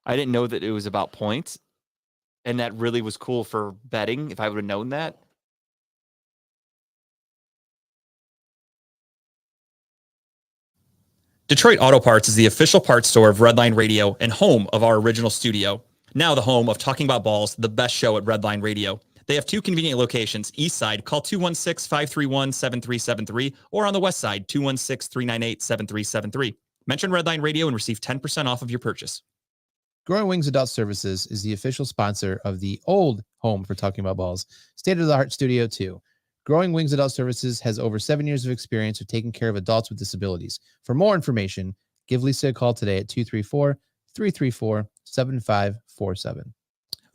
I didn't know that it was about points, and that really was cool for betting if I would have known that. Detroit Auto Parts is the official parts store of Redline Radio and home of our original studio. Now the home of Talking About Balls, the best show at Redline Radio. They have 2 convenient locations. East side, call 216-531-7373, or on the west side, 216-398-7373. Mention Redline Radio and receive 10% off of your purchase. Growing Wings Adult Services is the official sponsor of the old home for Talking About Balls, state-of-the-art Studio 2. Growing Wings Adult Services has over 7 years of experience with taking care of adults with disabilities. For more information, give Lisa a call today at 234-334-7547.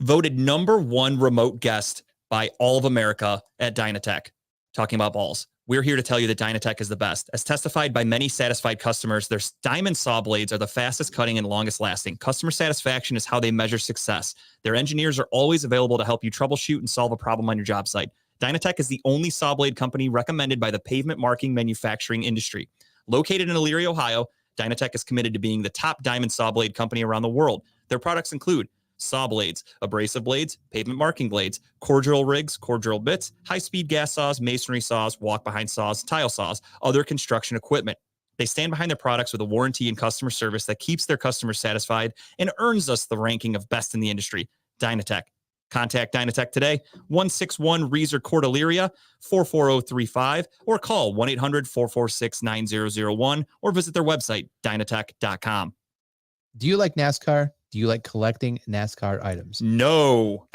Voted #1 remote guest by all of America at Dynatech. Talking About Balls. We're here to tell you that Dynatech is the best. As testified by many satisfied customers, their diamond saw blades are the fastest cutting and longest lasting. Customer satisfaction is how they measure success. Their engineers are always available to help you troubleshoot and solve a problem on your job site. Dynatech is the only saw blade company recommended by the pavement marking manufacturing industry. Located in Elyria, Ohio, Dynatech is committed to being the top diamond saw blade company around the world. Their products include saw blades, abrasive blades, pavement marking blades, core drill rigs, core drill bits, high-speed gas saws, masonry saws, walk-behind saws, tile saws, other construction equipment. They stand behind their products with a warranty and customer service that keeps their customers satisfied and earns us the ranking of best in the industry. Dynatech. Contact Dynatech today, 161 Reeser Court, Elyria, 44035, or call 1-800-446-9001, or visit their website, dynatech.com. Do you like NASCAR? Do you like collecting NASCAR items? No.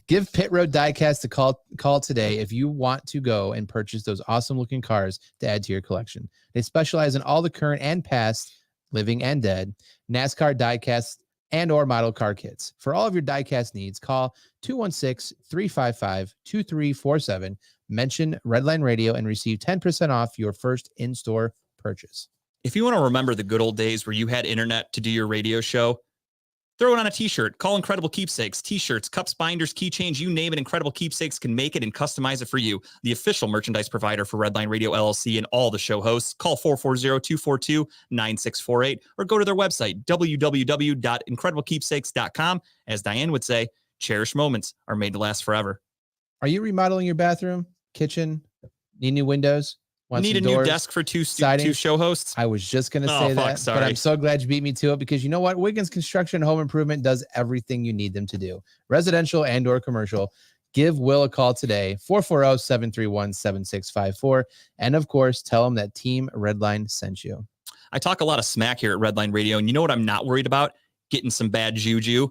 Give Pit Road Diecast a call today if you want to go and purchase those awesome looking cars to add to your collection. They specialize in all the current and past, living and dead, NASCAR diecast and or model car kits. For all of your diecast needs, call 216-355-2347, mention Redline Radio, and receive 10% off your first in-store purchase. If you want to remember the good old days where you had internet to do your radio show, throw it on a t-shirt. Call Incredible Keepsakes. T-shirts, cups, binders, keychains, you name it, Incredible Keepsakes can make it and customize it for you. The official merchandise provider for Redline Radio LLC and all the show hosts. Call 440-242-9648 or go to their website, www.incrediblekeepsakes.com. As Diane would say, cherished moments are made to last forever. Are you remodeling your bathroom, kitchen, need new windows? Need a new desk for two show hosts? I was just going to say that, but I'm so glad you beat me to it, because you know what? Wiggins Construction Home Improvement does everything you need them to do. Residential and or commercial. Give Will a call today, 440-731-7654. And of course, tell him that Team Redline sent you. I talk a lot of smack here at Redline Radio, and you know what I'm not worried about? Getting some bad juju.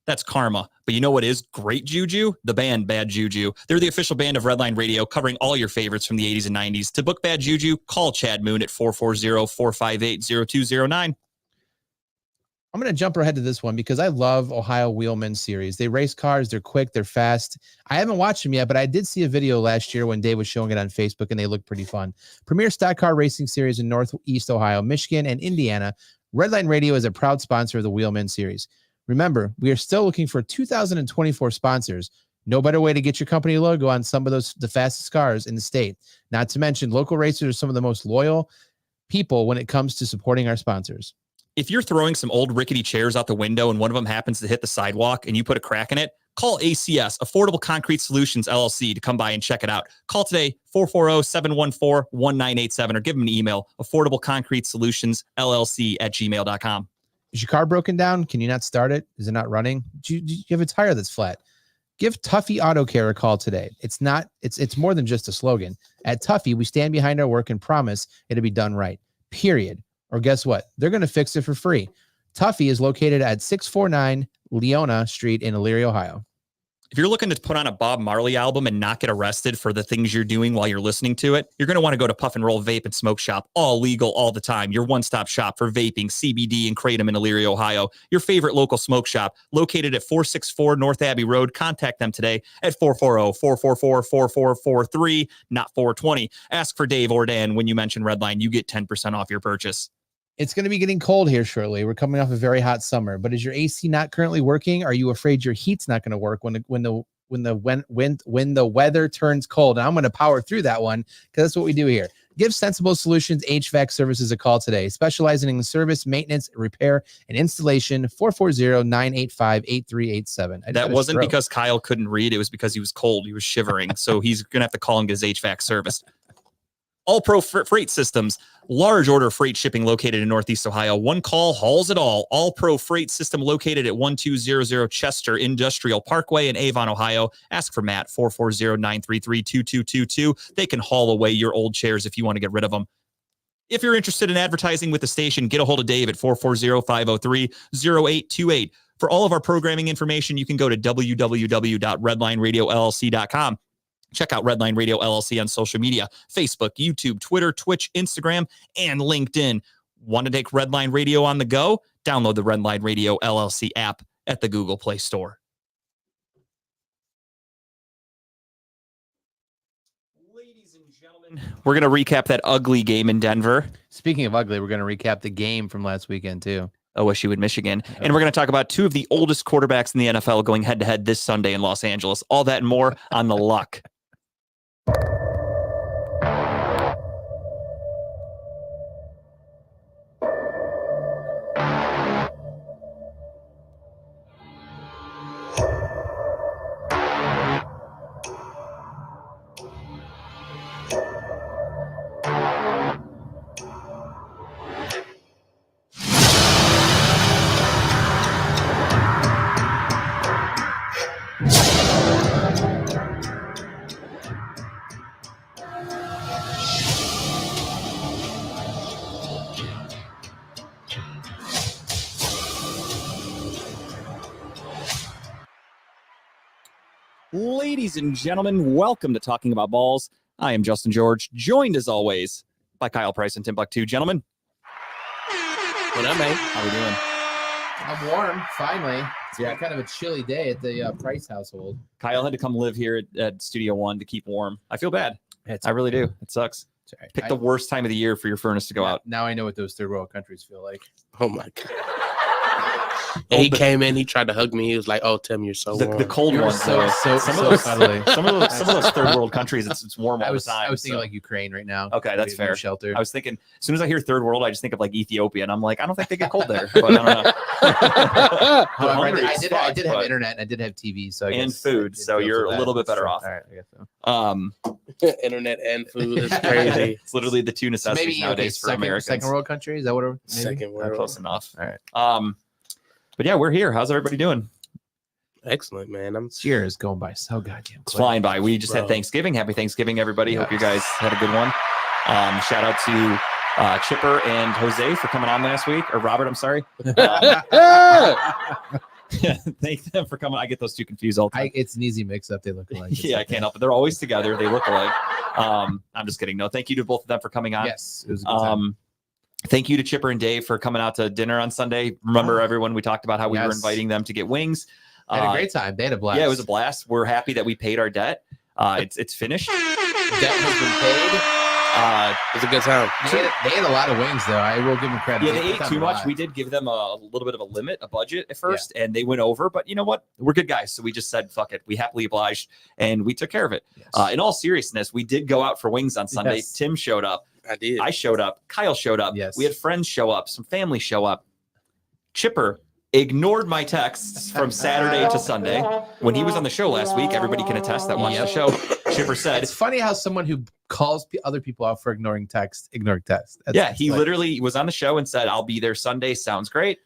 That's karma. But you know what is great juju? The band Bad Juju. They're the official band of Redline Radio, covering all your favorites from the 80s and 90s. To book Bad Juju, call Chad Moon at 440-458-0209. I'm going to jump ahead to this one because I love Ohio Wheelman Series. They race cars. They're quick. They're fast. I haven't watched them yet, but I did see a video last year when Dave was showing it on Facebook, and they look pretty fun. Premier Stock Car Racing Series in Northeast Ohio, Michigan, and Indiana. Redline Radio is a proud sponsor of the Wheelman Series. Remember, we are still looking for 2024 sponsors. No better way to get your company logo on some of the fastest cars in the state. Not to mention, local racers are some of the most loyal people when it comes to supporting our sponsors. If you're throwing some old rickety chairs out the window and one of them happens to hit the sidewalk and you put a crack in it, call ACS, Affordable Concrete Solutions, LLC, to come by and check it out. Call today, 440-714-1987, or give them an email, affordableconcretesolutions.llc@gmail.com. Is your car broken down? Can you not start it? Is it not running? Do you have a tire that's flat? Give Tuffy Auto Care a call today. It's more than just a slogan. At Tuffy, we stand behind our work and promise it'll be done right. Period. Or guess what? They're going to fix it for free. Tuffy is located at 649 Leona Street in Elyria, Ohio. If you're looking to put on a Bob Marley album and not get arrested for the things you're doing while you're listening to it, you're going to want to go to Puff and Roll Vape and Smoke Shop. All legal all the time. Your one-stop shop for vaping, CBD, and Kratom in Elyria, Ohio. Your favorite local smoke shop, located at 464 North Abbey Road. Contact them today at 440-444-4443, not 420. Ask for Dave or Dan. When you mention Redline, you get 10% off your purchase. It's going to be getting cold here shortly. We're coming off a very hot summer, but is your AC not currently working? Are you afraid your heat's not going to work when the weather turns cold? And I'm going to power through that one because that's what we do here. Give Sensible Solutions HVAC Services a call today. Specializing in service, maintenance, repair, and installation. 440-985-8387. That wasn't because Kyle couldn't read. It was because he was cold. He was shivering. So he's going to have to call and get his HVAC serviced. All Pro Freight Systems, large order freight shipping located in Northeast Ohio. One call hauls it all. All Pro Freight System located at 1200 Chester Industrial Parkway in Avon, Ohio. Ask for Matt, 440-933-2222. They can haul away your old chairs if you want to get rid of them. If you're interested in advertising with the station, get a hold of Dave at 440-503-0828. For all of our programming information, you can go to www.redlineradiolllc.com. Check out Redline Radio LLC on social media, Facebook, YouTube, Twitter, Twitch, Instagram, and LinkedIn. Want to take Redline Radio on the go? Download the Redline Radio LLC app at the Google Play Store. Ladies and gentlemen, we're going to recap that ugly game in Denver. Speaking of ugly, we're going to recap the game from last weekend, too. OSU and Michigan. And we're going to talk about two of the oldest quarterbacks in the NFL going head-to-head this Sunday in Los Angeles. All that and more on The Luck. Ladies and gentlemen, welcome to Talking About Balls. I am Justin George, joined as always by Kyle Price and Timbuktu. Gentlemen, What up, man? how we doing? I'm warm, finally. It's been kind of a chilly day at the Price household. Kyle had to come live here at Studio One to keep warm. I feel bad. I really do. It sucks. Sorry. Pick the worst time of the year for your furnace to go out. Now I know what those third world countries feel like. Oh my god. And he came in, he tried to hug me. He was like, "Oh, Tim, you're so warm." The cold You're ones, so- though. so- some so of those, cuddly. some of those third world countries, it's warm all I was the time. thinking so- like Ukraine right now. Okay, that's Maybe fair. Shelter. I was thinking, as soon as I hear third world, I just think of like Ethiopia, and I'm like, I don't think they get cold there. But I don't know. However, hungry I as did fuck, have but- internet and I did have TV, so I And guess food, it so feels you're a bad. little bit better So, off. All right, I guess so. Internet and food is crazy. It's literally the two So necessities maybe nowadays for Americans. second world country. Is that what? Maybe? Second world. Close enough. All right. But yeah, we're here. How's everybody doing? Excellent, man. I'm This year is going by so goddamn It's quick. flying by. We just had Bro. Thanksgiving. Happy Thanksgiving, everybody. Hope you Yes. guys had a good one. Shout out to Chipper and Jose for coming on last week, or Robert, I'm sorry. Thank them for coming. I get those two confused all the time. It's an easy mix-up. They look alike. It's Yeah, I okay. can't help it. They're always together. They look alike. I'm just kidding. No, thank you to both of them for coming on. Yes, it was a good time. Thank you to Chipper and Dave for coming out to dinner on Sunday. Remember, everyone, we talked about how we were Yes. inviting them to get wings. They had a great time. They had a blast. Yeah, it was a blast. We're happy that we paid our debt. It's finished. Debt has been paid. It was a good time. They had a lot of wings, though. I will give them credit. Yeah, they put ate on too a much. lot. We did give them a little bit of a limit, a budget at first, and they went over. But you know what? We're good guys, so we just said fuck it. We happily obliged, and we took care of it. Yes. In all seriousness, we did go out for wings on Sunday. Yes. Tim showed up. I did. I showed up. Kyle showed up. Yes. We had friends show up. Some family show up. Chipper ignored my texts from Saturday to Sunday. When he was on the show last week, everybody can attest that watched the show. Chipper said, It's funny how someone who calls other people out for ignoring text. That's yeah, he like- literally was on the show and said, I'll be there Sunday. Sounds great.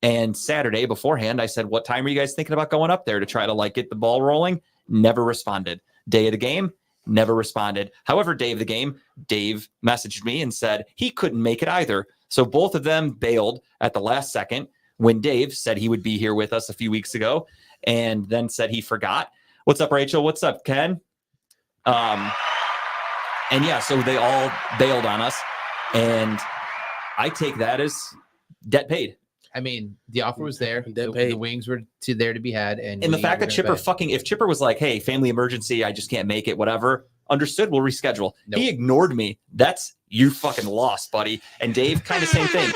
And Saturday beforehand, I said, what time are you guys thinking about going up there to try to like get the ball rolling? Never responded. Day of the game, never responded. However, day of the game, Dave messaged me and said he couldn't make it either. So both of them bailed at the last second when Dave said he would be here with us a few weeks ago and then said he forgot. What's up, Rachel? What's up, Ken? And yeah, so they all bailed on us. And I take that as debt paid. I mean, the offer was there. Debt The paid. wings were there to be had, and And the we fact were that gonna Chipper pay. fucking, if Chipper was like, hey, family emergency, I just can't make it, whatever, understood, we'll reschedule. Nope. He ignored me. That's, you fucking lost, buddy. And Dave, kind of same thing.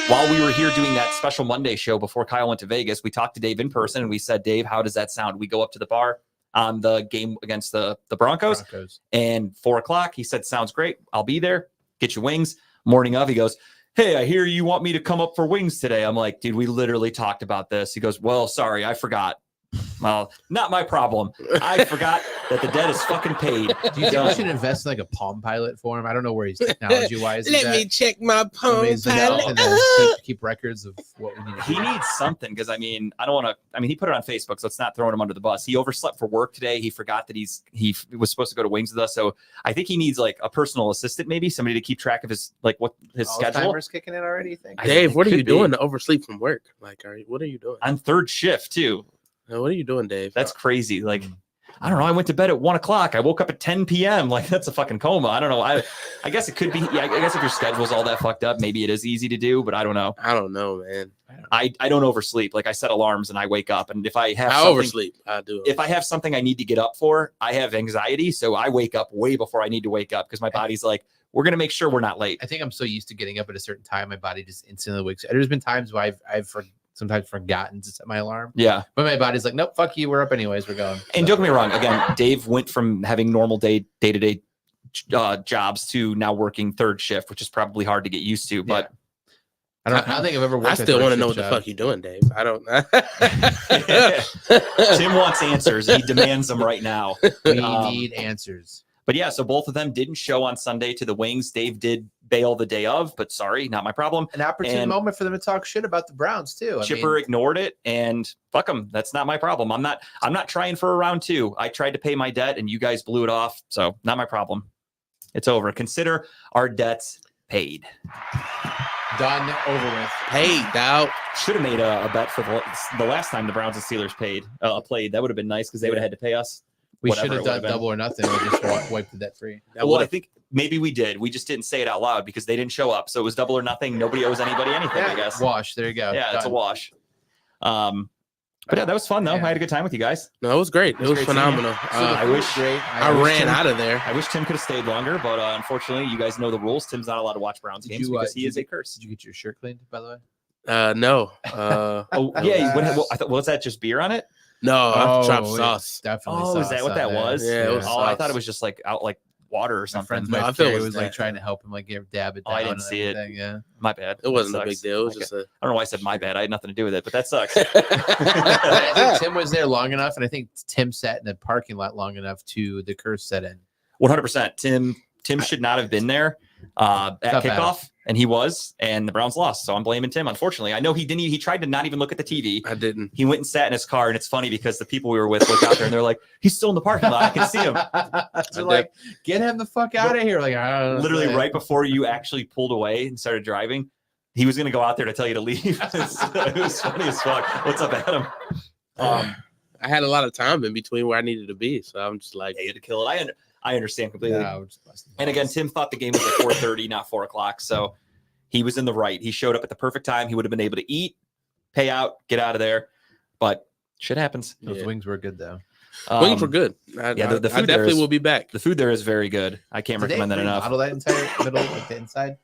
While we were here doing that special Monday show before Kyle went to Vegas, we talked to Dave in person and we said, Dave, how does that sound? We go up to the bar. on the game against the Broncos. And 4:00, he said, sounds great. I'll be there. Get your wings. Morning of, he goes, hey, I hear you want me to come up for wings today. I'm like, dude, we literally talked about this. He goes, well, sorry, I forgot. Well, not my problem. I forgot that the debt is fucking paid. Do you think we should invest in like a Palm Pilot for him? I don't know where he's technology wise. Let me check my Palm Pilot. Keep records of what we need to do. He needs something because I mean, I don't want to. I mean, he put it on Facebook, so it's not throwing him under the bus. He overslept for work today. He forgot that he was supposed to go to Wings with us. So I think he needs like a personal assistant, maybe somebody to keep track of his what his schedule. Alzheimer's kicking in already. You think? Dave, what are you doing to oversleep from work? Like, what are you doing? On third shift too. What are you doing, Dave? That's crazy. Like, I don't know. I went to bed at 1:00. I woke up at 10 p.m. Like, that's a fucking coma. I don't know. I guess it could be. Yeah, I guess if your schedule's all that fucked up, maybe it is easy to do, but I don't know. I don't know, man. I don't oversleep. Like, I set alarms and I wake up. And if I have oversleep, I do. If I have something I need to get up for, I have anxiety. So I wake up way before I need to wake up because my body's like, we're going to make sure we're not late. I think I'm so used to getting up at a certain time, my body just instantly wakes up. There's been times where I've sometimes forgotten to set my alarm. Yeah. But my body's like, nope, fuck you. We're up anyways. We're going. And don't get me wrong. Again, Dave went from having normal day-to-day jobs to now working third shift, which is probably hard to get used to. But I don't think I've ever worked. I still want to know what the fuck you're doing, Dave. I don't. Tim wants answers. He demands them right now. We need answers. But yeah, so both of them didn't show on Sunday to the Wings. Dave did bail the day of, but sorry, not my problem. An opportune moment for them to talk shit about the Browns too. Chipper ignored it, and fuck them. That's not my problem. I'm not trying for a round two. I tried to pay my debt, and you guys blew it off. So not my problem. It's over. Consider our debts paid. Done, over with. Paid out. Should have made a bet for the last time the Browns and Steelers played. That would have been nice because they would have had to pay us. We should have done double or nothing. We just wiped the debt free. Well, I think maybe we did. We just didn't say it out loud because they didn't show up. So it was double or nothing. Nobody owes anybody anything, I guess. Wash. There you go. Yeah, it's a wash. But yeah, that was fun though. I had a good time with you guys. No, it was great. It was phenomenal. I ran out of there. I wish Tim could have stayed longer, but unfortunately, you guys know the rules. Tim's not allowed to watch Browns games because he is a curse. Did you get your shirt cleaned, by the way? No. Oh yeah. Was that just beer on it? No, chopped sauce. Definitely. Oh, is that what that was? Yeah, it was I thought it was just like out like water or something. I feel it was like trying to help him like dab it down. I didn't see it. Yeah, my bad. It wasn't a big deal. It was just I don't know why I said my bad. I had nothing to do with it, but that sucks. I think Tim was there long enough, and I think Tim sat in the parking lot long enough to the curse set in. 100%. Tim should not have been there at kickoff, and he was, and the Browns lost. So I'm blaming Tim. Unfortunately, I know he didn't. He tried to not even look at the TV. I didn't. He went and sat in his car, and it's funny because the people we were with looked out there, and they're like, "He's still in the parking lot. I can see him." So like, get him the fuck out of here! Like, literally right before you actually pulled away and started driving, he was going to go out there to tell you to leave. It was funny as fuck. What's up, Adam? I had a lot of time in between where I needed to be, so I'm just like, you had to kill it. I understand completely. Yeah, and again, Tim thought the game was at 4:30, not 4:00. So he was in the right. He showed up at the perfect time. He would have been able to eat, pay out, get out of there. But shit happens. Those wings were good though. Wings were good. The food I definitely will be back. The food there is very good. I can't recommend that enough. Model that entire middle, like the inside,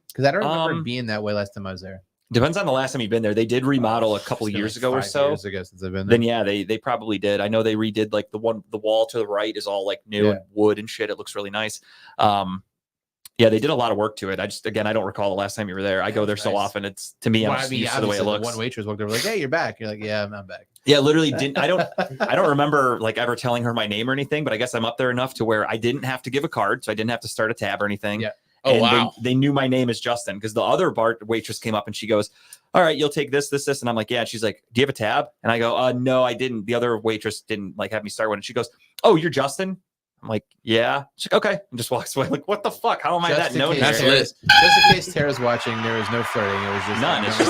because I don't remember it being that way last time I was there. Depends on the last time you've been there. They did remodel a couple of years ago or so. 5 years ago since I've been there. Then yeah, they probably did. I know they redid like the wall to the right is all like new and wood and shit. It looks really nice. Yeah, they did a lot of work to it. I don't recall the last time you were there. I go there so often. It's to me, I'm just used to the way it looks. One waitress walked over like, "Hey, you're back." You're like, "Yeah, I'm back." Yeah, literally didn't. I don't remember like ever telling her my name or anything. But I guess I'm up there enough to where I didn't have to give a card, so I didn't have to start a tab or anything. Yeah. Oh, and wow. They knew my name is Justin because the other waitress came up and she goes, "All right, you'll take this. And I'm like, "Yeah." And she's like, "Do you have a tab?" And I go, "No, I didn't." The other waitress didn't like have me start one. And she goes, "Oh, you're Justin?" I'm like, "Yeah." She's like, "Okay," and just walks away. Like, what the fuck? How am I that known? Just in case Tara's watching, there was no flirting. It was just none. It's just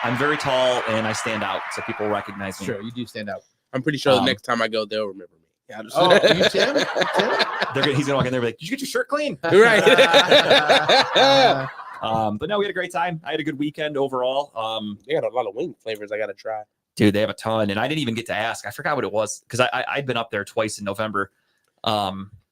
I'm very tall and I stand out, so people recognize me. Sure, you do stand out. I'm pretty sure the next time I go, they'll remember me. Yeah, you Tim? He's gonna walk in there and be like, "Did you get your shirt clean?" Right. But no, we had a great time. I had a good weekend overall. They got a lot of wing flavors I gotta try. Dude, they have a ton, and I didn't even get to ask. I forgot what it was because I'd been up there twice in November.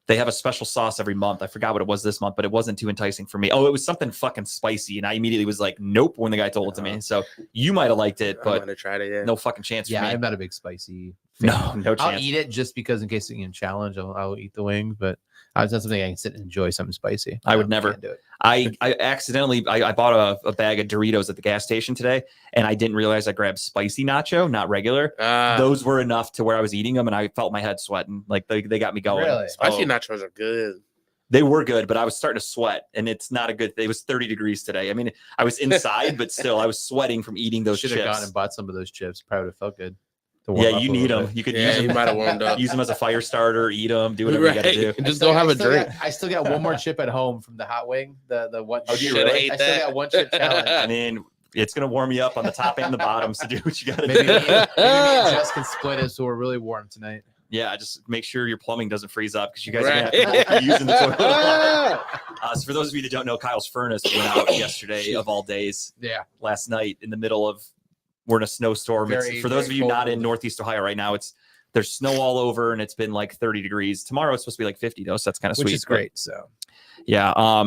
They have a special sauce every month. I forgot what it was this month, but it wasn't too enticing for me. Oh, it was something fucking spicy, and I immediately was like, nope, when the guy told it to me. So you might have liked it, I but might have tried it. Yeah. no fucking chance Yeah, for me. I'm not a big spicy fan. No I'll chance. eat it just because in case you can challenge, I'll eat the wings, but it's not something I can sit and enjoy something spicy. I would No, never. can't do it. I accidentally I bought a bag of Doritos at the gas station today, and I didn't realize I grabbed spicy nacho, not regular. Those were enough to where I was eating them, and I felt my head sweating. Like they got me going. Really? Spicy Oh, nachos are good. they were good, but I was starting to sweat, and it's not a good. It was 30 degrees today. I mean, I was inside, but still, I was sweating from eating those Should chips. have gone and bought some of those chips. Probably would have felt good. to warm Yeah, up you a need little them. bit. You could Yeah, use he them. might have warmed up. Use them as a fire starter. Eat them. Do whatever you got to do. And just go have a drink. I still got one more chip at home from the hot wing. The one. Oh, do you Shoulda really? ate I still that. got one chip challenge. I mean, it's gonna warm you up on the top and the bottom. So do what you got to Maybe, do. maybe me and Jess can split it so we're really warm tonight. Yeah, just make sure your plumbing doesn't freeze up because you guys Right. are gonna have to be using the toilet water. So for those of you that don't know, Kyle's furnace went out yesterday of all days, Yeah. last night in the middle of we're in a snowstorm. Very, For those of very you cold. not in Northeast Ohio right now, there's snow all over and it's been like 30 degrees. Tomorrow it's supposed to be like 50 though, so that's kind of Which sweet. is great. So Yeah.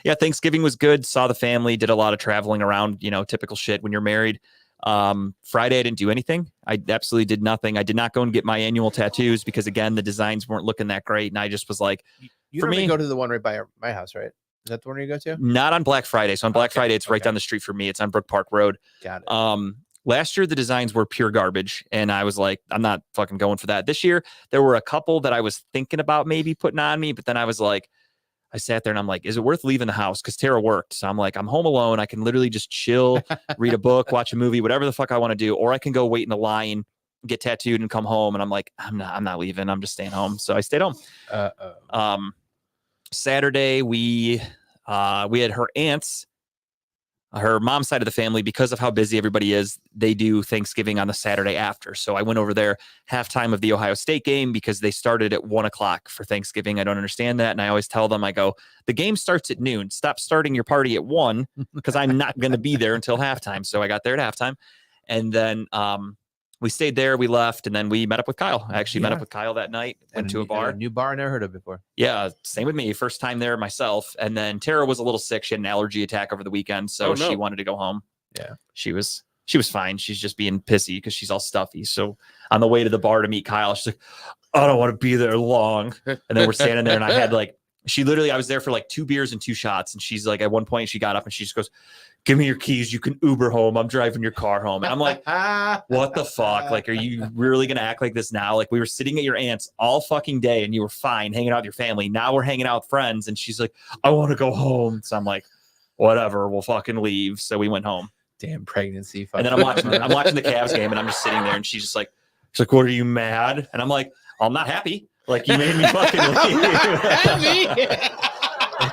Yeah, Thanksgiving was good. Saw the family, did a lot of traveling around, typical shit when you're married. Friday I didn't do anything. I absolutely did nothing. I did not go and get my annual tattoos because again, the designs weren't looking that great. And I just was like, you For normally me- go to the one right by my house, right? Is that the one you go to? not on Black Friday. So on Black Okay, Friday, it's right okay. down the street from me. It's on Brook Park Road. Got it. Last year the designs were pure garbage, and I was like, I'm not fucking going for that. This year there were a couple that I was thinking about maybe putting on me, but then I was like, I sat there and I'm like, is it worth leaving the house? Because Tara worked, so I'm like, I'm home alone. I can literally just chill, read a book, watch a movie, whatever the fuck I want to do, or I can go wait in the line, get tattooed, and come home. And I'm like, I'm not leaving. I'm just staying home. So I stayed home. Saturday we had her aunts. Her mom's side of the family, because of how busy everybody is, they do Thanksgiving on the Saturday after. So I went over there halftime of the Ohio State game because they started at 1:00 for Thanksgiving. I don't understand that. And I always tell them, I go, the game starts at noon. Stop starting your party at 1 because I'm not going to be there until halftime. So I got there at halftime. And then we stayed there, we left, and then we met up with Kyle. I actually met up with Kyle that night, went to a bar. A new bar I never heard of before. Yeah, same with me. First time there myself. And then Tara was a little sick. She had an allergy attack over the weekend, so Oh, no. she wanted to go home. Yeah. She was fine. She's just being pissy because she's all stuffy. So on the way to the bar to meet Kyle, she's like, I don't want to be there long. And then we're standing there, and I had I was there for like 2 beers and 2 shots. And she's like, at one point she got up and she just goes, give me your keys. You can Uber home. I'm driving your car home. And I'm like, what the fuck? Like, are you really going to act like this now? Like, we were sitting at your aunt's all fucking day and you were fine hanging out with your family. Now we're hanging out with friends. And she's like, I want to go home. So I'm like, whatever, we'll fucking leave. So we went home. Damn pregnancy. And then I'm watching the Cavs game and I'm just sitting there and she's like, what are you mad? And I'm like, I'm not happy. Like, you made me fucking leave.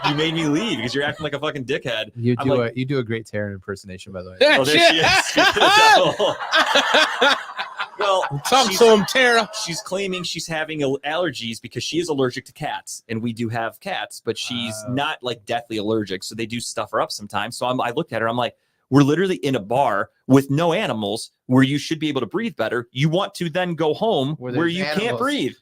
You made me leave because you're acting like a fucking dickhead. You I'm do like- you do a great Taryn impersonation, by the way. Oh, there she is. Speaking of the devil. Well, Talk she's- to him, Tara. she's claiming she's having allergies because she is allergic to cats, and we do have cats, but she's Oh. not like deathly allergic, so they do stuff her up sometimes. So I looked at her, I'm like, we're literally in a bar with no animals where you should be able to breathe better. You want to then go home Where where there's you can't animals. breathe.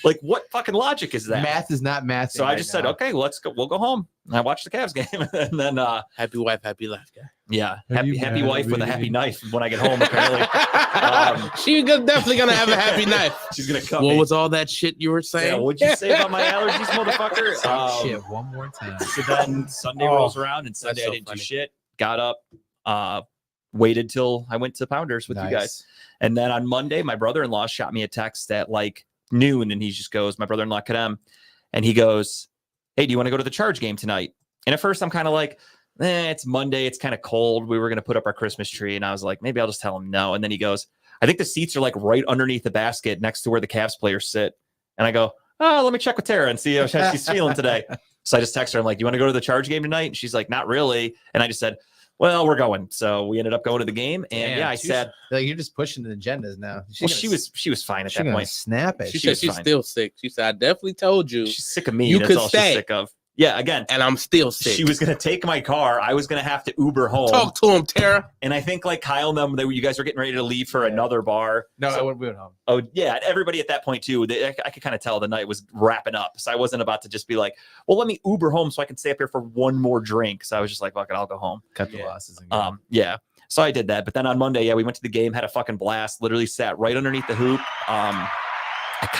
Like, what fucking logic is that? Math is not math. So I just said, okay, let's go. We'll go home. And I watched the Cavs game, and then Happy wife, happy life, guy. yeah, Are you happy mad wife at with a me? happy knife when I get home. Apparently, She's definitely gonna have a happy night. she's gonna cut What me. was all that shit you were saying? Yeah, what'd you say about my allergies, motherfucker? Shit, one more time. So then Sunday Oh, rolls around, and Sunday so I didn't funny. do shit. Got up, waited till I went to Pounders with you guys, and then on Monday, my brother-in-law shot me a text at like noon, and he just goes, my brother-in-law Kadem, and he goes, hey, do you want to go to the Charge game tonight? And at first I'm kind of like, it's Monday, it's kind of cold, we were going to put up our Christmas tree, and I was like, maybe I'll just tell him no. And then he goes, I think the seats are like right underneath the basket next to where the Cavs players sit. And I go, oh, let me check with Tara and see how she's feeling today. So I just text her, I'm like, you want to go to the Charge game tonight? And she's like, not really. And I just said, well, we're going. So we ended up going to the game, and Damn, yeah, I she's- said, like you're just pushing the agendas now. well, she was fine at She's that gonna point. snap it. She She said was she's fine. still sick. She said, I definitely told you. She's sick of me. You That's could all stay. she's sick of. Yeah, again, and I'm still sick. she was going to take my car. I was going to have to Uber home. Talk to him, Tara. And I think like Kyle and them, you guys were getting ready to leave for another bar. No, we went home. Oh, yeah. Everybody at that point, too, I could kind of tell the night was wrapping up. So I wasn't about to just be like, well, let me Uber home so I can stay up here for one more drink. So I was just like, fuck it, I'll go home. Cut the losses. And go. Yeah. So I did that. But then on Monday, we went to the game, had a fucking blast, literally sat right underneath the hoop.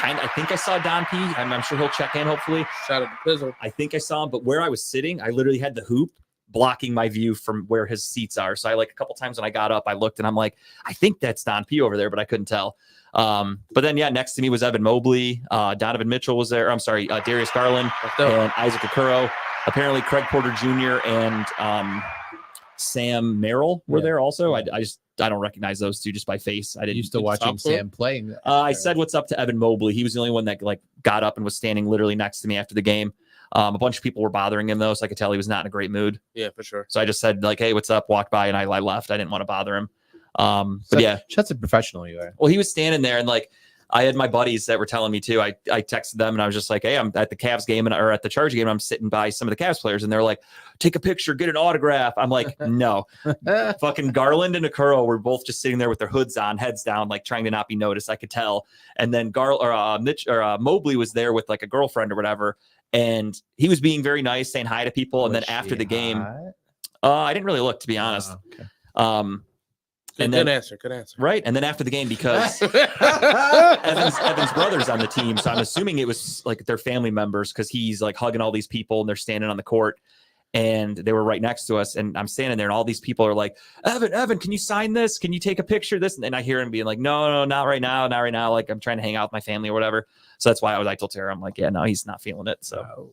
I think I saw Don P. I'm sure he'll check in, hopefully. Shout out to Pizzle. I think I saw him, but where I was sitting, I literally had the hoop blocking my view from where his seats are. So I a couple times when I got up, I looked and I'm like, I think that's Don P over there, but I couldn't tell. But then, next to me was Evan Mobley. Donovan Mitchell was there. I'm sorry, Darius Garland and Isaac Okoro. Apparently Craig Porter Jr. and Sam Merrill were there also. I don't recognize those two just by face. I didn't used to watching Sam playing. I said what's up to Evan Mobley. He was the only one that got up and was standing literally next to me after the game. A bunch of people were bothering him though, so I could tell he was not in a great mood. Yeah, for sure. So I just said hey, what's up? Walked by and I left. I didn't want to bother him. But That's a professional you are. Well, he was standing there and I had my buddies that were telling me too. I texted them and I was just like, hey, I'm at the Cavs game or at the Charge game. And I'm sitting by some of the Cavs players and they're like, take a picture, get an autograph. I'm like, no. Fucking Garland and Okoro were both just sitting there with their hoods on, heads down, trying to not be noticed. I could tell. And then Mobley was there with a girlfriend or whatever. And he was being very nice, saying hi to people. And then after the game, I didn't really look, to be honest. Okay. Good answer. Right. And then after the game, because Evan's brother's on the team. So I'm assuming it was their family members because he's hugging all these people and they're standing on the court and they were right next to us. And I'm standing there and all these people are like, Evan, can you sign this? Can you take a picture of this? And I hear him being like, no, not right now. Not right now. I'm trying to hang out with my family or whatever. So that's why I told Tara, I'm like, yeah, no, he's not feeling it. So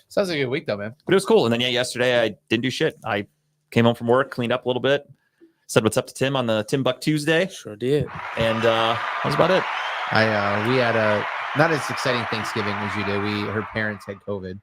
sounds like a good week though, man. But it was cool. And then, yesterday I didn't do shit. I came home from work, cleaned up a little bit. Said what's up to Tim on the Tim Buck Tuesday. Sure did. And that was about it. We had a not as exciting Thanksgiving as you did. Her parents had COVID.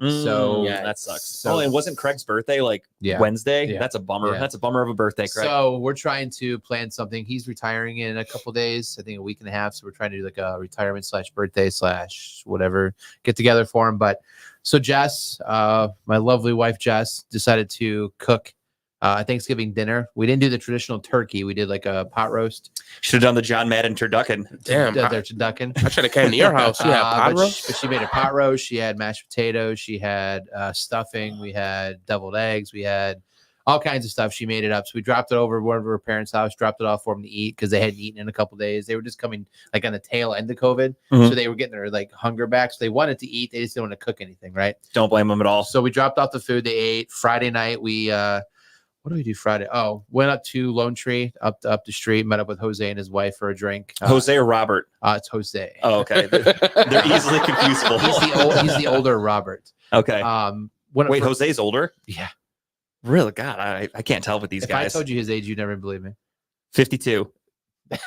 So that sucks. And wasn't Craig's birthday Wednesday? Yeah. That's a bummer. Yeah. That's a bummer of a birthday, Craig. So we're trying to plan something. He's retiring in a couple days, I think a week and a half. So we're trying to do a retirement / birthday / whatever get together for him. But so Jess, my lovely wife Jess, decided to cook Thanksgiving dinner. We didn't do the traditional turkey. We did a pot roast. Should have done the John Madden turducken. Damn, Their turducken. I should have came to your house. She had pot roast. But she made a pot roast. She had mashed potatoes. She had stuffing. We had deviled eggs. We had all kinds of stuff. She made it up. So we dropped it over to one of her parents' house, dropped it off for them to eat because they hadn't eaten in a couple of days. They were just coming on the tail end of COVID. Mm-hmm. So they were getting their hunger back. So they wanted to eat. They just didn't want to cook anything, right? Don't blame them at all. So we dropped off the food. They ate. Friday night, we what do we do Friday? Oh, went up to Lone Tree, up the street, met up with Jose and his wife for a drink. Jose or Robert? It's Jose. Oh, okay. They're easily confusable. He's the older Robert. Okay. Wait, for, Jose's older? Yeah. Really? God, I can't tell with these if guys. I told you his age, you'd never believe me. 52.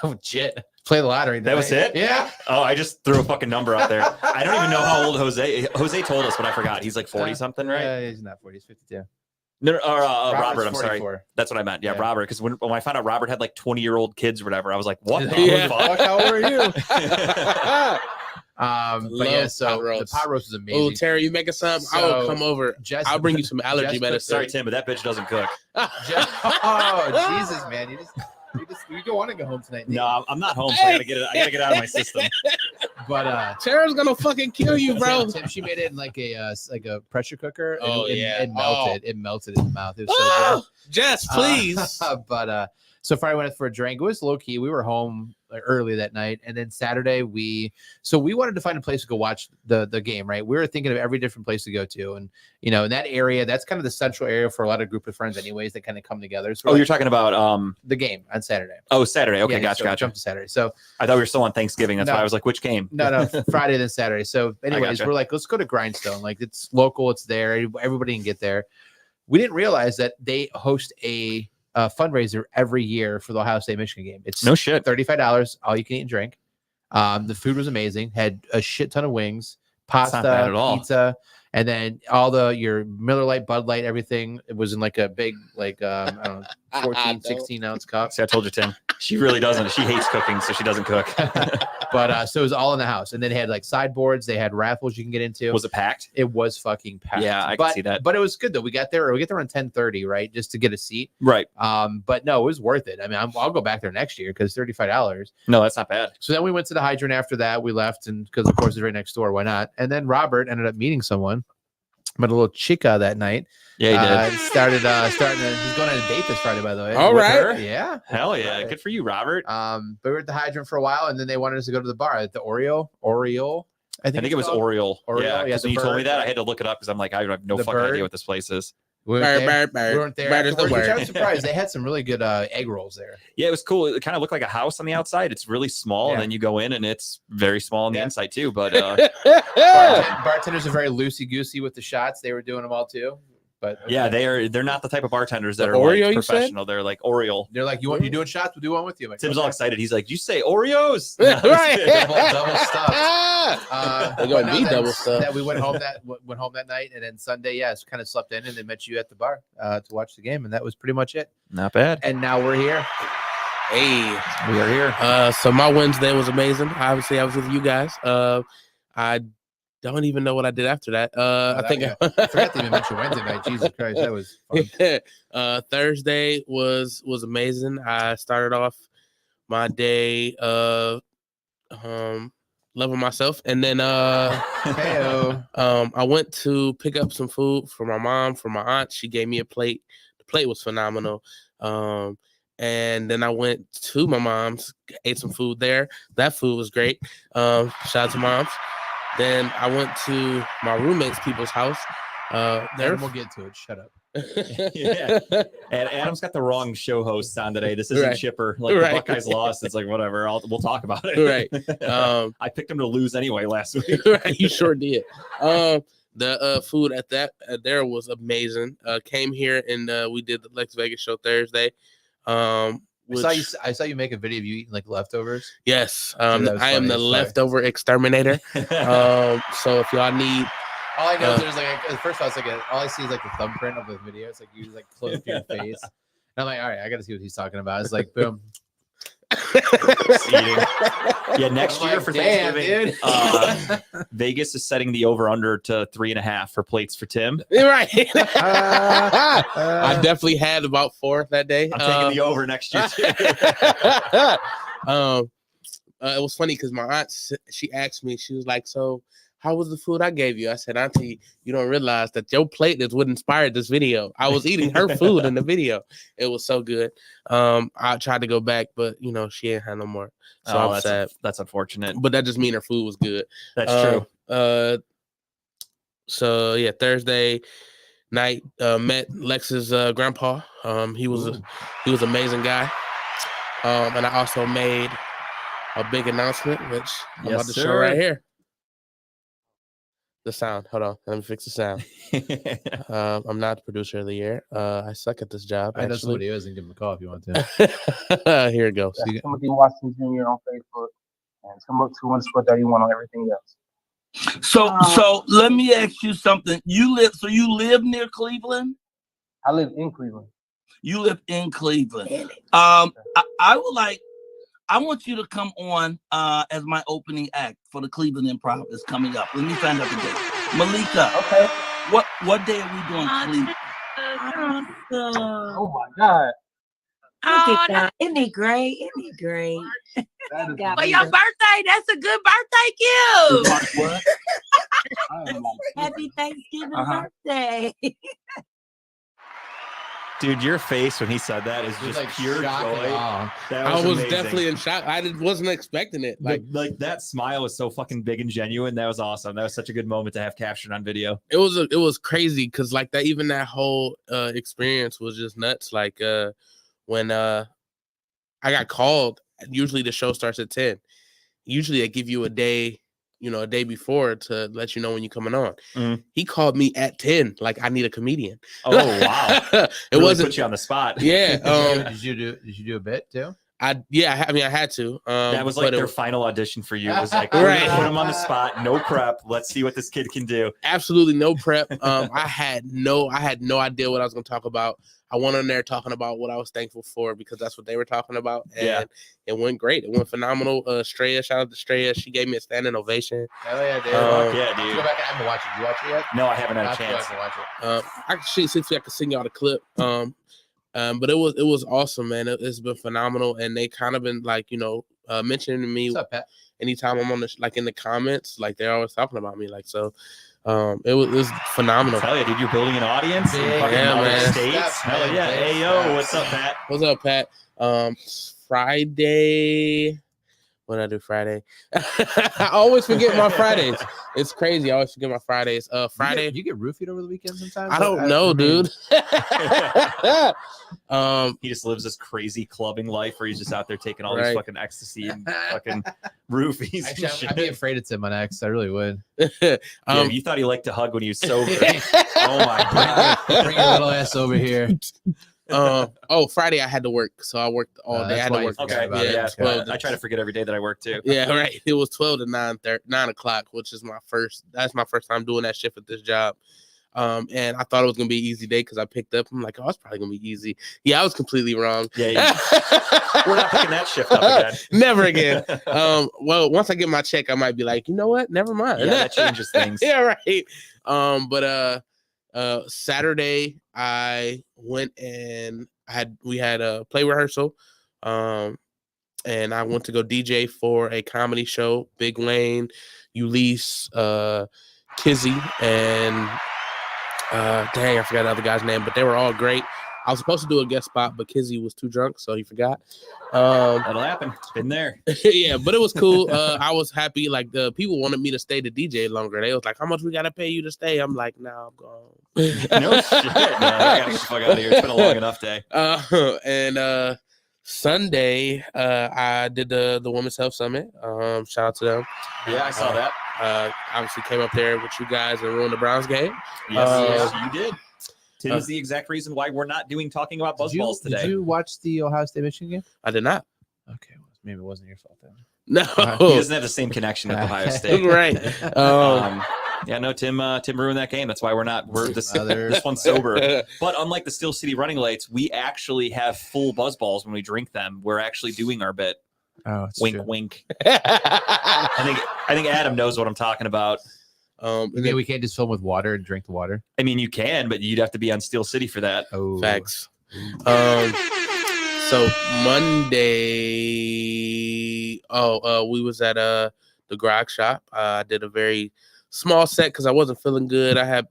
Oh, shit. Play the lottery. That was it? Yeah. Oh, I just threw a fucking number out there. I don't even know how old Jose told us, but I forgot. He's 40 something, right? Yeah, he's not 40. He's 52. No, Robert, I'm 44. sorry. That's what I meant. Yeah, Robert. Because when I found out Robert had 20-year-old kids or whatever, I was like, what the fuck? How old are you? But yeah, so the pot roast is amazing. Oh, Terry, you making something? I will come over. I'll bring you some allergy medicine. Sorry, Tim, but that bitch doesn't cook. Oh, Jesus, man. You don't want to go home tonight. No, I'm not home, so I gotta get out of my system. But Tara's gonna fucking kill you, bro. Tim, she made it in a pressure cooker. Oh, It melted. It melted in the mouth. It was so good. Jess, please. So Friday went for a drink. It was low key. We were home early that night, and then Saturday we wanted to find a place to go watch the game. Right, we were thinking of every different place to go to, and in that area, that's kind of the central area for a lot of group of friends, anyways. That kind of come together. So you're talking about the game on Saturday. Oh, Saturday. Okay, yeah, gotcha. Jump to Saturday. So I thought we were still on Thanksgiving. That's why I was like, which game? No, Friday then Saturday. So, anyways, we're like, let's go to Grindstone. It's local. It's there. Everybody can get there. We didn't realize that they host a fundraiser every year for the Ohio State Michigan game. It's no shit. $35, all you can eat and drink. The food was amazing. Had a shit ton of wings, pasta, pizza, and then all your Miller Lite, Bud Light, everything. It was in a big I don't know, 14, 16 ounce cup. See, I told you, Tim. She really doesn't. She hates cooking, so she doesn't cook. But so it was all in the house, and then they had like sideboards. They had raffles you can get into. Was it packed? It was fucking packed. Yeah, I can see that. But it was good though. We got there around 10:30, right, just to get a seat. Right. But no, it was worth it. I mean, I'll go back there next year because $35. No, that's not bad. So then we went to the Hydrant after that. We left, and because of course it's right next door, why not? And then Robert ended up meeting someone. Met a little chica that night. Yeah, he did. He's going on a date this Friday, by the way. All With right. her. Yeah. Hell yeah. Good for you, Robert. But we were at the Hydrant for a while, and then they wanted us to go to the bar at the Oriole. I think it was called. Oriole. Oriole, Yeah, yeah, because the when you told me bird. that, I had to look it up because I'm like, I have no The fucking bird. idea what this place is. We weren't there. Bird. We weren't there. Bird is the afterwards, which I word. was surprised. They had some really good egg rolls there. Yeah, it was cool. It kind of looked like a house on the outside. It's really small, Yeah. and then you go in, and it's very small on the Yeah. inside too. But Bartenders are very loosey goosey with the shots. They were doing them all too. But yeah, they're not the type of bartenders that The are Oreo, like you said? professional. They're like Oriole. they're like, you doing shots? We'll do one with you. I'm like, Tim's okay. all excited. He's like, "You say Oreos?" Right. Double stuffed. They're gonna but be no, double stuffed. That we went home that night, and then Sunday, kind of slept in, and then met you at the bar to watch the game, and that was pretty much it. Not bad. And now we're here. Hey. We are here. So my Wednesday was amazing. Obviously, I was with you guys. I don't even know what I did after that. I think I forgot to even mention Wednesday night. Jesus Christ, that was fun. Thursday was amazing. I started off my day loving myself, and then Heyo. I went to pick up some food for my mom, for my aunt. She gave me a plate. The plate was phenomenal. And then I went to my mom's, ate some food there. That food was great. Shout out to moms. Then I went to my roommate's people's house. Then we'll get to it. Shut up. Yeah. And Adam's got the wrong show host on today. This isn't Right. Chipper. Like Right. the Buckeyes lost. It's like whatever. We'll talk about it. Right. I picked him to lose anyway last week. Right, you sure did. The food at there was amazing. Came here and we did the Lex Vegas show Thursday. I saw you make a video of you eating like leftovers. Yes, Dude, that was I am funny. the That's funny. leftover exterminator. So if y'all need, All I know is there's like first of all, it's like all I see is like the thumbprint of the video. It's like you just like close to your face. And I'm like, all right, I gotta see what he's talking about. It's like boom. Yeah, next I'm year like, for damn, Thanksgiving, dude. Vegas is setting the over under to 3.5 for plates for Tim. right? I I definitely had about 4 that day. I'm taking the over next year. Too. It was funny because my aunt, she asked me, she was like, so how was the food I gave you? I said, Auntie, you don't realize that your plate is what inspired this video. I was eating her food in the video. It was so good. I tried to go back, but she ain't had no more. So I'm sad. That's unfortunate. But that just means her food was good. That's true. So yeah, Thursday night, met Lex's grandpa. He was an amazing guy. And I also made a big announcement, which I'm Yes, about to show sir. right here. The sound. Hold on. Let me fix the sound. I'm not the producer of the year. I suck at this job. know Actually. somebody is and give him a call if you want to. Here it goes. So you got- Timothy Watson Jr. on Facebook and Timothy2_31 on everything else. So let me ask you something. You live near Cleveland? I live in Cleveland. You live in Cleveland. I want you to come on as my opening act for the Cleveland Improv that's coming up. Let me find out the date. Malika, Okay. what day are we doing Cleveland? Oh my God. Look at that. Isn't he great? Isn't he great? That is Got For me your the- birthday, that's a good birthday gift. What? I am like, Happy Thanksgiving Uh-huh. birthday. Dude, your face when he said that is It was just like pure shock and joy. awe. That I was amazing. definitely in shock. I wasn't expecting it. Like that smile was so fucking big and genuine. That was awesome. That was such a good moment to have captured on video. It was crazy because like that, even that whole experience was just nuts. Like when I got called, usually the show starts at 10. Usually they give you a day before to let you know when you're coming on. Mhm. He called me at 10, like I need a comedian. Oh wow. It Really wasn't. put you on the spot. Yeah. Did you do a bit too? I mean, I had to. That was but like it their final audition for you. It was like, we're Right. gonna put him on the spot, no prep. Let's see what this kid can do. absolutely no prep. I had no idea what I was going to talk about. I went on there talking about what I was thankful for because that's what they were talking about, and Yeah. it went great. It went phenomenal. Straya, shout out to Straya. She gave me a standing ovation. Hell yeah, dude. Yeah, Go dude. back. I haven't watched it. You watch it yet? No, I haven't had a I'll go chance. back and watch it. I can sing y'all the clip. But it was awesome, man. It's been phenomenal, and they kind of been like mentioning to me What's up, Pat? anytime I'm on the like in the comments, like they're always talking about me, like so. It was phenomenal. Tell you, dude, you're building an audience in Yeah, fucking other man. states. Steps, Hell man. yeah. Big Hey yo, steps. what's up, Pat? What's up, Pat? Friday. What did I do Friday? I always forget my Fridays. It's crazy. I always forget my Fridays. Friday. You get roofied over the weekend sometimes? I don't know, dude. He just lives this crazy clubbing life where he's just out there taking all Right. these fucking ecstasy and fucking roofies. Actually, and I'd be shit. afraid of Tim on X. I really would. Yeah, you thought he liked to hug when he was sober. Oh my god. Bring your little ass over here. Friday I had to work, so I worked all day. I that's had why to you work. forgot Okay. about it. Yeah. Well, I try to forget every day that I work too. Yeah, right. It was 12 to 9 o'clock, which is that's my first time doing that shift at this job. And I thought it was gonna be an easy day because I picked up. I'm like, oh, it's probably gonna be easy. Yeah, I was completely wrong. Yeah. We're not picking that shift up again. Never again. Well, once I get my check, I might be like, you know what? Never mind. Yeah, that changes things. Yeah, right. But Saturday I went and we had a play rehearsal. And I went to go DJ for a comedy show. Big Lane, Ulysses, Kizzy, and dang, I forgot the other guy's name, but they were all great. I was supposed to do a guest spot, but Kizzy was too drunk, so he forgot. That'll happen. Been there. Yeah, but it was cool. I was happy. Like the people wanted me to stay to DJ longer. They was like, "How much we gotta pay you to stay?" I'm like, "Nah, I'm gone." No shit. No, I gotta get the fuck out of here. It's been a long enough day. And Sunday, I did the Women's Health Summit. Shout out to them. Yeah, I saw that. Obviously came up there with you guys and ruined the Browns game. Yes, you did. Tim is the exact reason why we're not talking about Did you, buzzballs today. did you watch the Ohio State Michigan game? I did not. Okay, well, maybe it wasn't your fault then. No. He doesn't have the same connection with Ohio State. Right. Yeah, no, Tim ruined that game. That's why we're this Other- this one's sober. But unlike the Steel City Running Lights, we actually have full buzzballs when we drink them. We're actually doing our bit. Oh, it's Wink, true. wink. I think Adam knows what I'm talking about. You mean we can't just fill them with water and drink the water? I mean, you can, but you'd have to be on Steel City for that. Oh, Facts. So Monday, we was at the Grog Shop. I did a very small set because I wasn't feeling good. I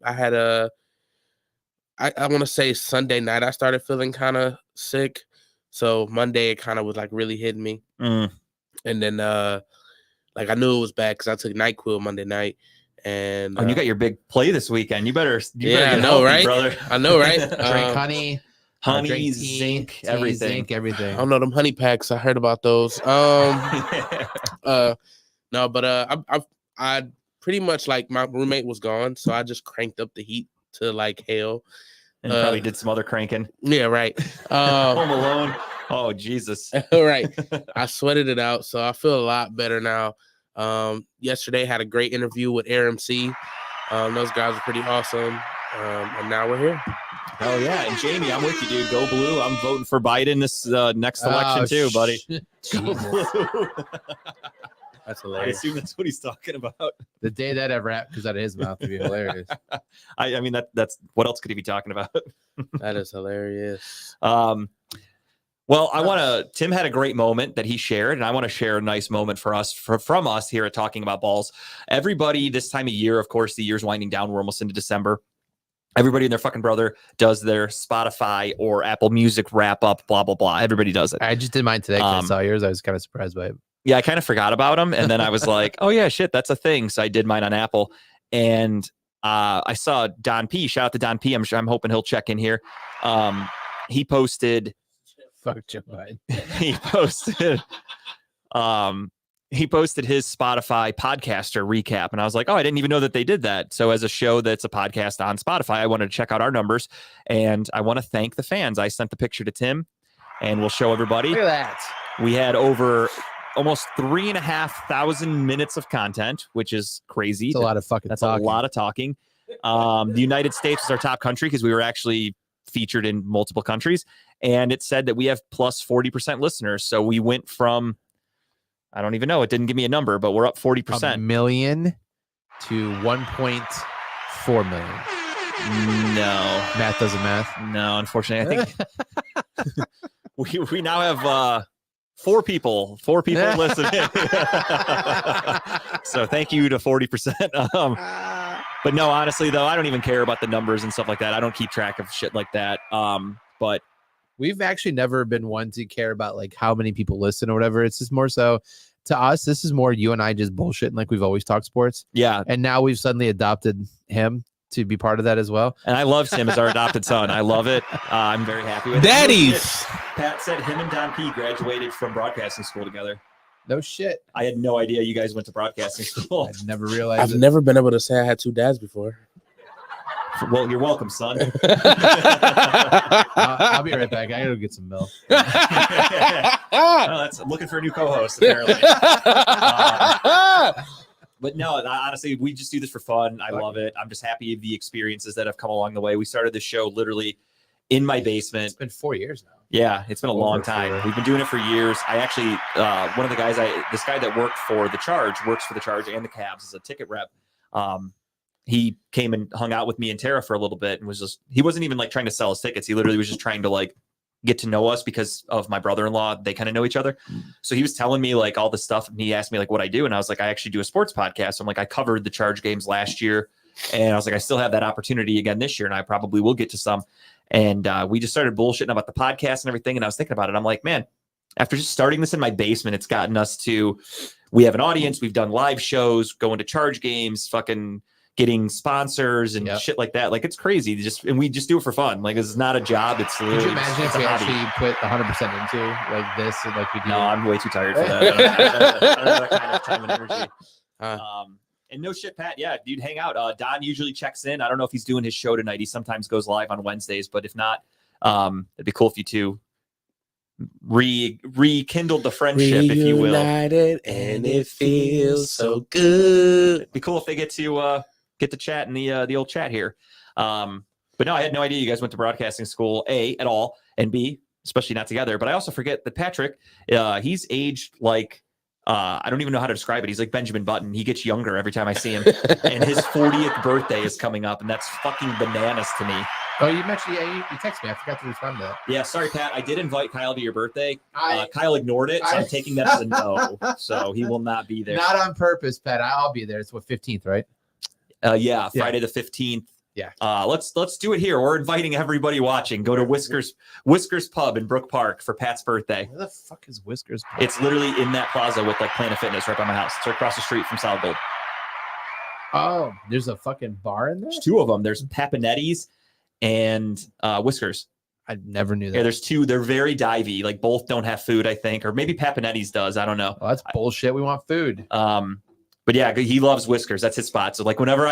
want to say Sunday night I started feeling kind of sick. So Monday it kind of was like really hitting me. Mm. And then like I knew it was bad because I took NyQuil Monday night. And Oh, you got your big play this weekend. You better Yeah, I get know, healthy, right? brother. I know, right? drink honey, Honey, drink tea, zinc, tea, everything. Zinc, everything. I don't know them honey packs. I heard about those. No, but I pretty much like my roommate was gone, so I just cranked up the heat to like hell. And probably did some other cranking. Yeah, right. Home Alone. Oh, Jesus. Right. I sweated it out, so I feel a lot better now. Yesterday had a great interview with RMC. Those guys are pretty awesome. And now we're here. Oh, yeah. And Jamie, I'm with you, dude. Go blue. I'm voting for Biden this next election, too, buddy. Go blue. That's I hilarious. assume that's what he's talking about. The day that ever comes out of his mouth would be hilarious. I mean, that's what else could he be talking about? That is hilarious. Well, Tim had a great moment that he shared, and I want to share a nice moment from us here at Talking About Balls. Everybody this time of year, of course, the year's winding down. We're almost into December. Everybody and their fucking brother does their Spotify or Apple Music wrap up, blah, blah, blah. Everybody does it. I just did mine today 'cause I saw yours. I was kind of surprised by it. Yeah, I kind of forgot about them. And then I was like, oh, yeah, shit, that's a thing. So I did mine on Apple. And I saw Don P. Shout out to Don P. I'm hoping he'll check in here. He posted... Fuck Joe Biden. He posted his Spotify podcaster recap, and I was like, oh, I didn't even know that they did that. So as a show that's a podcast on Spotify, I wanted to check out our numbers, and I want to thank the fans. I sent the picture to Tim, and we'll show everybody. Look at that. We had over almost 3,500 minutes of content, which is crazy. It's a lot of fucking That's talking. a lot of talking. The United States is our top country because we were actually featured in multiple countries. And it said that we have plus 40% listeners. So we went from, I don't even know, it didn't give me a number, but we're up 40%. A million to 1.4 million. No. Math doesn't math. No, unfortunately, I think we now have 4 people listening. So thank you to 40%. But no, honestly, though, I don't even care about the numbers and stuff like that. I don't keep track of shit like that. But we've actually never been one to care about like how many people listen or whatever. It's just more so to us, this is more you and I just bullshitting like we've always talked sports. yeah, And now we've suddenly adopted him to be part of that as well. and I love him as our adopted son. I love it. I'm very happy with it. Daddies. Pat said him and Don P graduated from broadcasting school together. No shit. I had no idea you guys went to broadcasting school. I never realized I've it. never been able to say I had 2 dads before. Well, you're welcome, son. I'll be right back. I gotta go get some milk. Oh, that's looking for a new co-host, apparently. But no, honestly, we just do this for fun. I love it. I'm just happy of the experiences that have come along the way. We started the show literally in my basement. It's been 4 years now. Yeah, it's been a long Over time. 4. We've been doing it for years. I actually, one of the guys, this guy that worked for the Charge, works for the Charge and the Cavs as a ticket rep. He came and hung out with me and Tara for a little bit and was just, he wasn't even like trying to sell us tickets. He literally was just trying to like get to know us because of my brother-in-law. They kind of know each other. So he was telling me like all this stuff and he asked me like what I do. And I was like, I actually do a sports podcast. So I'm like, I covered the Charge games last year. And I was like, I still have that opportunity again this year. And I probably will get to some. And we just started bullshitting about the podcast and everything. And I was thinking about it. I'm like, man, after just starting this in my basement, it's gotten us to, we have an audience. We've done live shows, going to Charge games, fucking getting sponsors and shit like that. Like it's crazy. And we just do it for fun. Like this is not a job. It's literally, Could you imagine if it's we a hobby. actually put 100% into like this and like we do? No, I'm way too tired for that. I don't have that kind of time and energy. And no shit, Pat. Yeah, dude, hang out. Don usually checks in. I don't know if he's doing his show tonight. He sometimes goes live on Wednesdays, but if not, it'd be cool if you two rekindled the friendship, if you will. Reunited, and it feels so good. It'd be cool if they get to chat in the old chat here. But no, I had no idea you guys went to broadcasting school, A, at all, and B, especially not together. But I also forget that Patrick, he's aged like, I don't even know how to describe it. He's like Benjamin Button. He gets younger every time I see him. And his 40th birthday is coming up, and that's fucking bananas to me. Oh, you mentioned, you texted me. I forgot to respond to that. Yeah, sorry, Pat. I did invite Kyle to your birthday. Kyle ignored it, so I'm taking that as a no. So he will not be there. Not on purpose, Pat. I'll be there. It's what, 15th, right? Yeah, Friday the 15th. Yeah. Let's do it here. We're inviting everybody watching. Go to Whiskers Pub in Brook Park for Pat's birthday. Where the fuck is Whiskers? It's literally in that plaza with like Planet Fitness right by my house. It's right across the street from Solid Gold. Oh, there's a fucking bar in there? There's 2 of them. There's Papinetti's and Whiskers. I never knew that. Yeah, there's 2. They're very divey. Like both don't have food, I think, or maybe Papinetti's does. I don't know. Oh, that's bullshit. We want food. But yeah, he loves Whiskers. That's his spot. So like whenever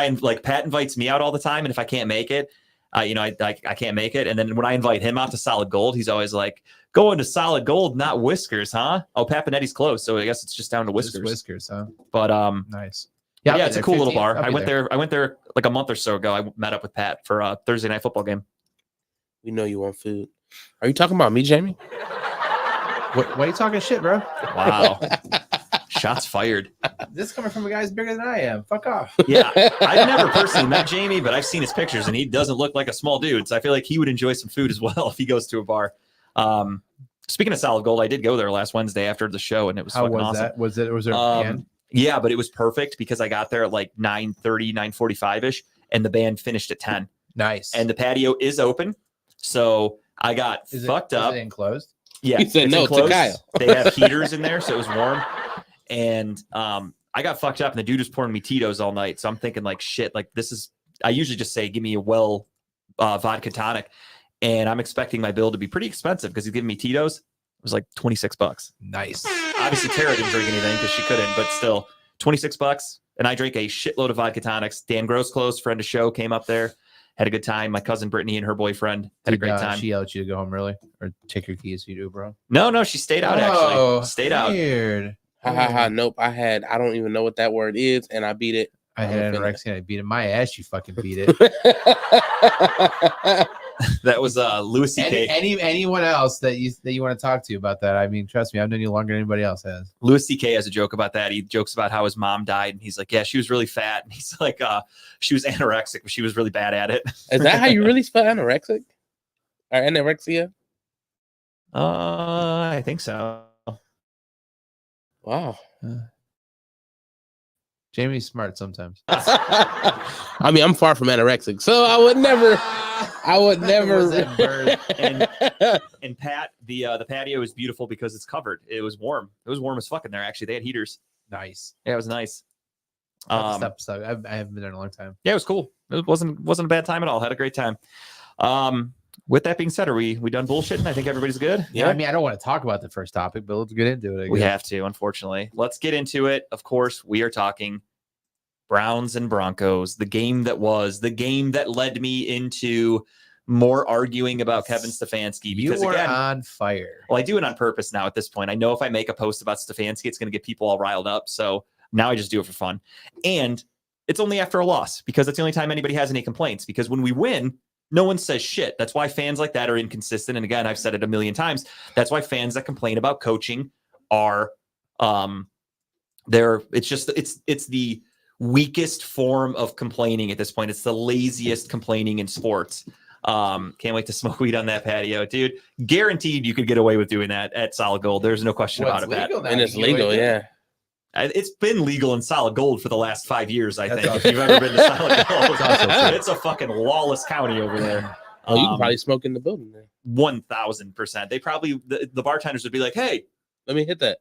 Pat invites me out all the time, and if I can't make it, I can't make it. And then when I invite him out to Solid Gold, he's always like, going to Solid Gold, not Whiskers, huh? Oh, Papinetti's closed, so I guess it's just down to Whiskers. Just Whiskers, huh? But nice. Yeah, it's a cool little 15th, bar. I'll I be went there like a month or so ago. I met up with Pat for a Thursday night football game. We know you want food. Are you talking about me, Jamie? Why are you talking shit, bro? Wow. Shots fired. This is coming from a guy who's bigger than I am. Fuck off. Yeah, I've never personally met Jamie, but I've seen his pictures, and he doesn't look like a small dude. So I feel like he would enjoy some food as well if he goes to a bar. Speaking of Solid Gold, I did go there last Wednesday after the show, and it was How fucking was awesome. that? Was there a band? Yeah, but it was perfect because I got there at like 9:30, 9:45-ish, and the band finished at 10. Nice. And the patio is open. So I got fucked up. Is it enclosed? Yeah. He said it's no to enclosed. Kyle. They have heaters in there, so it was warm. And I got fucked up, and the dude was pouring me Tito's all night. So I'm thinking like, shit, like this is, I usually just say, give me a vodka tonic. And I'm expecting my bill to be pretty expensive because he's giving me Tito's. It was like $26. Nice. Obviously, Tara didn't drink anything because she couldn't, but still $26. And I drank a shitload of vodka tonics. Dan Grosclose, friend of show, came up there, Had a good time. My cousin Brittany and her boyfriend had a great time. She yelled at you to go home early or take your keys to you, bro. No, she stayed out actually. Stayed out. Weird. Ha ha ha. Nope. I don't even know what that word is, and I beat it. I had I'm offended. anorexia and I beat it. My ass, you fucking beat it. That was Louis C.K. Anyone else that you want to talk to about that? I mean, trust me, I've known you longer than anybody else has. Louis C.K. has a joke about that. He jokes about how his mom died, and he's like, "Yeah, she was really fat." And he's like, "She was anorexic, but she was really bad at it." Is that how you really spell anorexic or anorexia? I think so. Wow. Jamie's smart sometimes. I mean, I'm far from anorexic, so I would never. Was that bird? And Pat, the patio is beautiful because it's covered. It was warm. It was warm as fuck in there. Actually, they had heaters. Nice. Yeah, it was nice. I haven't been there in a long time. Yeah, it was cool. It wasn't a bad time at all. Had a great time. With that being said, are we done bullshitting? I think everybody's good. Yeah, I mean, I don't want to talk about the first topic, but let's get into it. We have to, unfortunately. Let's get into it. Of course, we are talking Browns and Broncos, the game that led me into more arguing about Kevin Stefanski. Because you are again, on fire. Well, I do it on purpose now at this point. I know if I make a post about Stefanski, it's going to get people all riled up. So now I just do it for fun. And it's only after a loss because that's the only time anybody has any complaints. Because when we win, no one says shit. That's why fans like that are inconsistent. And again, I've said it a million times. That's why fans that complain about coaching are it's the weakest form of complaining at this point. It's the laziest complaining in sports. Can't wait to smoke weed on that patio, dude. Guaranteed you could get away with doing that at Solid Gold. There's no question about it. Pat. And it's legal, yeah. It's been legal in Solid Gold for the last 5 years, I think. If you've ever been to Solid Gold, it's a fucking lawless county over there. Oh, you can probably smoke in the building there. 1,000%. They probably the bartenders would be like, "Hey, let me hit that.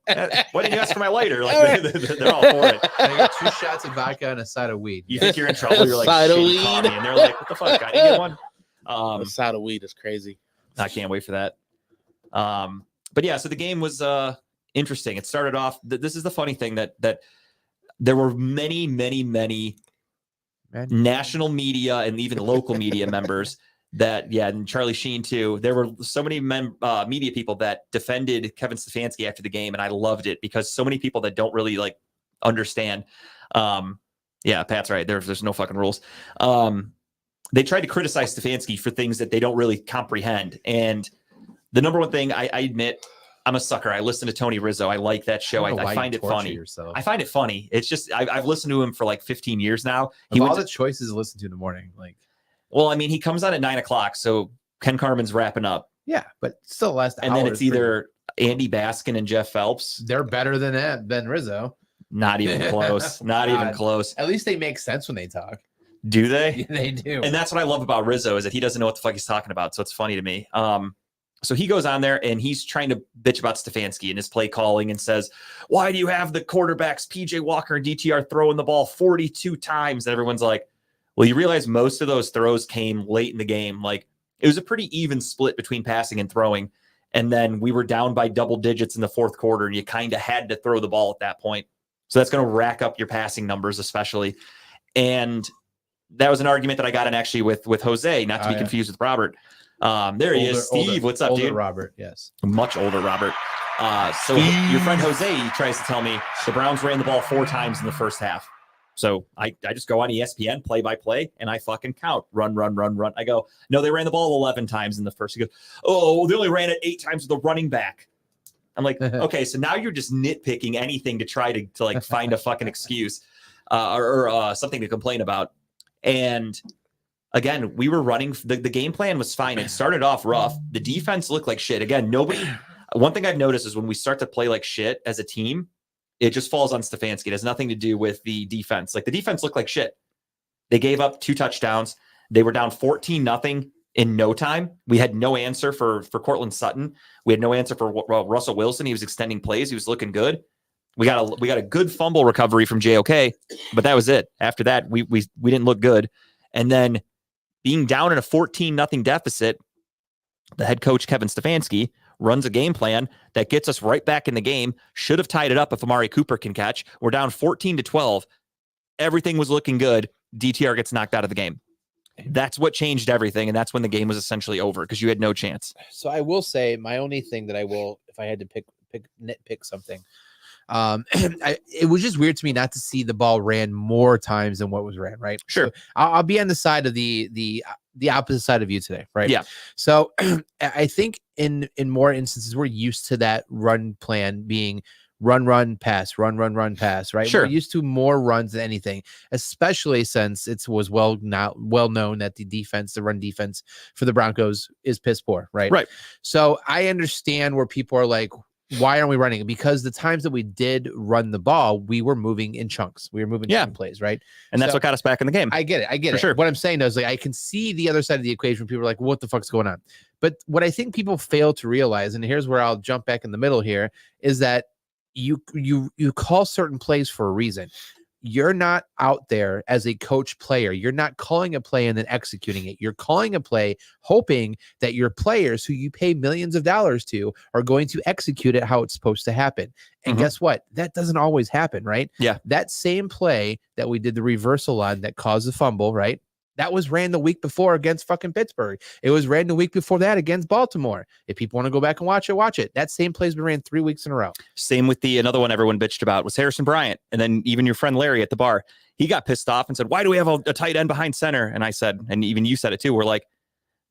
Why didn't you ask for my lighter?" Like they're all for it. I got 2 shots of vodka and a side of weed. You think you're in trouble? You're like, Side of "Shit, weed." caught me," and they're like, "What the fuck? I didn't get one." A side of weed is crazy. I can't wait for that. But yeah, so the game was interesting. It started off. This is the funny thing that there were many national media and even local media members that, and Charlie Sheen too. There were so many media people that defended Kevin Stefanski after the game, and I loved it because so many people that don't really like understand. Pat's right. There's no fucking rules. They tried to criticize Stefanski for things that they don't really comprehend. And the number one thing, I admit, I'm a sucker. I listen to Tony Rizzo. I like that show. I find it funny. I find it funny. It's just I've listened to him for like 15 years now. He all the choices to listen to in the morning. Well, I mean, he comes on at 9:00, so Ken Carmen's wrapping up. Yeah, but still last hour. And then it's either Andy Baskin and Jeff Phelps. They're better than Rizzo. Not even close. Not even close. At least they make sense when they talk. Do they? They do. And that's what I love about Rizzo is that he doesn't know what the fuck he's talking about. So it's funny to me. So he goes on there and he's trying to bitch about Stefanski and his play calling and says, "Why do you have the quarterbacks PJ Walker and DTR throwing the ball 42 times?" And everyone's like, well, you realize most of those throws came late in the game. Like it was a pretty even split between passing and throwing. And then we were down by double digits in the fourth quarter and you kind of had to throw the ball at that point. So that's going to rack up your passing numbers, especially. And that was an argument that I got in actually with Jose, not to be confused with Robert. There he is. Steve, what's up, dude? Robert, yes. Much older Robert. So your friend Jose, he tries to tell me the Browns ran the ball 4 times in the first half. So I just go on ESPN play by play and I fucking count. Run. I go, no, they ran the ball 11 times in the first. He goes, oh, they only ran it 8 times with the running back. I'm like, okay, so now you're just nitpicking anything to try to like find a fucking excuse or something to complain about. And again, we were running. The game plan was fine. It started off rough. The defense looked like shit. Again, one thing I've noticed is when we start to play like shit as a team, it just falls on Stefanski. It has nothing to do with the defense. Like the defense looked like shit. They gave up 2 touchdowns. They were down 14-0 in no time. We had no answer for Cortland Sutton. We had no answer for Russell Wilson. He was extending plays. He was looking good. We got a good fumble recovery from JOK, but that was it. After that, we didn't look good. And then being down in a 14-0 deficit, the head coach, Kevin Stefanski, runs a game plan that gets us right back in the game. Should have tied it up if Amari Cooper can catch. We're down 14-12. Everything was looking good. DTR gets knocked out of the game. That's what changed everything, and that's when the game was essentially over because you had no chance. So I will say my only thing that I will, if I had to nitpick something, it was just weird to me not to see the ball ran more times than what was ran. Right. Sure. So I'll be on the side of the opposite side of you today. Right. Yeah. So I think in more instances we're used to that run plan being run, pass, run, pass, right? Sure. We're used to more runs than anything, especially since it was well known that the run defense for the Broncos is piss poor, right? Right. So I understand where people are like, why aren't we running? Because the times that we did run the ball, we were moving in chunks. We were moving chunk plays, right? And that's So- what got us back in the game. I get it. For sure. What I'm saying is, like, I can see the other side of the equation. People are like, what the fuck's going on? But what I think people fail to realize, and here's where I'll jump back in the middle here, is that you call certain plays for a reason. You're not out there as a coach player. You're not calling a play and then executing it. You're calling a play hoping that your players who you pay millions of dollars to are going to execute it how it's supposed to happen. And Mhm. guess what? That doesn't always happen, right? Yeah. That same play that we did the reversal on that caused the fumble, right? That was ran the week before against fucking Pittsburgh. It was ran the week before that against Baltimore. If people want to go back and watch it. That same play's been ran 3 weeks in a row. Same with another one everyone bitched about was Harrison Bryant. And then even your friend Larry at the bar, he got pissed off and said, why do we have a tight end behind center? And I said, and even you said it too, we're like,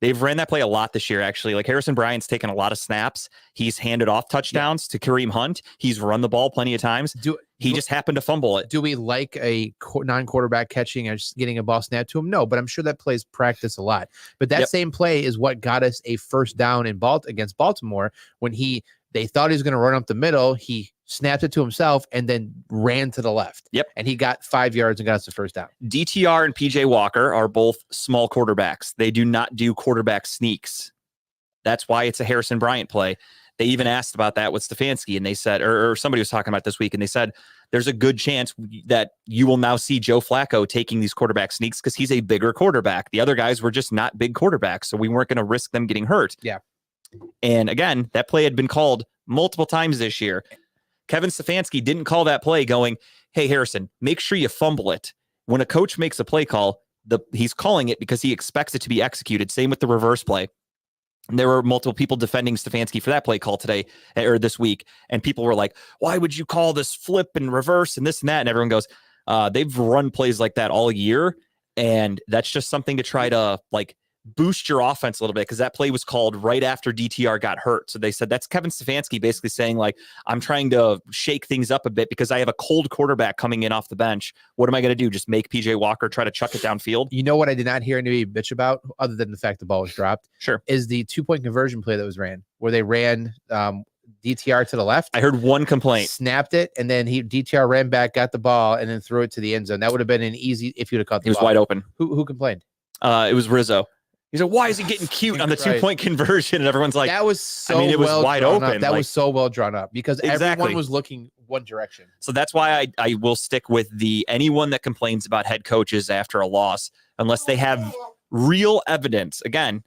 they've ran that play a lot this year, actually. Like Harrison Bryant's taken a lot of snaps. He's handed off touchdowns to Kareem Hunt. He's run the ball plenty of times. He just happened to fumble it. Do we like a non-quarterback catching and just getting a ball snapped to him? No, but I'm sure that plays practice a lot. But that same play is what got us a first down against Baltimore when they thought he was going to run up the middle. He snapped it to himself and then ran to the left. Yep. And he got 5 yards and got us the first down. DTR and PJ Walker are both small quarterbacks. They do not do quarterback sneaks. That's why it's a Harrison Bryant play. They even asked about that with Stefanski, and they said, or somebody was talking about this week, and they said, there's a good chance that you will now see Joe Flacco taking these quarterback sneaks because he's a bigger quarterback. The other guys were just not big quarterbacks, so we weren't going to risk them getting hurt. Yeah. And again, that play had been called multiple times this year. Kevin Stefanski didn't call that play going, hey, Harrison, make sure you fumble it. When a coach makes a play call, he's calling it because he expects it to be executed. Same with the reverse play. And there were multiple people defending Stefanski for that play call today or this week. And people were like, why would you call this flip and reverse and this and that? And everyone goes, they've run plays like that all year. And that's just something to try to like boost your offense a little bit because that play was called right after DTR got hurt. So they said that's Kevin Stefanski basically saying like, I'm trying to shake things up a bit because I have a cold quarterback coming in off the bench. What am I going to do? Just make PJ Walker try to chuck it downfield? You know what I did not hear anybody bitch about other than the fact the ball was dropped? Sure. Is the 2-point conversion play that was ran where they ran DTR to the left. I heard one complaint. Snapped it, and then DTR ran back, got the ball, and then threw it to the end zone. That would have been an easy if you'd have caught the He was ball. wide open. Who complained? It was Rizzo. He said, why is he getting cute on the Right. 2-point conversion? And everyone's like, that was so it was well wide drawn open. up. That like- was so well drawn up because Exactly. everyone was looking one direction. So that's why I will stick with anyone that complains about head coaches after a loss, unless they have real evidence. Again,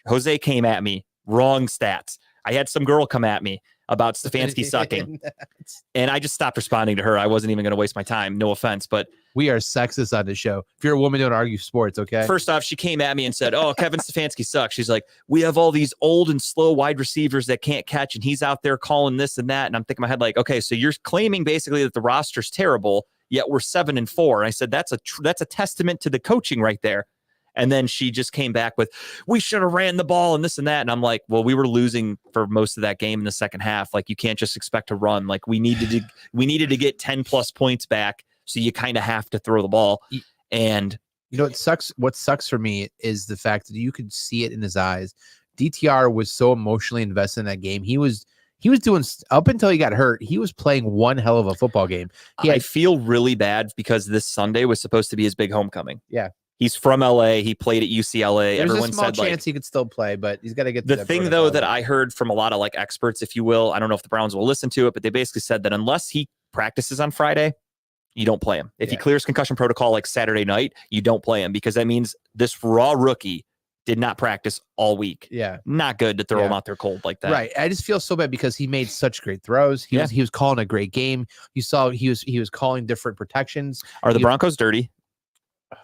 Jose came at me, wrong stats. I had some girl come at me about Stefanski sucking, and I just stopped responding to her. I wasn't even going to waste my time. No offense, but We are sexist on this show. If you're a woman, don't argue sports, okay? first off, she came at me and said, oh, Kevin Stefanski sucks. She's like, we have all these old and slow wide receivers that can't catch, and he's out there calling this and that. And I'm thinking in my head, like, okay, so you're claiming basically that the roster's terrible, yet we're 7-4. And I said, that's a testament to the coaching right there. And then she just came back with, we should have ran the ball and this and that. And I'm like, well, we were losing for most of that game in the second half. Like, you can't just expect to run. Like, we needed to get 10 plus points back. So you kind of have to throw the ball. And you know, what sucks for me is the fact that you could see it in his eyes. DTR was so emotionally invested in that game. He was doing, up until he got hurt, he was playing one hell of a football game. I feel really bad because this Sunday was supposed to be his big homecoming. Yeah. He's from LA. He played at UCLA. There's Everyone a small said chance like, he could still play, but he's got to get to the that thing protocol. though that I heard from a lot of like experts, if you will, I don't know if the Browns will listen to it, but they basically said that unless he practices on Friday, you don't play him. If he clears concussion protocol like Saturday night, you don't play him because that means this raw rookie did not practice all week. Yeah. Not good to throw him out there cold like that. Right. I just feel so bad because he made such great throws. He was calling a great game. You saw he was calling different protections. Are the Broncos dirty?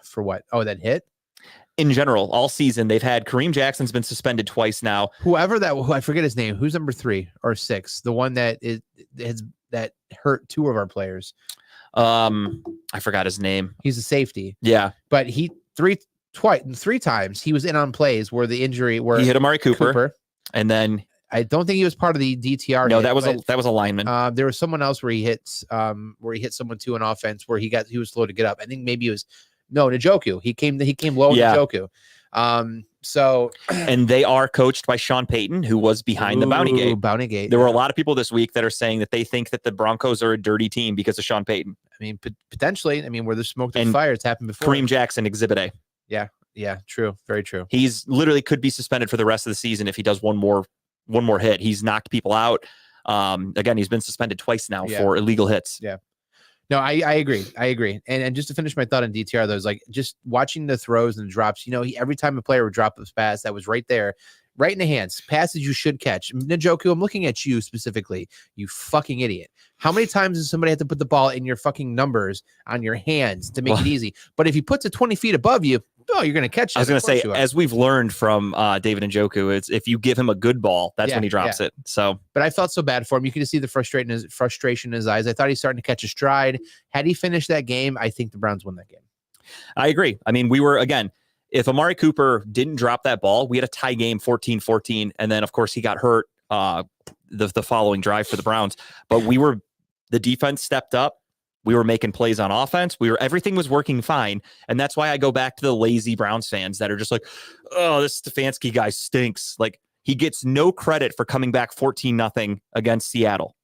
For what? Oh, that hit? in general, all season, they've had Kareem Jackson's been suspended twice now. who I forget his name. Who's number 3 or 6? The one that that hurt 2 of our players. I forgot his name. He's a safety, Yeah. but he 3 times he was in on plays where the injury where He hit Amari Cooper. And then I don't think he was part of the DTR. no, hit, that was a lineman. there was someone else where he hit someone too on offense where he was slow to get up. I think maybe it was Njoku. He came low in Yeah. Njoku. So And they are coached by Sean Payton, who was behind the Bounty Gate. Bounty Gate. There were a lot of people this week that are saying that they think that the Broncos are a dirty team because of Sean Payton. I mean, potentially. I mean, where there's smoke, there's And fire. It's happened before. Kareem Jackson, Exhibit A. Yeah, true. Very true. He's literally could be suspended for the rest of the season if he does one more hit. He's knocked people out. Again, he's been suspended twice now for illegal hits. Yeah. No, I agree. And just to finish my thought on DTR, though, is like just watching the throws and the drops. Every time a player would drop a pass, that was right there, right in the hands. Passes you should catch. Njoku, I'm looking at you specifically. You fucking idiot. How many times does somebody have to put the ball in your fucking numbers on your hands to make it easy? But if he puts it 20 feet above you, you're going to catch it. I was going to say, as we've learned from David Njoku, it's if you give him a good ball, that's when he drops it. So, but I felt so bad for him. You can just see the frustration in his eyes. I thought he's starting to catch a stride. Had he finished that game, I think the Browns win that game. I agree. I mean, we were, again, if Amari Cooper didn't drop that ball, we had a tie game 14-14. And then, of course, he got hurt the following drive for the Browns. But the defense stepped up. We were making plays on offense. Everything was working fine. And that's why I go back to the lazy Browns fans that are just like, oh, this Stefanski guy stinks. Like, he gets no credit for coming back 14-0 against Seattle.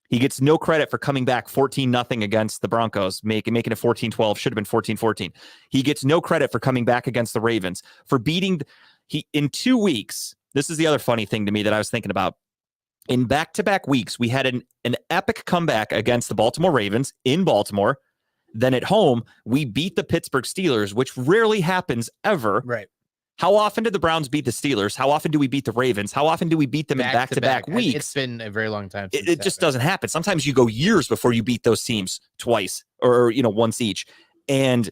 He gets no credit for coming back 14-0 against the Broncos, making it 14-12, should have been 14-14. He gets no credit for coming back against the Ravens, for beating in 2 weeks. This is the other funny thing to me that I was thinking about. In back-to-back weeks, we had an epic comeback against the Baltimore Ravens in Baltimore. Then at home, we beat the Pittsburgh Steelers, which rarely happens ever. Right. How often did the Browns beat the Steelers? How often do we beat the Ravens? How often do we beat them in back-to-back weeks? It's been a very long time. It just doesn't happen. Sometimes you go years before you beat those teams twice or once each. And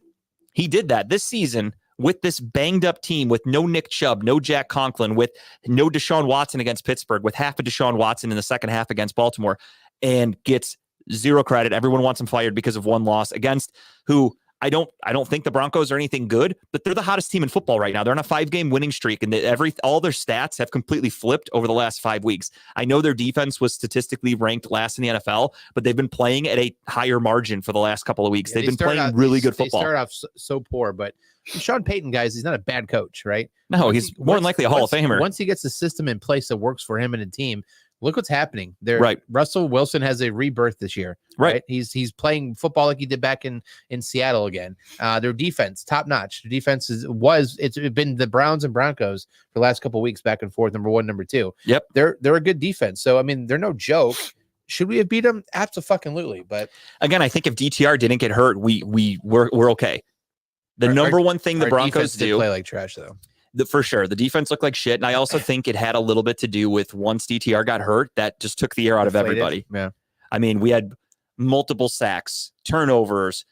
he did that this season with this banged up team, with no Nick Chubb, no Jack Conklin, with no Deshaun Watson against Pittsburgh, with half of Deshaun Watson in the second half against Baltimore, and gets zero credit. Everyone wants him fired because of one loss against who I don't think the Broncos are anything good, but they're the hottest team in football right now. They're on a 5-game winning streak, and all their stats have completely flipped over the last 5 weeks. I know their defense was statistically ranked last in the NFL, but they've been playing at a higher margin for the last couple of weeks. Yeah, they've been playing really good football. They start off so poor, but Sean Payton, guys, he's not a bad coach, right? No, he's more than likely a Hall of Famer. Once he gets the system in place that works for him and a team, look what's happening there. Right. Russell Wilson has a rebirth this year. Right. He's playing football like he did back in Seattle again. Their defense, top notch. Their defense it's been the Browns and Broncos for the last couple of weeks, back and forth, number 1, number 2. Yep. They're a good defense. So I mean, they're no joke. Should we have beat them? Absolutely. But again, I think if DTR didn't get hurt, we're okay. The number one thing the Broncos do play like trash though. For sure. The defense looked like shit. And I also think it had a little bit to do with once DTR got hurt, that just took the air out of everybody. Yeah. I mean, we had multiple sacks, turnovers,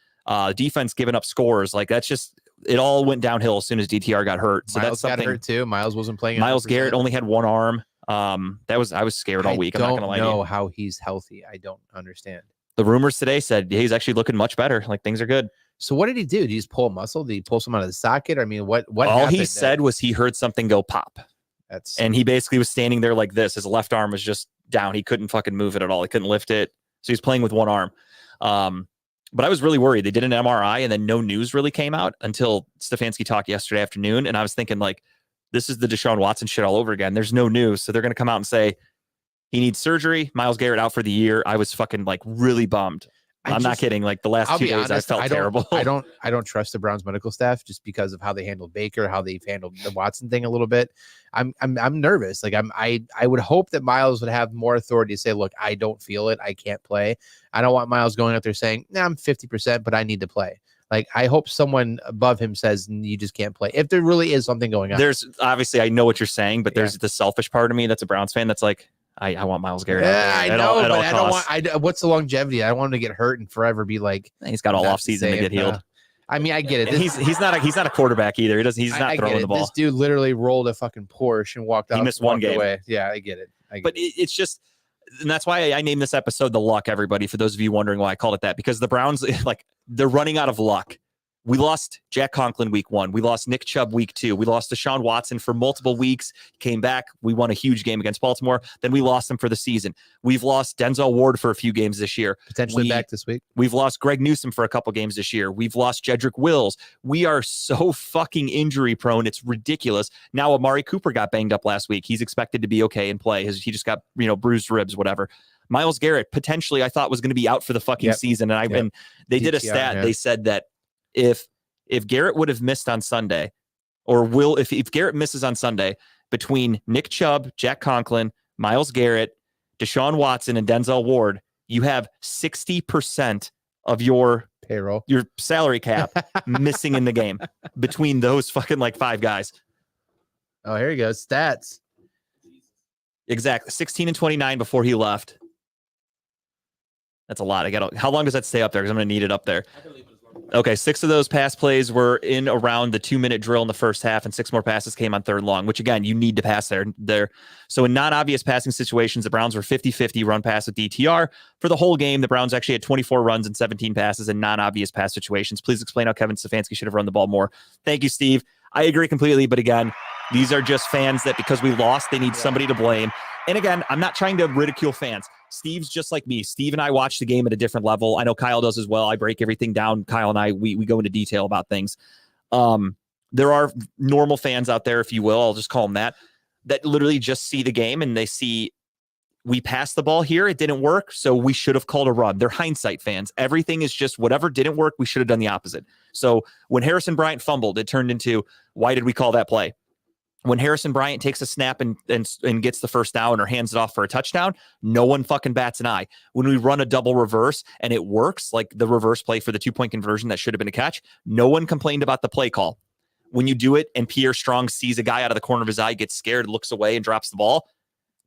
defense giving up scores. Like that's just, it all went downhill as soon as DTR got hurt. So Miles that's something. got hurt too. Miles wasn't playing. Miles 100%. Garrett only had one arm. I was scared all week. I'm not going to lie to you. I don't know how he's healthy. I don't understand. The rumors today said he's actually looking much better. Like things are good. So what did he do? Did he just pull a muscle? Did he pull some out of the socket? I mean, what all he happened said was he heard something go pop. And he basically was standing there like this. His left arm was just down. He couldn't fucking move it at all. He couldn't lift it. So he's playing with one arm. But I was really worried. They did an MRI and then no news really came out until Stefanski talked yesterday afternoon. And I was thinking like, this is the Deshaun Watson shit all over again. There's no news. So they're going to come out and say he needs surgery. Miles Garrett out for the year. I was fucking like really bummed. I'm not kidding. Like the last 2 days, I felt terrible. I don't trust the Browns medical staff just because of how they handled Baker, how they've handled the Watson thing a little bit. I'm nervous. Like I would hope that Miles would have more authority to say, look, I don't feel it. I can't play. I don't want Miles going out there saying, nah, I'm 50%, but I need to play. Like I hope someone above him says you just can't play. If there really is something going on. There's obviously, I know what you're saying, but there's the selfish part of me that's a Browns fan that's like, I want Miles Garrett. Yeah, I know, but I don't want. What's the longevity? I don't want him to get hurt and forever be like. He's got all off season to get healed. I mean, I get it. And he's not a quarterback either. He's not I throwing get it. the ball. This dude literally rolled a fucking Porsche and walked out. He missed one walked game. away. Yeah, I get it. But it's just, and that's why I named this episode "The Luck." Everybody, for those of you wondering why I called it that, because the Browns, like, they're running out of luck. We lost Jack Conklin week 1. We lost Nick Chubb week 2. We lost Deshaun Watson for multiple weeks. Came back. We won a huge game against Baltimore. Then we lost him for the season. We've lost Denzel Ward for a few games this year. Potentially back this week. We've lost Greg Newsome for a couple games this year. We've lost Jedrick Wills. We are so fucking injury prone. It's ridiculous. Now Amari Cooper got banged up last week. He's expected to be okay and play. He just got, bruised ribs, whatever. Myles Garrett potentially I thought was going to be out for the fucking season. And they did a stat. Yeah. They said that if Garrett would have missed on Sunday, or if Garrett misses on Sunday, between Nick Chubb, Jack Conklin, Myles Garrett, Deshaun Watson, and Denzel Ward, you have 60% of your payroll, your salary cap missing in the game between those fucking like 5 guys. Oh, here you go. Stats. Exactly. 16 and 29 before he left. That's a lot. How long does that stay up there? Because I'm going to need it up there. Okay, 6 of those pass plays were in around the 2-minute drill in the first half, and 6 more passes came on 3rd and long, which, again, you need to pass there. So in non-obvious passing situations, the Browns were 50-50 run pass with DTR. For the whole game, the Browns actually had 24 runs and 17 passes in non-obvious pass situations. Please explain how Kevin Stefanski should have run the ball more. Thank you, Steve. I agree completely, but again, these are just fans that because we lost, they need somebody to blame. And again, I'm not trying to ridicule fans. Steve's just like me. Steve and I watch the game at a different level. I know Kyle does as well. I break everything down. Kyle and I, we go into detail about things. There are normal fans out there, if you will, I'll just call them that literally just see the game and they see we passed the ball here. It didn't work. So we should have called a run. They're hindsight fans. Everything is just whatever didn't work. We should have done the opposite. So when Harrison Bryant fumbled, it turned into, why did we call that play? When Harrison Bryant takes a snap and gets the first down or hands it off for a touchdown, no one fucking bats an eye. When we run a double reverse and it works, like the reverse play for the 2-point conversion that should have been a catch, no one complained about the play call. When you do it and Pierre Strong sees a guy out of the corner of his eye, gets scared, looks away and drops the ball,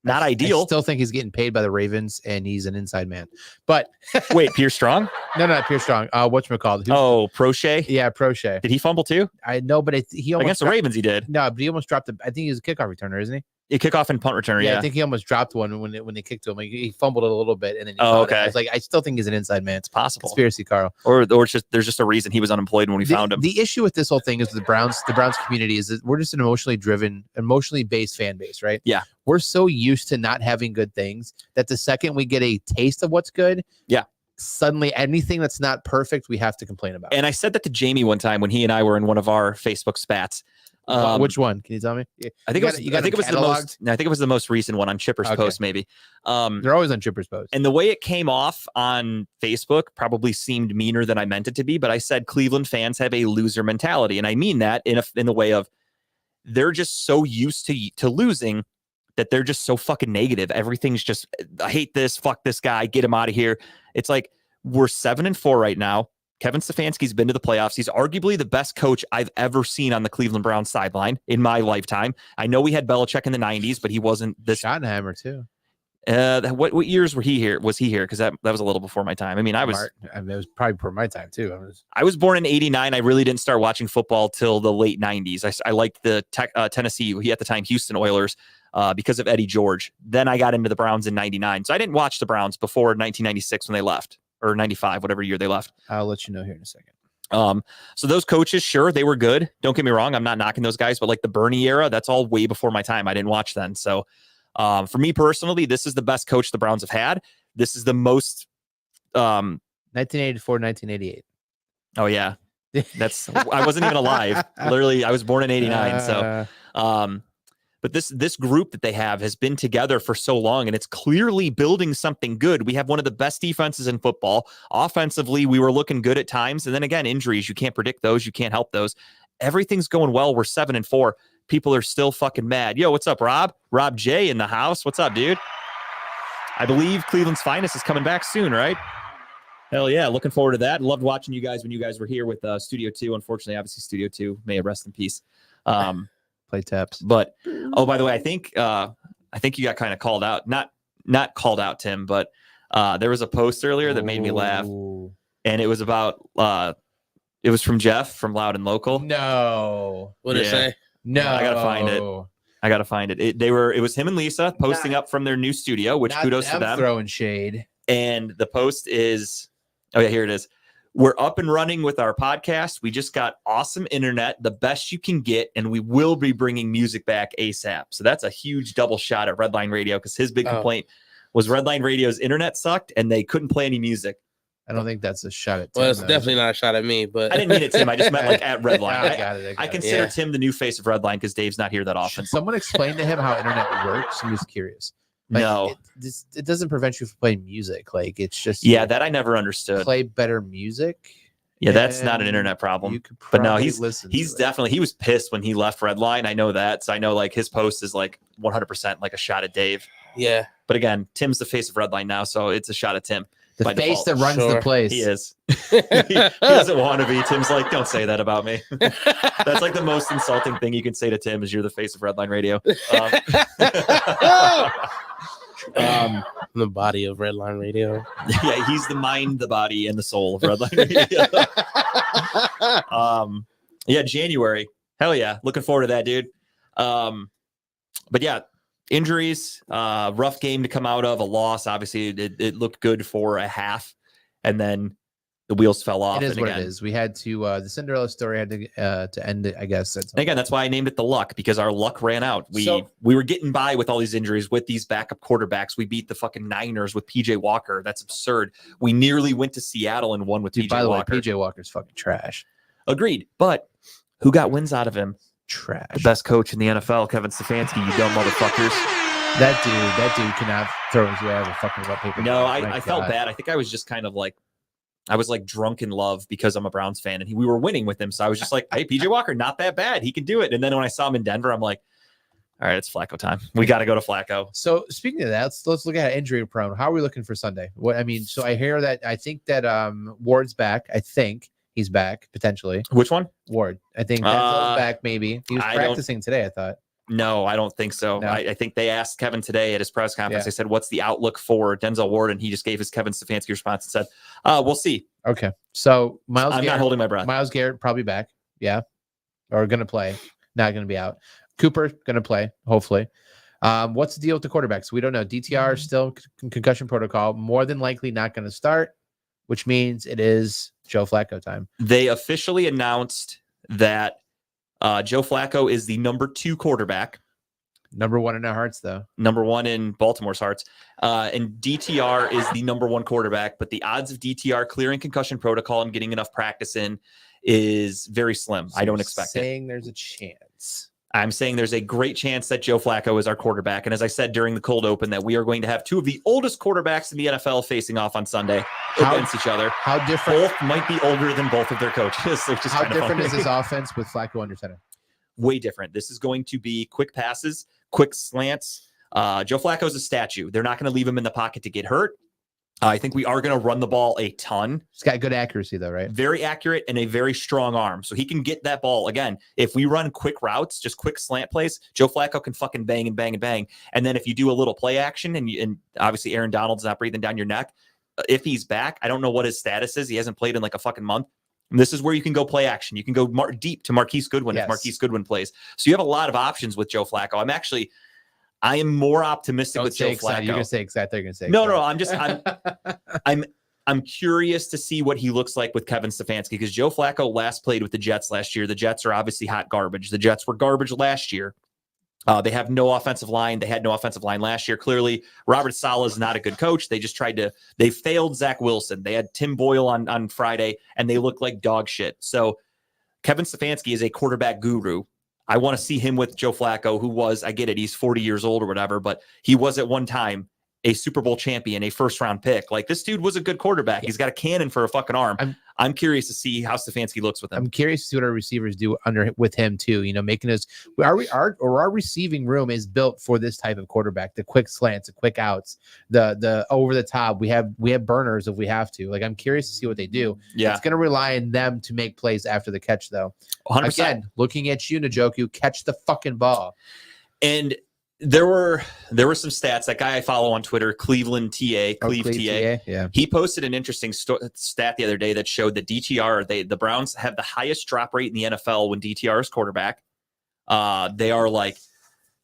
not ideal. I still think he's getting paid by the Ravens and he's an inside man. But wait, Pierre Strong? No, not Pierre Strong. Whatchamacallit? Oh, Prochet? Yeah, Prochet. Did he fumble too? I know, but he almost against the Ravens he did. No, but he almost dropped I think he's a kickoff returner, isn't he? A kickoff and punt returner, yeah. I think he almost dropped one when they kicked to him. Like, he fumbled it a little bit, and then okay. I was like, I still think he's an inside man. It's possible. Conspiracy, Carl. Or it's just there's just a reason he was unemployed when we found him. The issue with this whole thing is the Browns community is that we're just an emotionally based fan base, right? Yeah. We're so used to not having good things that the second we get a taste of what's good, suddenly anything that's not perfect, we have to complain about. And I said that to Jamie one time when he and I were in one of our Facebook spats. Which one? Can you tell me? I think it was the most recent one on Chipper's post, maybe. They're always on Chipper's post. And the way it came off on Facebook probably seemed meaner than I meant it to be. But I said Cleveland fans have a loser mentality, and I mean that in the way of they're just so used to losing that they're just so fucking negative. Everything's just, I hate this. Fuck this guy. Get him out of here. It's like we're 7-4 right now. Kevin Stefanski's been to the playoffs. He's arguably the best coach I've ever seen on the Cleveland Browns sideline in my lifetime. I know we had Belichick in the 90s, but he wasn't this. Schottenheimer too. What years was he here? Because that was a little before my time. I mean, it was probably before my time too. I was born in '89. I really didn't start watching football till the late '90s. I liked the Tennessee, at the time Houston Oilers, because of Eddie George. Then I got into the Browns in '99. So I didn't watch the Browns before 1996 when they left. Or 95, whatever year they left. I'll let you know here in a second. So those coaches, sure, they were good. Don't get me wrong. I'm not knocking those guys, but like the Bernie era, that's all way before my time. I didn't watch then. So for me personally, this is the best coach the Browns have had. This is the most 1984, 1988. Oh yeah. I wasn't even alive. Literally, I was born in 89. So but this group that they have has been together for so long, and it's clearly building something good. We have one of the best defenses in football. Offensively, we were looking good at times. And then again, injuries, you can't predict those. You can't help those. Everything's going well. We're 7-4. People are still fucking mad. Yo, what's up, Rob? Rob J in the house. What's up, dude? I believe Cleveland's Finest is coming back soon, right? Hell yeah. Looking forward to that. Loved watching you guys when you guys were here with Studio 2. Unfortunately, obviously, Studio 2 may have rest in peace. Play taps. But by the way, I think you got kind of called out. Not called out, Tim, but there was a post earlier that made me laugh, and it was about It was from Jeff from Loud and Local. No. What did it Yeah. say? No. I gotta find it. I gotta find it. It was him and Lisa posting up from their new studio, which Not kudos to them. throwing shade. And the post is, oh yeah, here it is. We're up and running with our podcast. We just got awesome internet, the best you can get, and we will be bringing music back ASAP. So that's a huge double shot at Redline Radio because his big complaint was Redline Radio's internet sucked and they couldn't play any music. I don't think that's a shot at Tim. Well, it's though. definitely not a shot at me, but I didn't mean it, Tim. I just meant like at Redline. I got it. I got it. consider Yeah. Tim the new face of Redline because Dave's not here that often. Someone explain to him how internet works. I'm just curious. Like, No. it doesn't prevent you from playing music. Like it's just Yeah, that I never understood. play better music. Yeah, that's not an and internet problem. You could But no, probably he's listen to it. definitely he was pissed when he left Redline. I know that. So I know like his post is like 100% like a shot at Dave. yeah. But again, Tim's the face of Redline now, so it's a shot at Tim. the by face default. that runs the Sure. place. He is. he doesn't want to be. Tim's like, don't say that about me. That's like the most insulting thing you can say to Tim is you're the face of Redline Radio. The body of Redline Radio. Yeah, he's the mind, the body, and the soul of Redline Radio. Yeah, January. Hell yeah. Looking forward to that, dude. But yeah, injuries, rough game to come out of, a loss. Obviously, it looked good for a half, and then the wheels fell off. It is and what again, it is. We had to the Cinderella story had to end it, I guess. And again, that's why I named it the luck because our luck ran out. We So- were getting by with all these injuries with these backup quarterbacks. We beat the fucking Niners with PJ Walker. That's absurd. We nearly went to Seattle and won with Dude, PJ by the Walker. way, PJ Walker's fucking trash. Agreed. But who got wins out of him? Trash. The best coach in the NFL, Kevin Stefanski. You dumb motherfuckers. That dude cannot throw his way out of a fucking wet paper. No, bag. My I felt God. bad. I think I was just kind of like, I was like drunk in love because I'm a Browns fan and we were winning with him. So I was just like, hey, PJ Walker, not that bad. He can do it. And then when I saw him in Denver, I'm like, all right, it's Flacco time. We got to go to Flacco. So speaking of that, let's look at injury prone. How are we looking for Sunday? What I mean, so I hear that I think that Ward's back. I think he's back potentially. Which one? Ward. I think Denzel's Uh, back. Maybe he was I don't- practicing today. I thought. No, I don't think so. No? I think they asked Kevin today at his press conference. Yeah. They said, what's the outlook for Denzel Ward? And he just gave his Kevin Stefanski response and said, we'll see. Okay. So Miles I'm not Garrett, holding my breath. Miles Garrett probably back. Yeah. Or gonna play. Not gonna be out. Cooper gonna play. Hopefully. What's the deal with the quarterbacks? We don't know. DTR is still concussion protocol. More than likely not gonna start, which means it is Joe Flacco time. They officially announced that Joe Flacco is the number 2 quarterback, Number one in our hearts, though. number 1 in Baltimore's hearts. And DTR is the number 1 quarterback, but the odds of DTR clearing concussion protocol and getting enough practice in is very slim. I don't expect it. Saying there's a chance. I'm saying there's a great chance that Joe Flacco is our quarterback. And as I said during the cold open, that we are going to have 2 of the oldest quarterbacks in the NFL facing off on Sunday against each other. How different? Both might be older than both of their coaches, which is How kind of different funny. is this offense with Flacco under center? Way different. This is going to be quick passes, quick slants. Joe Flacco is a statue. They're not going to leave him in the pocket to get hurt. I think we are going to run the ball a ton. He's got good accuracy, though, right? Very accurate and a very strong arm. So he can get that ball. Again, if we run quick routes, just quick slant plays, Joe Flacco can fucking bang and bang and bang. And then if you do a little play action and obviously Aaron Donald's not breathing down your neck, if he's back, I don't know what his status is. He hasn't played in like a fucking month. And this is where you can go play action. You can go deep to Marquise Goodwin Yes. if Marquise Goodwin plays. So you have a lot of options with Joe Flacco. I am more optimistic Don't with say Joe excited. Flacco. You're gonna say excited. They're gonna say No, excited. I'm curious to see what he looks like with Kevin Stefanski because Joe Flacco last played with the Jets last year. The Jets are obviously hot garbage. The Jets were garbage last year. They have no offensive line. They had no offensive line last year. Clearly, Robert Saleh is not a good coach. They just they failed Zach Wilson. They had Tim Boyle on Friday, and they look like dog shit. So Kevin Stefanski is a quarterback guru. I want to see him with Joe Flacco, who was, I get it, he's 40 years old or whatever, but he was at one time a Super Bowl champion, a first-round pick. Like, this dude was a good quarterback. He's got a cannon for a fucking arm. I'm curious to see how Stefanski looks with him. I'm curious to see what our receivers do with him too. You know, making us our receiving room is built for this type of quarterback. The quick slants, the quick outs, the over the top. We have burners if we have to. Like, I'm curious to see what they do. Yeah, It's going to rely on them to make plays after the catch, though. 100%. Again, looking at you, Njoku, catch the fucking ball. And there were some stats. That guy I follow on Twitter, Cleveland TA, Cleve TA. Yeah. He posted an interesting stat the other day that showed that DTR, the Browns have the highest drop rate in the NFL when DTR is quarterback. They are like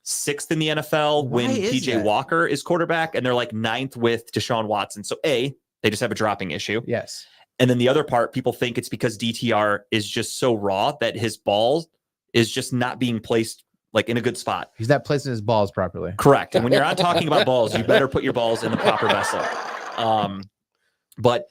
6th in the NFL when PJ Walker is quarterback, and they're like 9th with Deshaun Watson. So they just have a dropping issue. Yes. And then the other part, people think it's because DTR is just so raw that his ball is just not being placed like in a good spot. He's not placing his balls properly. Correct. And when you're not talking about balls, you better put your balls in the proper vessel. But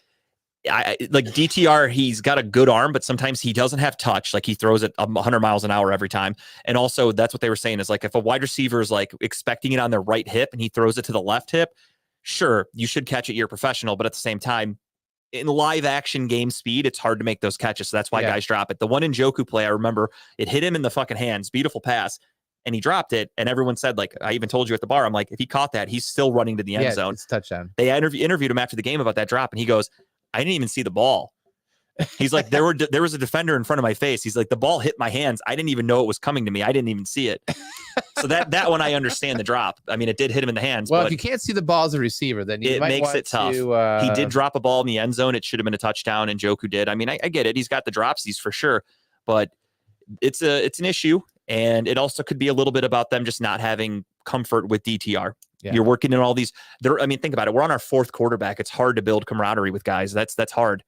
I like DTR, he's got a good arm, but sometimes he doesn't have touch. Like he throws it 100 miles an hour every time. And also that's what they were saying is like, if a wide receiver is like expecting it on their right hip and he throws it to the left hip, sure, you should catch it. You're professional. But at the same time, in live action game speed, it's hard to make those catches. So that's why guys drop it. The one Njoku play, I remember it hit him in the fucking hands. Beautiful pass. And he dropped it. And everyone said, like, I even told you at the bar, I'm like, if he caught that, he's still running to the end zone. It's touchdown. They interviewed him after the game about that drop. And he goes, I didn't even see the ball. He's like, there was a defender in front of my face. He's like, the ball hit my hands. I didn't even know it was coming to me. I didn't even see it. So that one, I understand the drop. I mean, it did hit him in the hands. Well, but if you can't see the ball as a receiver, then you it might makes want it tough. to, he did drop a ball in the end zone. It should have been a touchdown, and Njoku did. I mean, I get it. He's got the dropsies for sure, but it's an issue, and it also could be a little bit about them just not having comfort with DTR. Yeah. You're working in all these. I mean, think about it. We're on our 4th quarterback. It's hard to build camaraderie with guys. That's hard.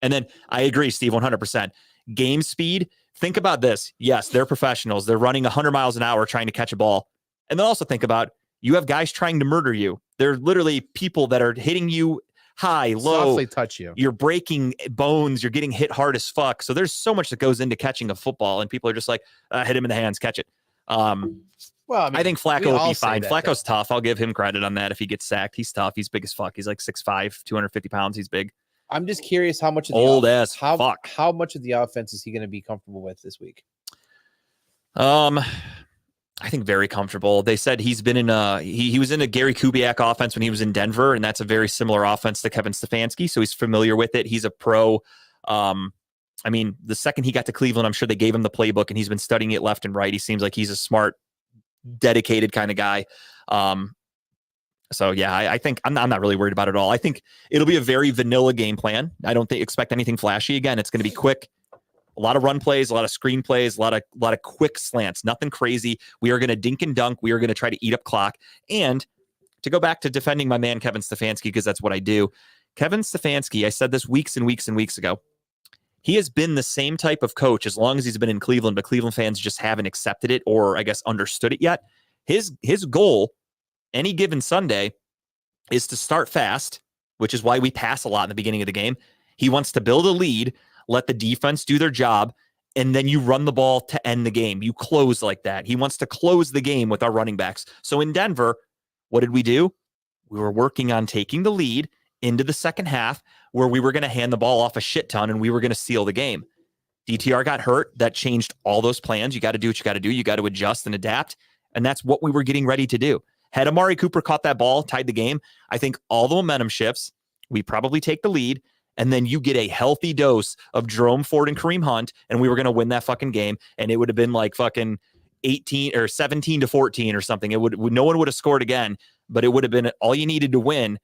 And then I agree, Steve, 100%. Game speed. Think about this. Yes, they're professionals. They're running 100 miles an hour trying to catch a ball. And then also think about, you have guys trying to murder you. They're literally people that are hitting you high, low. Softly touch you. You're breaking bones. You're getting hit hard as fuck. So there's so much that goes into catching a football, and people are just like, hit him in the hands, catch it. Well, I think Flacco will be fine. Flacco's tough. I'll give him credit on that. If he gets sacked, he's tough. He's big as fuck. He's like 6'5", 250 pounds. He's big. I'm just curious how much of the how much of the offense is he going to be comfortable with this week? I think very comfortable. They said he's been in he was in a Gary Kubiak offense when he was in Denver, and that's a very similar offense to Kevin Stefanski, so he's familiar with it. He's a pro. I mean, the second he got to Cleveland, I'm sure they gave him the playbook, and he's been studying it left and right. He seems like he's a smart, dedicated kind of guy. So yeah, I think I'm not really worried about it at all. I think it'll be a very vanilla game plan. I don't expect anything flashy. Again, it's going to be quick, a lot of run plays, a lot of screen plays, a lot of quick slants, nothing crazy. We are going to dink and dunk. We are going to try to eat up clock. And to go back to defending my man, Kevin Stefanski, because that's what I do. Kevin Stefanski, I said this weeks and weeks and weeks ago. He has been the same type of coach as long as he's been in Cleveland, but Cleveland fans just haven't accepted it or I guess understood it yet. His goal any given Sunday is to start fast, which is why we pass a lot in the beginning of the game. He wants to build a lead, let the defense do their job, and then you run the ball to end the game. You close like that. He wants to close the game with our running backs. So in Denver, what did we do? We were working on taking the lead into the second half where we were going to hand the ball off a shit ton and we were going to seal the game. DTR got hurt. That changed all those plans. You got to do what you got to do. You got to adjust and adapt. And that's what we were getting ready to do. Had Amari Cooper caught that ball, tied the game, I think all the momentum shifts. We probably take the lead, and then you get a healthy dose of Jerome Ford and Kareem Hunt, and we were going to win that fucking game, and it would have been like fucking 18 or 17-14 or something. No one would have scored again, but it would have been all you needed to win.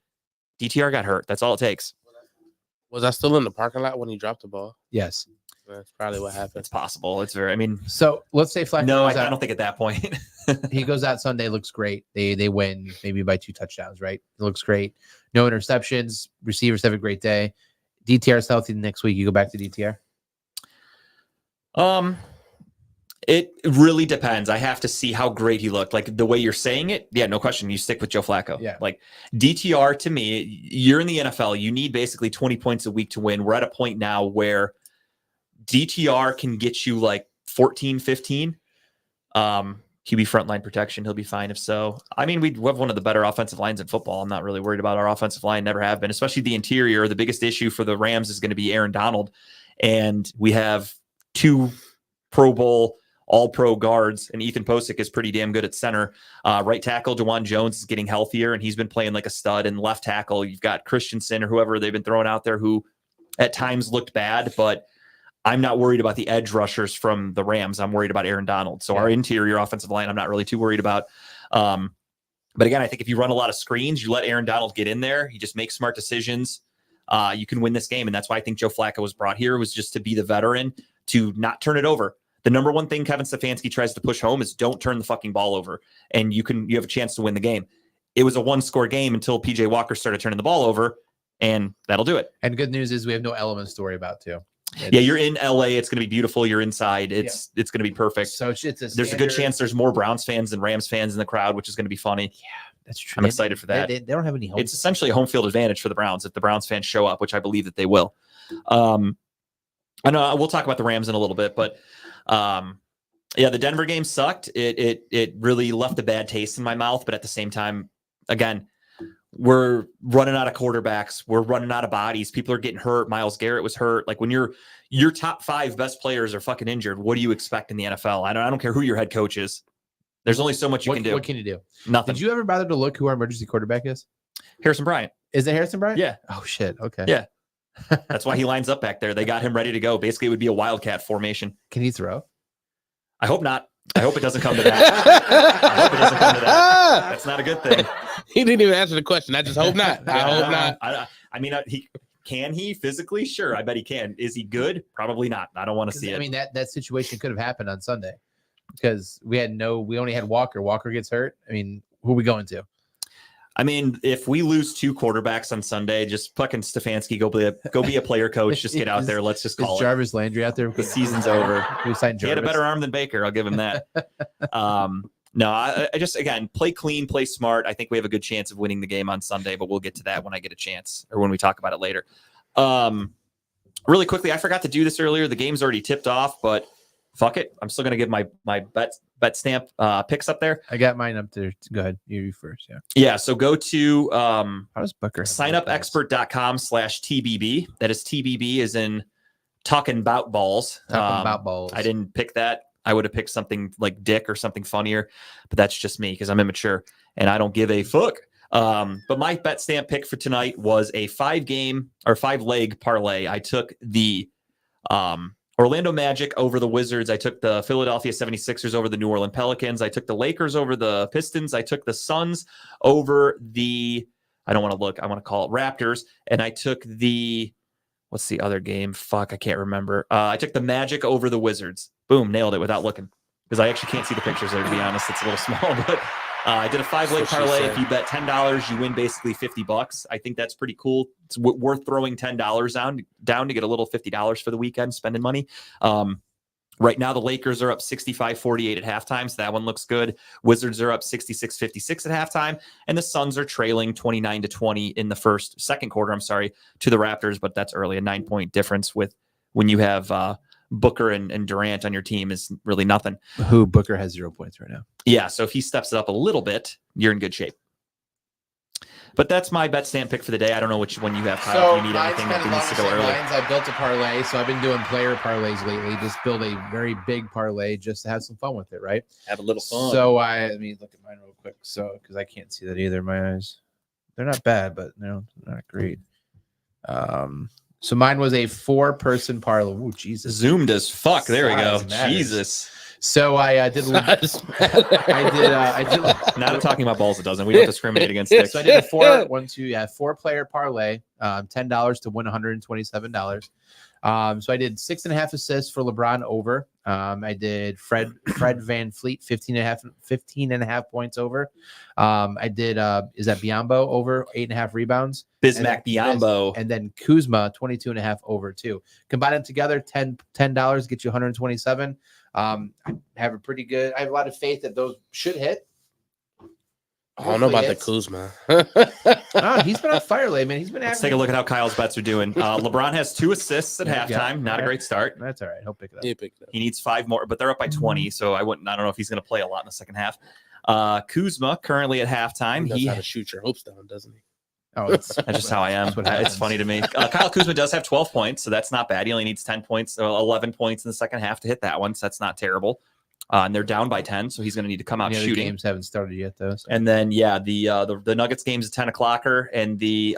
DTR got hurt. That's all it takes. Was I still in the parking lot when he dropped the ball? Yes. That's probably what happened. It's possible. So let's say Flacco. No, I don't think at that point. He goes out Sunday, looks great. They win maybe by 2 touchdowns, right? It looks great. No interceptions. Receivers have a great day. DTR is healthy next week. You go back to DTR? It really depends. I have to see how great he looked. Like the way you're saying it, yeah, no question. You stick with Joe Flacco. Yeah. Like DTR to me, you're in the NFL. You need basically 20 points a week to win. We're at a point now where DTR can get you like 14, 15. QB frontline protection. He'll be fine if so. I mean, we have one of the better offensive lines in football. I'm not really worried about our offensive line. Never have been, especially the interior. The biggest issue for the Rams is going to be Aaron Donald. And we have 2 Pro Bowl all-pro guards, and Ethan Posick is pretty damn good at center. Right tackle, Jawan Jones is getting healthier, and he's been playing like a stud. And left tackle, you've got Christensen or whoever they've been throwing out there who at times looked bad, but I'm not worried about the edge rushers from the Rams. I'm worried about Aaron Donald. So our interior offensive line, I'm not really too worried about. But again, I think if you run a lot of screens, you let Aaron Donald get in there, he just makes smart decisions. You can win this game. And that's why I think Joe Flacco was brought here, was just to be the veteran, to not turn it over. The number one thing Kevin Stefanski tries to push home is don't turn the fucking ball over. And you have a chance to win the game. It was a 1-score game until PJ Walker started turning the ball over, and that'll do it. And good news is we have no elements to worry about too. Yeah, you're in LA. It's going to be beautiful. You're inside. It's going to be perfect. So there's a good chance there's more Browns fans than Rams fans in the crowd, which is going to be funny. Yeah, that's true. I'm excited for that. They don't have any home. It's essentially a home field advantage for the Browns if the Browns fans show up, which I believe that they will. I know we'll talk about the Rams in a little bit, but yeah, the Denver game sucked. It really left a bad taste in my mouth, but at the same time, again, we're running out of quarterbacks. We're running out of bodies. People are getting hurt. Myles Garrett was hurt. Like when your top 5 best players are fucking injured, what do you expect in the NFL? I don't care who your head coach is. There's only so much you can do. What can you do? Nothing. Did you ever bother to look who our emergency quarterback is? Harrison Bryant. Is it Harrison Bryant? Yeah. Oh shit. Okay. Yeah. That's why he lines up back there. They got him ready to go. Basically, it would be a wildcat formation. Can he throw? I hope not. I hope it doesn't come to that. I hope it doesn't come to that. That's not a good thing. He didn't even answer the question. I just hope not. I hope not. I mean, can he physically? Sure, I bet he can. Is he good? Probably not. I don't want to see it. I mean, that situation could have happened on Sunday because we only had Walker. Walker gets hurt. I mean, who are we going to? I mean, if we lose 2 quarterbacks on Sunday, just fucking Stefanski, go be a player coach. Just get out there. Let's just call is it. Jarvis Landry out there? The season's over. We signed Jarvis. He had a better arm than Baker. I'll give him that. No, I just, again, play clean, play smart. I think we have a good chance of winning the game on Sunday, but we'll get to that when I get a chance or when we talk about it later. Really quickly, I forgot to do this earlier. The game's already tipped off, but fuck it. I'm still going to give my bet stamp picks up there. I got mine up there. Go ahead. You first. Yeah. Yeah. So go to how does Booker signupexpert.com/TBB. That is TBB is in talking about balls. Talking about balls. I didn't pick that. I would have picked something like Dick or something funnier, but that's just me because I'm immature and I don't give a fuck. But my bet stamp pick for tonight was a 5-leg parlay. I took the Orlando Magic over the Wizards. I took the Philadelphia 76ers over the New Orleans Pelicans. I took the Lakers over the Pistons. I took the Suns over the, I want to call it Raptors. And I took what's the other game? Fuck, I can't remember. I took the Magic over the Wizards. Boom, nailed it without looking. Because I actually can't see the pictures there, to be honest. It's a little small, but I did a 5-leg parlay. If you bet $10, you win basically $50. I think that's pretty cool. It's worth throwing $10 down to get a little $50 for the weekend, spending money. Right now, the Lakers are up 65-48 at halftime, so that one looks good. Wizards are up 66-56 at halftime, and the Suns are trailing 29-20 in the second quarter, to the Raptors, but that's early. A 9-point difference when you have Booker and Durant on your team is really nothing. Booker has 0 points right now. Yeah, so if he steps it up a little bit, you're in good shape. But that's my bet stamp pick for the day. I don't know which one you have, Kyle. So if you need anything that needs to go early. I built a parlay, so I've been doing player parlays lately. Just build a very big parlay just to have some fun with it, right? Have a little fun. So let me look at mine real quick. So because I can't see that either. My eyes, they're not bad, but they're not great. So mine was a 4-person parlay. Oh, Jesus. Zoomed as fuck. There we go. Size matters. Jesus. So I did. I did. Not talking about balls. It doesn't. We don't discriminate against it. So I did a 4-player parlay. $10 to win $127. So I did 6.5 assists for LeBron over. I did Fred Van Fleet 15.5 points over. I did is that Biyombo over 8.5 rebounds. Bismack Biyombo. And then Kuzma 22.5 over too. Combine them together, $10 get you 127. I have a lot of faith that those should hit. I don't know about the Kuzma. He's been on fire lately, man. Let's take a look at how Kyle's bets are doing. LeBron has 2 assists at halftime. Not a great start. That's all right. He'll pick it up. He needs 5 more, but they're up by 20. So I don't know if he's going to play a lot in the second half. Kuzma currently at halftime. He knows how to shoot your hopes down, doesn't he? Oh, that's just how I am. It's funny to me. Kyle Kuzma does have 12 points, so that's not bad. He only needs 10 points, 11 points in the second half to hit that one. So that's not terrible. And they're down by 10, so he's going to need to come out shooting. The games haven't started yet, though. So. And then, the Nuggets game's a 10 o'clocker, and the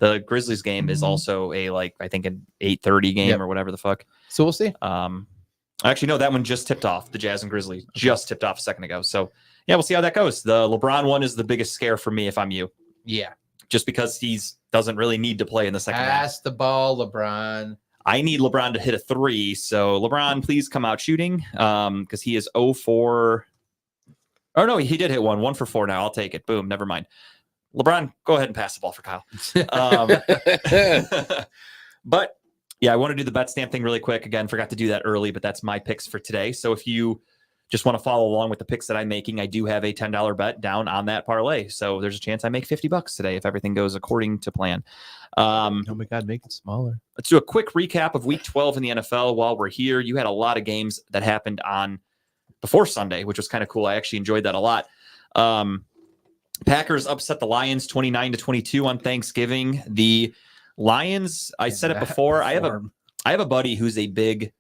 The Grizzlies game is also a I think an 8:30 game or whatever the fuck. So we'll see. Actually, no, that one just tipped off. The Jazz and Grizzlies just tipped off a second ago. So yeah, we'll see how that goes. The LeBron one is the biggest scare for me if I'm you. Yeah. Just because doesn't really need to play in the second half. Pass the ball, LeBron. I need LeBron to hit a 3. So LeBron, please come out shooting. Because he is 0-4. Oh no, he did hit 1 for 4 now. I'll take it. Boom. Never mind. LeBron, go ahead and pass the ball for Kyle. But yeah, I want to do the bet stamp thing really quick. Again, forgot to do that early, but that's my picks for today. So if you just want to follow along with the picks that I'm making, I do have a $10 bet down on that parlay. So there's a chance I make $50 today if everything goes according to plan. Oh my God, make it smaller. Let's do a quick recap of week 12 in the NFL while we're here. You had a lot of games that happened before Sunday, which was kind of cool. I actually enjoyed that a lot. Packers upset the Lions 29-22 on Thanksgiving. The Lions, I said it before. I have a buddy who's a big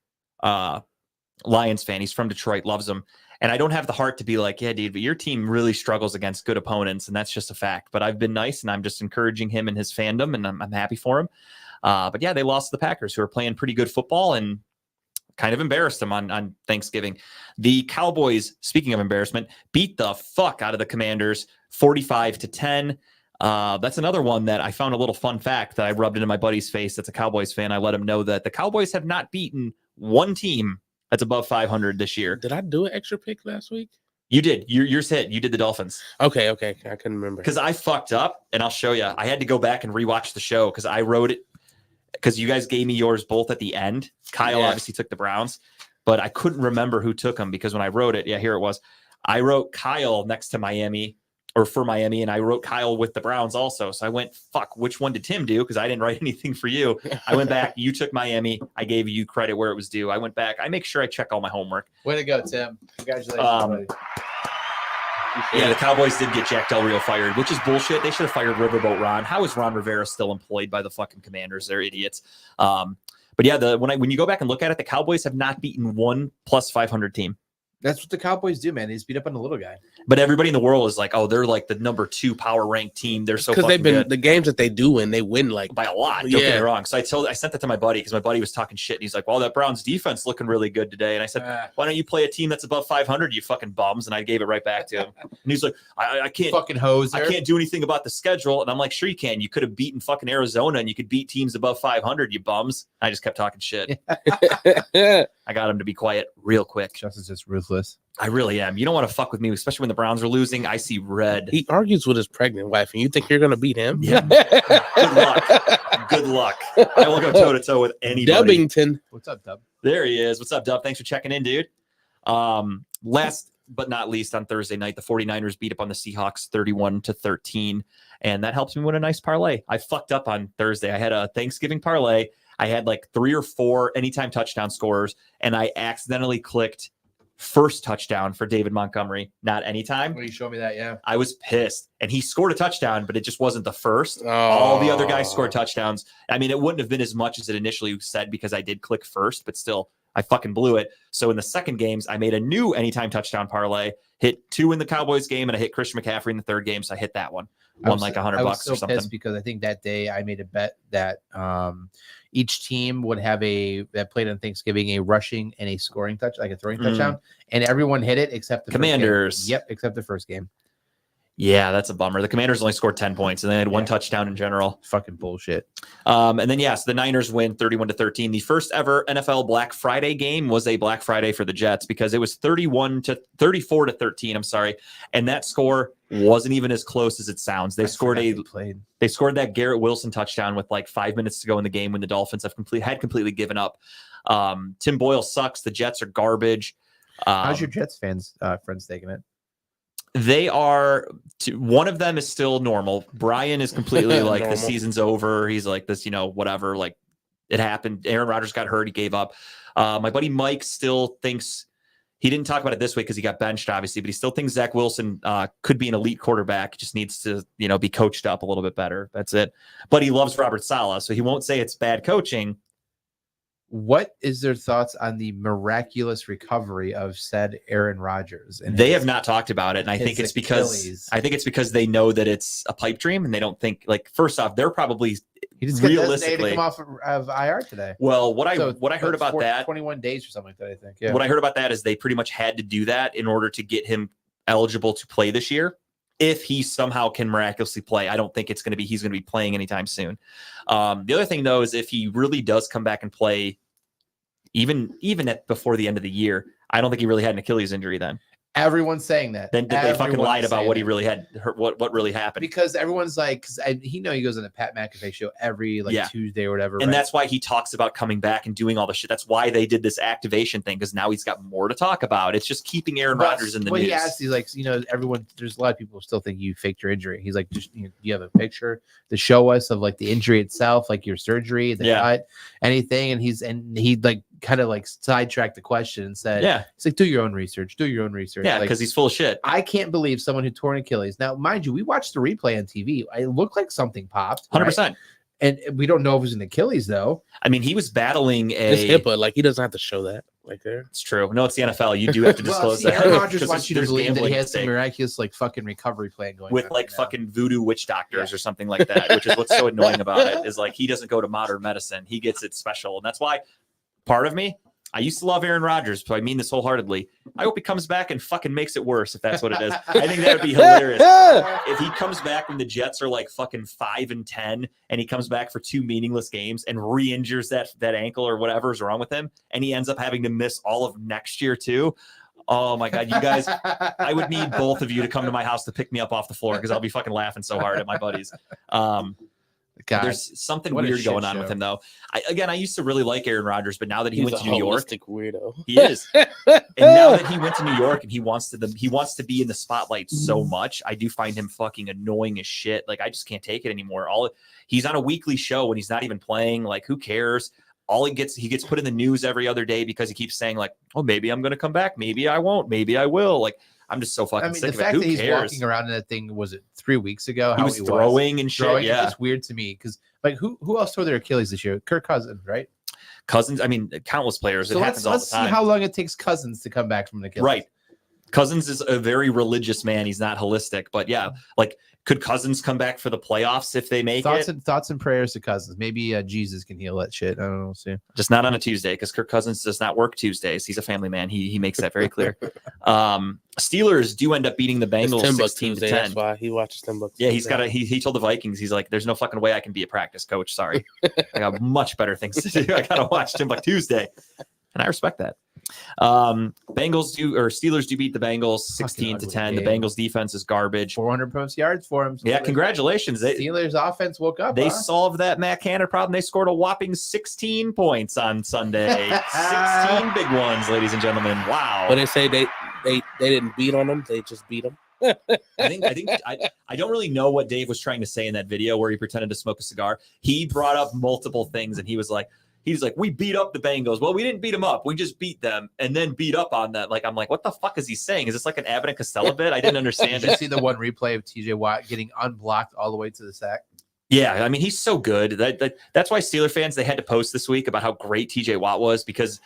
Lions fan. He's from Detroit, loves them. And I don't have the heart to be like, yeah, dude, but your team really struggles against good opponents. And that's just a fact. But I've been nice and I'm just encouraging him in his fandom and I'm happy for him. But yeah, they lost to the Packers who are playing pretty good football and kind of embarrassed them on Thanksgiving. The Cowboys, speaking of embarrassment, beat the fuck out of the Commanders 45-10. That's another one that I found a little fun fact that I rubbed into my buddy's face. That's a Cowboys fan. I let him know that the Cowboys have not beaten one team that's above 500 this year. Did I do an extra pick last week? You did. Yours hit. You did the Dolphins. Okay. I couldn't remember. Because I fucked up, and I'll show you. I had to go back and rewatch the show because I wrote it because you guys gave me yours both at the end. Kyle obviously took the Browns, but I couldn't remember who took them because when I wrote it, here it was. I wrote Kyle next to Miami or for Miami, and I wrote Kyle with the Browns also. So I went, fuck, which one did Tim do? Because I didn't write anything for you. I went back. You took Miami. I gave you credit where it was due. I went back. I make sure I check all my homework. Way to go, Tim. Congratulations, buddy. Yeah, the Cowboys did get Jack Del Rio fired, which is bullshit. They should have fired Riverboat Ron. How is Ron Rivera still employed by the fucking Commanders? They're idiots. But yeah, when you go back and look at it, the Cowboys have not beaten one plus 500 team. That's what the Cowboys do, man. They just beat up on the little guy. But everybody in the world is like, oh, they're like the number 2 power ranked team. They're so because fucking they've been good. the games that they do win, they win like By a lot. Don't get me wrong. So I sent that to my buddy because my buddy was talking shit. And he's like, well, that Browns defense looking really good today. And I said, why don't you play a team that's above 500, you fucking bums? And I gave it right back to him. And he's like, I can't fucking hoser. I can't do anything about the schedule. And I'm like, sure you can. You could have beaten fucking Arizona and you could beat teams above 500, you bums. I just kept talking shit. I got him to be quiet real quick. Justin's just ruthless. I really am. You don't want to fuck with me, especially when the Browns are losing. I see red. He argues with his pregnant wife, and you think you're gonna beat him? Yeah. Good luck. Good luck. I will go toe to toe with anybody. Dubbington. What's up, Dub? There he is. What's up, Dub? Thanks for checking in, dude. Last but not least, on Thursday night, the 49ers beat up on the Seahawks 31-13, and that helps me win a nice parlay. I fucked up on Thursday. I had a Thanksgiving parlay. I had like 3 or 4 anytime touchdown scorers, and I accidentally clicked first touchdown for David Montgomery, not anytime. Will you show me that? Yeah. I was pissed. And he scored a touchdown, but it just wasn't the first. All the other guys scored touchdowns. I mean, it wouldn't have been as much as it initially said because I did click first, but still, I fucking blew it. So in the second games, I made a new anytime touchdown parlay, hit 2 in the Cowboys game, and I hit Christian McCaffrey in the third game. So I hit that one. Won like $100 so or something. Pissed because I think that day I made a bet that each team would have that played on Thanksgiving a rushing and a scoring touch, like a throwing touchdown, and everyone hit it except the Commanders. First game. Yep, except the first game. Yeah, that's a bummer. The Commanders only scored 10 points, and they had 1 touchdown in general. Fucking bullshit. And then, so the Niners win 31-13. The first ever NFL Black Friday game was a Black Friday for the Jets because it was 34-13. I'm sorry, and that score wasn't even as close as it sounds. They scored that Garrett Wilson touchdown with like 5 minutes to go in the game when the Dolphins had completely given up. Tim Boyle sucks. The Jets are garbage. How's your Jets friends taking it? They are one of them is still normal. Brian is completely like the season's over. He's like this, whatever. Like it happened. Aaron Rodgers got hurt. He gave up. My buddy Mike still thinks he didn't talk about it this way because he got benched, obviously, but he still thinks Zach Wilson could be an elite quarterback. Just needs to, be coached up a little bit better. That's it. But he loves Robert Saleh, so he won't say it's bad coaching. What is their thoughts on the miraculous recovery of said Aaron Rodgers? And they have not talked about it, and I think it's because they know that it's a pipe dream, and they don't think first off, they're probably He just got designated to realistically, come off of IR today. well, what I So heard about that, 21 days or something like that, I think. Yeah. what I heard about that is they pretty much had to do that in order to get him eligible to play this year. If he somehow can miraculously play, I don't think he's going to be playing anytime soon. The other thing though is if he really does come back and play, even before the end of the year, I don't think he really had an Achilles injury then. Everyone's saying that. Then they fucking Everyone's lied about saying what he that. really had, what really happened. Because everyone's like, because he goes on the Pat McAfee show every Yeah. Tuesday or whatever. And right? that's why he talks about coming back and doing all the shit. That's why they did this activation thing, because now he's got more to talk about. It's just keeping Aaron But Rodgers in the when news. he asked, he's like, everyone, there's a lot of people who still think you faked your injury. He's like, just, do you have a picture to show us of like the injury itself, like your surgery, the cut, anything? And he like kind of like sidetracked the question and said, Yeah. it's like, do your own research. Yeah, Like, because he's full of shit. I can't believe someone who tore an Achilles. Now, mind you, we watched the replay on TV. It looked like something popped. 100%. Right? And we don't know if it was an Achilles, though. I mean, he was battling It's a. HIPAA. Like he doesn't have to show that right there. It's true. No, it's the NFL. You do have to Well, disclose see, that. Aaron Rodgers 'Cause wants you to there's believe that he gambling has at some stake. miraculous, like, fucking recovery plan going With on like right now. fucking voodoo witch doctors or something like that, which is what's so annoying about it. Is like he doesn't go to modern medicine; he gets it special, and that's why part of me. I used to love Aaron Rodgers, so I mean this wholeheartedly. I hope he comes back and fucking makes it worse, if that's what it is. I think that would be hilarious. If he comes back when the Jets are like fucking 5-10, and he comes back for 2 meaningless games and re-injures that ankle or whatever's wrong with him, and he ends up having to miss all of next year too. Oh my God, you guys, I would need both of you to come to my house to pick me up off the floor because I'll be fucking laughing so hard at my buddies. God, There's something what a weird shit going on show. with him, though. I used to really like Aaron Rodgers, but now that he He's went a to New York, holistic weirdo. he is. And now that he went to New York and he wants to be in the spotlight so much, I do find him fucking annoying as shit. Like I just can't take it anymore. He's on a weekly show when he's not even playing. Like who cares? He gets put in the news every other day because he keeps saying like, "Oh, maybe I'm going to come back. Maybe I won't. Maybe I will." Like I'm just so fucking I mean, sick the of it. fact Who that he's cares? walking around in that thing, was it 3 weeks ago? He was throwing and shit. Throwing, Yeah, it's weird to me because like who else tore their Achilles this year? Kirk Cousins, right? Cousins. I mean, countless players. So it let's happens all the see time. how long it takes Cousins to come back from an Achilles. Right. Cousins is a very religious man. He's not holistic, but yeah, like could Cousins come back for the playoffs if they make it? Thoughts and prayers to Cousins. Maybe Jesus can heal that shit. I don't know. See. Just not on a Tuesday because Kirk Cousins does not work Tuesdays. He's a family man. He makes that very clear. Steelers do end up beating the It's Bengals Timbuk 16 to Tuesday. 10. That's why he watches Timbuk. Yeah, he's got he told the Vikings, he's like, there's no fucking way I can be a practice coach. Sorry. I got much better things to do. I gotta watch Timbuk Tuesday. And I respect that. Steelers do beat the Bengals 16 to 10. The game. Bengals defense is garbage. 400 plus yards for him. Yeah, congratulations. Steelers offense woke up. They huh? solved that Matt Canada problem. They scored a whopping 16 points on Sunday. 16 big ones, ladies and gentlemen. Wow. But they say they didn't beat on them. They just beat them. I don't really know what Dave was trying to say in that video where he pretended to smoke a cigar. He brought up multiple things and he was like, we beat up the Bengals. Well, we didn't beat them up. We just beat them and then beat up on them. Like, I'm like, what the fuck is he saying? Is this like an Abbott and Costello bit? I didn't understand Did you it. see the one replay of TJ Watt getting unblocked all the way to the sack? Yeah, I mean, he's so good. That's why Steeler fans, they had to post this week about how great TJ Watt was because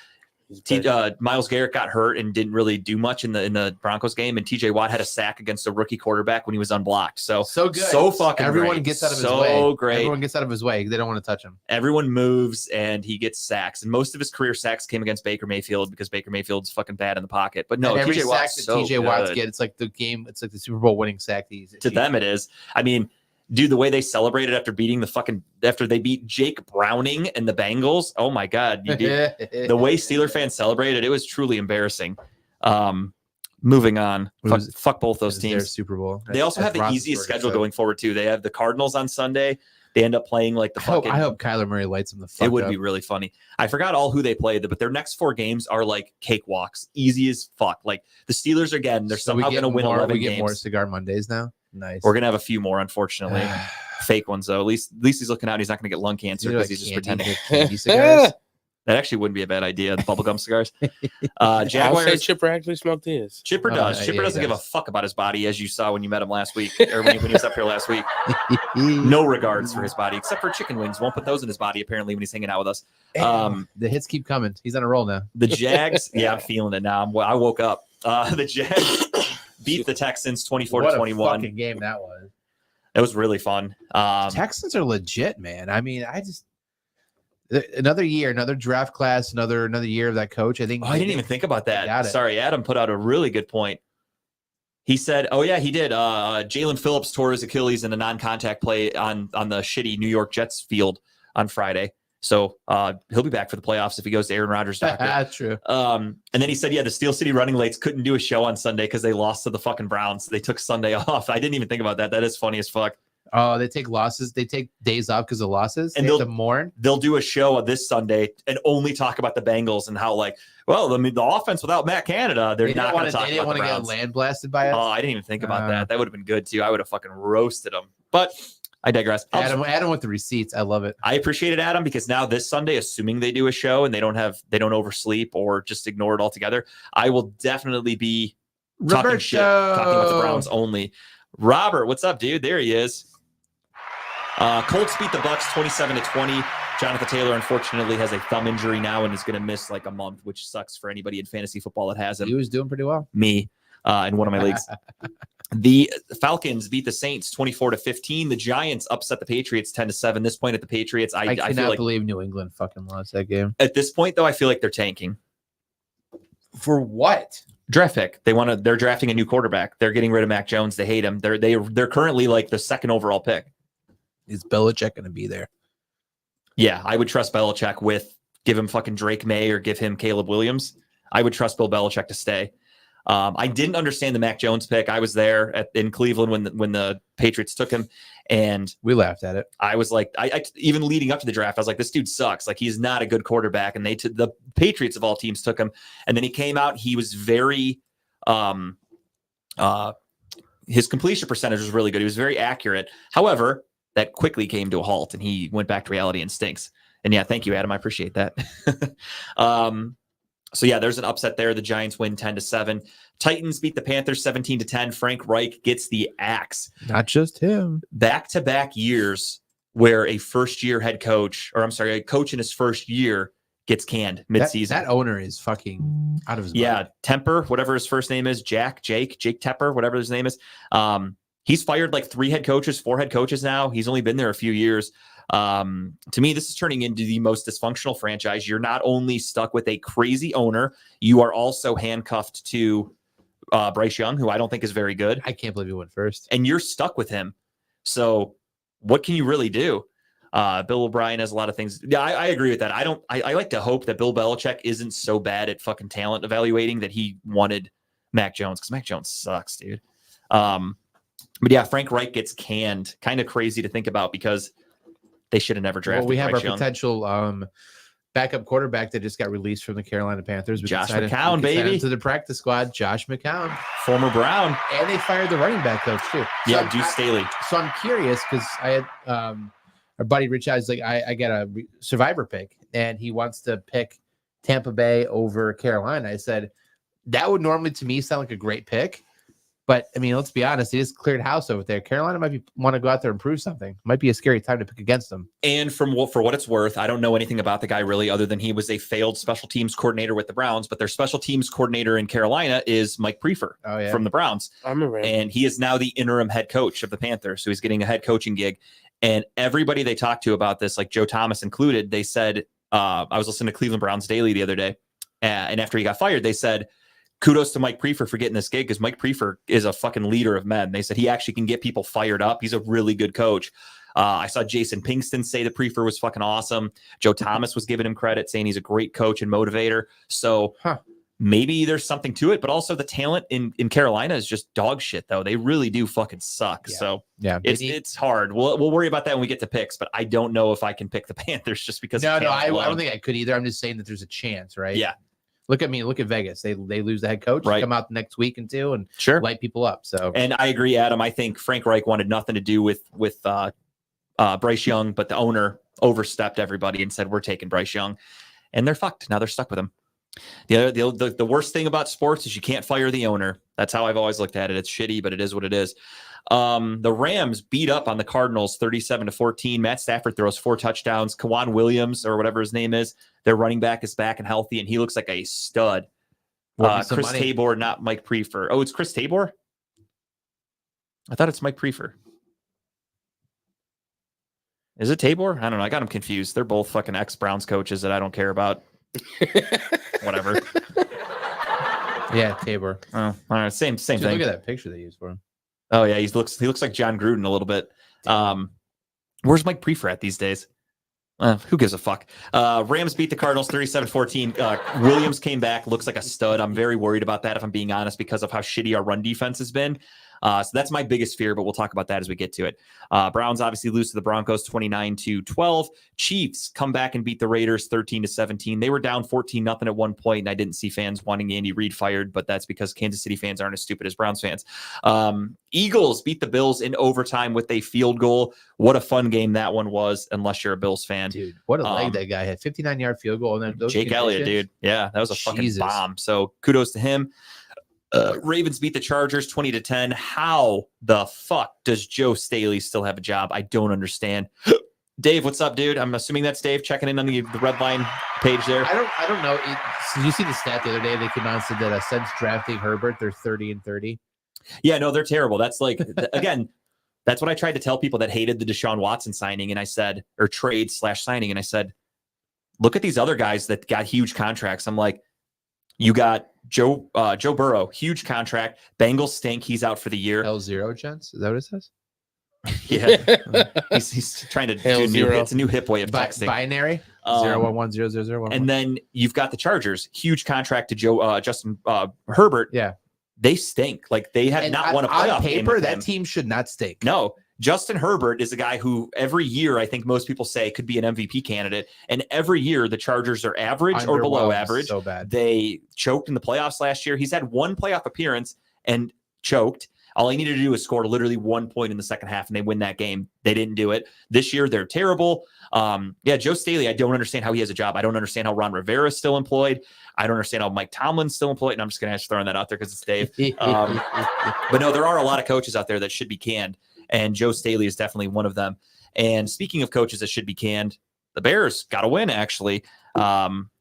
Myles Garrett got hurt and didn't really do much in the Broncos game, and TJ Watt had a sack against a rookie quarterback when he was unblocked. So good. So fucking Everyone great. gets out of his So way. So great. Everyone gets out of his way. They don't want to touch him. Everyone moves and he gets sacks. And most of his career sacks came against Baker Mayfield because Baker Mayfield's fucking bad in the pocket. But no, and every TJ sack Watt's that so TJ Watt's good. get, it's like the Super Bowl winning sack. To them, it is. I mean, dude, the way they celebrated after they beat Jake Browning and the Bengals. Oh my God. The way Steeler fans celebrated, it was truly embarrassing. Moving on. Fuck both those teams. Their Super Bowl. They also have the easiest schedule going forward too. They have the Cardinals on Sunday. They end up playing like the fucking. I hope Kyler Murray lights them the fuck up. It would be really funny. I forgot all who they played, but their next 4 games are like cakewalks, easy as fuck. Like the Steelers again, they're somehow going to win 11 We get games. more Cigar Mondays now. Nice. We're gonna have a few more, unfortunately. Fake ones though. At least he's looking out. He's not gonna get lung cancer because he's just pretending. Candy cigars. That actually wouldn't be a bad idea. The bubblegum cigars. I'll say Jaguars. Chipper actually smoked his. Chipper does. Chipper doesn't give a fuck about his body, as you saw when you met him last week, or when he was up here last week. No regards for his body, except for chicken wings. Won't put those in his body apparently when he's hanging out with us. The hits keep coming. He's on a roll now. The Jags. Yeah, I'm feeling it now. I woke up. The Jags beat the Texans 24-21. What a fucking game that was. It was really fun. Texans are legit, man. I mean, another year, another draft class, another year of that coach. I think. I didn't even think about got that. it. Sorry, Adam put out a really good point. He said, "Oh yeah, he did. Jalen Phillips tore his Achilles in a non-contact play on the shitty New York Jets field on Friday. So he'll be back for the playoffs if he goes to Aaron Rodgers' doctor." That's true. And then he said, "Yeah, the Steel City Running Lates couldn't do a show on Sunday because they lost to the fucking Browns. They took Sunday off." I didn't even think about that. That is funny as fuck. Oh, they take losses. They take days off because of losses. And They have they'll- to mourn. They'll do a show this Sunday and only talk about the Bengals and how, like, well, I mean, the offense without Matt Canada, they're not going to talk They didn't about want the to get Browns. land blasted by us. Oh, I didn't even think about that. That would have been good too. I would have fucking roasted them. But I digress. Adam with the receipts. I love it. I appreciate it, Adam, because now this Sunday, assuming they do a show and they don't oversleep or just ignore it altogether, I will definitely be talking shit, talking about the Browns only. Robert, what's up, dude? There he is. Colts beat the Bucks 27-20. Jonathan Taylor, unfortunately, has a thumb injury now and is going to miss like a month, which sucks for anybody in fantasy football that has him. He was doing pretty well. Me in one of my leagues. The Falcons beat the Saints 24-15. The Giants upset the Patriots 10-7. This point at the Patriots, I cannot feel like believe New England fucking lost that game. at this point, though, I feel like they're tanking. For what? Draft pick. They're drafting a new quarterback. They're getting rid of Mac Jones. They hate him. They're currently like the second overall pick. Is Belichick going to be there? Yeah, I would trust Belichick give him fucking Drake May or give him Caleb Williams. I would trust Bill Belichick to stay. I didn't understand the Mac Jones pick. I was there in Cleveland when the Patriots took him, and We laughed at it. I was like, I even leading up to the draft, I was like, this dude sucks. Like, he's not a good quarterback. And the Patriots of all teams took him, and then he came out. He was very, his completion percentage was really good. He was very accurate. However, that quickly came to a halt, and he went back to reality and stinks. And yeah, thank you, Adam. I appreciate that. So yeah, there's an upset there. The Giants win 10-7. Titans beat the Panthers 17-10. Frank Reich gets the axe. Not just him. Back-to-back years where a first-year head coach, a coach in his first year gets canned midseason. That owner is fucking out of his mind. Yeah, Temper, whatever his first name is, Jake Tepper, whatever his name is. He's fired like 4 head coaches now. He's only been there a few years. To me, this is turning into the most dysfunctional franchise. You're not only stuck with a crazy owner, you are also handcuffed to Bryce Young, who I don't think is very good. I can't believe he went first. And you're stuck with him. So what can you really do? Bill O'Brien has a lot of things. Yeah, I agree with that. I like to hope that Bill Belichick isn't so bad at fucking talent evaluating that he wanted Mac Jones, because Mac Jones sucks, dude. But yeah, Frank Reich gets canned. Kind of crazy to think about because they should have never drafted. Well, we have Bryce our Young. potential backup quarterback that just got released from the Carolina Panthers. Josh decided McCown, we decided baby. to the practice squad. Josh McCown, Former Brown. and they fired the running back coach too. Yeah, Deuce Staley. So I'm curious because I had our buddy Rich Eyes like I got a survivor pick, and he wants to pick Tampa Bay over Carolina. I said that would normally to me sound like a great pick. But I mean, let's be honest, he just cleared house over there. Carolina might want to go out there and prove something. Might be a scary time to pick against them. And for what it's worth, I don't know anything about the guy really, other than he was a failed special teams coordinator with the Browns. But their special teams coordinator in Carolina is Mike Prefer from the Browns. I remember him. And he is now the interim head coach of the Panthers. So he's getting a head coaching gig. And everybody they talked to about this, like Joe Thomas included, they said, I was listening to Cleveland Browns Daily the other day. And after he got fired, they said, kudos to Mike Prefer for getting this gig, because Mike Prefer is a fucking leader of men. They said he actually can get people fired up. He's a really good coach. I saw Jason Pinkston say that Prefer was fucking awesome. Joe Thomas was giving him credit, saying he's a great coach and motivator. So maybe there's something to it, but also the talent in Carolina is just dog shit, though. They really do fucking suck. Yeah. So Yeah, it's hard. We'll worry about that when we get to picks, but I don't know if I can pick the Panthers just because. No, of I talent alone. don't think I could either. I'm just saying that there's a chance, right? Yeah. Look at me. Look at Vegas. They lose the head coach. Right. Come out the next week and two and Sure. light people up. So And I agree, Adam. I think Frank Reich wanted nothing to do with Bryce Young, but the owner overstepped everybody and said, we're taking Bryce Young. And they're fucked. Now they're stuck with him. The worst thing about sports is you can't fire the owner. That's how I've always looked at it. It's shitty, but it is what it is. The Rams beat up on the Cardinals 37-14. Matt Stafford throws 4 touchdowns. Kawan Williams, or whatever his name is, their running back, is back and healthy, and he looks like a stud. Chris Tabor, not Mike Prefer. Oh, it's Chris Tabor? I thought it's Mike Prefer. Is it Tabor? I don't know. I got them confused. They're both fucking ex-Browns coaches that I don't care about. Whatever. Yeah, Tabor. Oh, all right. Same Dude, thing. look at that picture they used for him. Oh yeah, he looks like John Gruden a little bit. Where's Mike Prefer these days? Who gives a fuck? Rams beat the Cardinals 37-14. Williams came back, looks like a stud. I'm very worried about that, if I'm being honest, because of how shitty our run defense has been. So that's my biggest fear, but we'll talk about that as we get to it. Browns obviously lose to the Broncos 29-12. Chiefs come back and beat the Raiders 13-17. They were down 14-0 at one point, and I didn't see fans wanting Andy Reid fired, but that's because Kansas City fans aren't as stupid as Browns fans. Eagles beat the Bills in overtime with a field goal. What a fun game that one was, unless you're a Bills fan. Dude, what a leg that guy had. 59-yard field goal. And then those Jake Elliott, dude. Yeah, that was a fucking Jesus. bomb. So kudos to him. Ravens beat the Chargers 20-10. How the fuck does Joe Staley still have a job? I don't understand. Dave, what's up, dude? I'm assuming that's Dave checking in on the Red Line page there. I don't know. Did you see the stat the other day? They came out and said that since drafting Herbert, they're 30-30. Yeah, no, they're terrible. That's like, again, that's what I tried to tell people that hated the Deshaun Watson signing. And I said, or trade/signing. And I said, look at these other guys that got huge contracts. I'm like, you got Joe Burrow, huge contract. Bengals stink. He's out for the year. L0 gents. Is that what it says? Yeah. he's trying to do new, it's a new hip way of texting. Binary. 0110001. And then you've got the Chargers, huge contract to Justin Herbert. Yeah. They stink. Like they have not won a playoff on game paper. with That them. team should not stink. No, Justin Herbert is a guy who every year I think most people say could be an MVP candidate, and every year the Chargers are average or below Underwhelmed average. So bad. They choked in the playoffs last year. He's had one playoff appearance and choked. All he needed to do was score literally 1 point in the second half, and they win that game. They didn't do it. This year, they're terrible. Joe Staley, I don't understand how he has a job. I don't understand how Ron Rivera is still employed. I don't understand how Mike Tomlin's still employed. And I'm just going to throw that out there because it's Dave. But no, there are a lot of coaches out there that should be canned, and Joe Staley is definitely one of them. And speaking of coaches that should be canned, the Bears got a win, actually.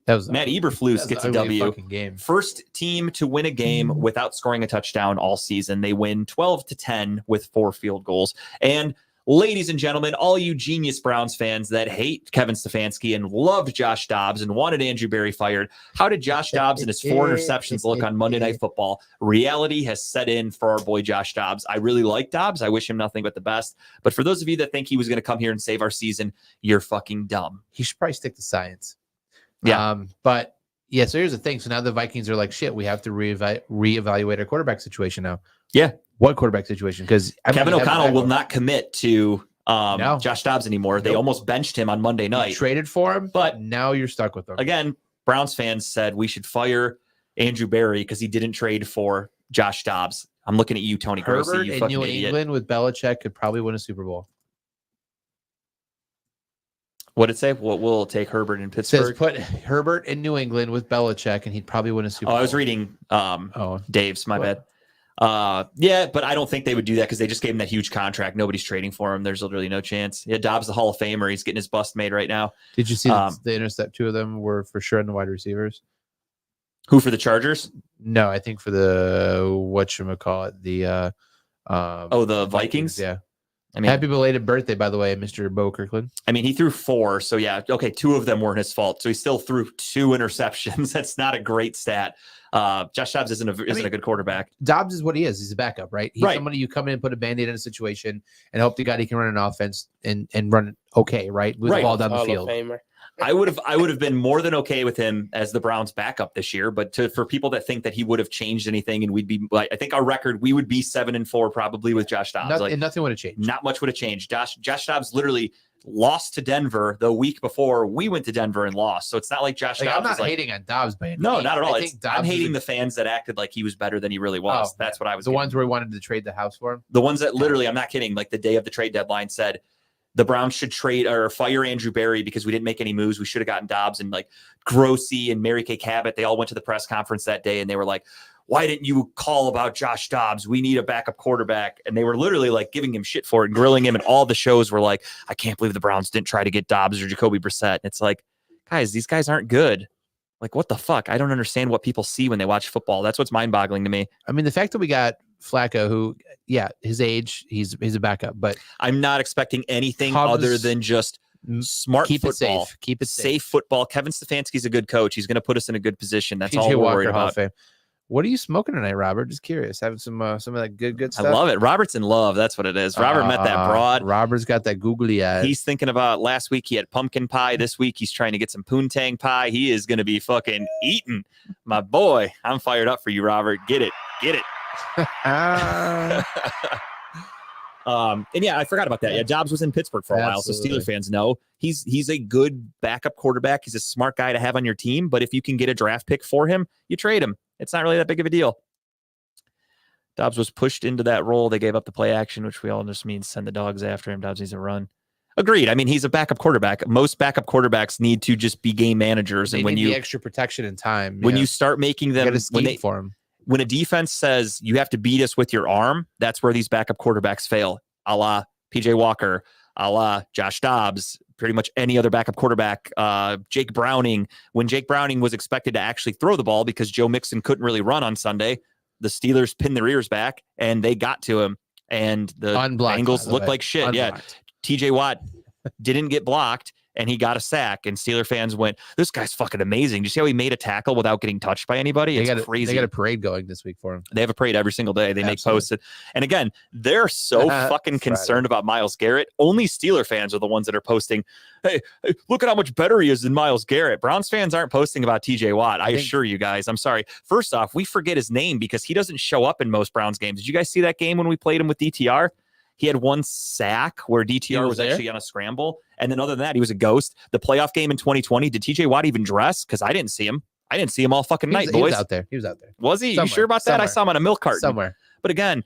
That was Matt Eberflus gets a W. Game. First team to win a game without scoring a touchdown all season. They win 12-10 with 4 field goals. And ladies and gentlemen, all you genius Browns fans that hate Kevin Stefanski and loved Josh Dobbs and wanted Andrew Berry fired, how did Josh Dobbs and his 4 interceptions look on Monday Night Football? Reality has set in for our boy Josh Dobbs. I really like Dobbs. I wish him nothing but the best. But for those of you that think he was going to come here and save our season, you're fucking dumb. He should probably stick to science. Yeah. But yeah, so here's the thing. So now the Vikings are like, shit, we have to reevaluate our quarterback situation now. Yeah. What quarterback situation? Because Kevin O'Connell will not commit to No. Josh Dobbs anymore. They Nope. almost benched him on Monday night. traded for him, But- now you're stuck with him. Again, Browns fans said we should fire Andrew Berry because he didn't trade for Josh Dobbs. I'm looking at you, Tony Grossi, Herbert you in fucking New idiot. England with Belichick could probably win a Super Bowl. What did it say? We'll take Herbert in It says Pittsburgh. put Herbert in New England with Belichick, and he'd probably win a Super Oh, Bowl. I was reading Oh, Dave's, my What? bad. Yeah, but I don't think they would do that because they just gave him that huge contract. Nobody's trading for him. There's literally no chance. Yeah, Dobbs, the Hall of Famer. He's getting his bust made right now. did you see the intercept? 2 of them were for sure in the wide receivers. Who for the Chargers? No, I think for the whatchamacallit, the The Vikings? Yeah. I mean, Happy belated birthday, by the way, Mr. Bo Kirkland. he threw 4. So yeah, okay, 2 of them weren't his fault. So he still threw 2 interceptions. That's not a great stat. Josh Dobbs isn't a good quarterback. Dobbs is what he is. He's a backup, right? He's Right. somebody you come in and put a band-aid in a situation and hope to God he can run an offense and run it okay, right? Move Right. the ball down the Hall of field. Famer. I would have been more than okay with him as the Browns backup this year. But for people that think that he would have changed anything and we'd be like, I think our record, we would be 7-4 probably with Josh Dobbs. And nothing would have changed. Not much would have changed. Josh Dobbs literally lost to Denver the week before we went to Denver and lost. So it's not like Josh Like, Dobbs I'm not is like, hating on Dobbs by any no, means. not at all. I think Dobbs I'm is hating a- the fans that acted like he was better than he really was. Oh, That's what I was the getting. ones where we wanted to trade the house for him. The ones that literally, I'm not kidding, like the day of the trade deadline said the Browns should trade or fire Andrew Berry because we didn't make any moves. We should have gotten Dobbs, and like Grossi and Mary Kay Cabot. They all went to the press conference that day and they were like, why didn't you call about Josh Dobbs? We need a backup quarterback. And they were literally like giving him shit for it and grilling him. And all the shows were like, I can't believe the Browns didn't try to get Dobbs or Jacoby Brissett. And it's like, guys, these guys aren't good. Like, what the fuck? I don't understand what people see when they watch football. That's what's mind boggling to me. I mean, the fact that we got Flacco, who, his age, he's a backup, but I'm not expecting anything Cubs- other than just smart keep football. it safe. Keep it Safe football. Kevin Stefanski's a good coach. He's going to put us in a good position. That's all PJ we're Walker, worried Hall about. of Fame. What are you smoking tonight, Robert? Just curious. Having some of that good I stuff. love it. Robert's in love. That's what it is. Robert met that broad. Robert's got that googly eyes. He's thinking about last week he had pumpkin pie. This week he's trying to get some poontang pie. He is going to be fucking eating. My boy, I'm fired up for you, Robert. Get it. Get it. And yeah, I forgot about that. Yeah, Dobbs was in Pittsburgh for a while, so Absolutely. Steeler fans know he's a good backup quarterback. He's a smart guy to have on your team, but if you can get a draft pick for him, you trade him. It's not really that big of a deal. Dobbs was pushed into that role. They gave up the play action, which we all just means send the dogs after him. Dobbs needs a run. Agreed. I mean, he's a backup quarterback. Most backup quarterbacks need to just be game managers, They and when need you the extra protection and time, when you start making them for him. when a defense says you have to beat us with your arm, that's where these backup quarterbacks fail. A la PJ Walker, a la Josh Dobbs, pretty much any other backup quarterback. Jake Browning, when Jake Browning was expected to actually throw the ball because Joe Mixon couldn't really run on Sunday, the Steelers pinned their ears back and they got to him. And the Unblocked, Bengals by the looked way. like shit. Unblocked. Yeah. TJ Watt didn't get blocked and he got a sack. And Steeler fans went, this guy's fucking amazing. Do you see how he made a tackle without getting touched by anybody? It's crazy. They got a parade going this week for him. They have a parade every single day. They make Absolutely. posts. And again, they're so fucking concerned about Myles Garrett. Only Steeler fans are the ones that are posting, hey, look at how much better he is than Myles Garrett. Browns fans aren't posting about TJ Watt. I assure you guys. I'm sorry. First off, we forget his name because he doesn't show up in most Browns games. Did you guys see that game when we played him with DTR? He had one sack where DTR was actually on a scramble. And then other than that, he was a ghost. The playoff game in 2020, did TJ Watt even dress? Because I didn't see him. I didn't see him all fucking night, He boys. was out there. He was out there. Was he? Somewhere. You sure about that? I Somewhere. saw him on a milk carton. Somewhere. But again,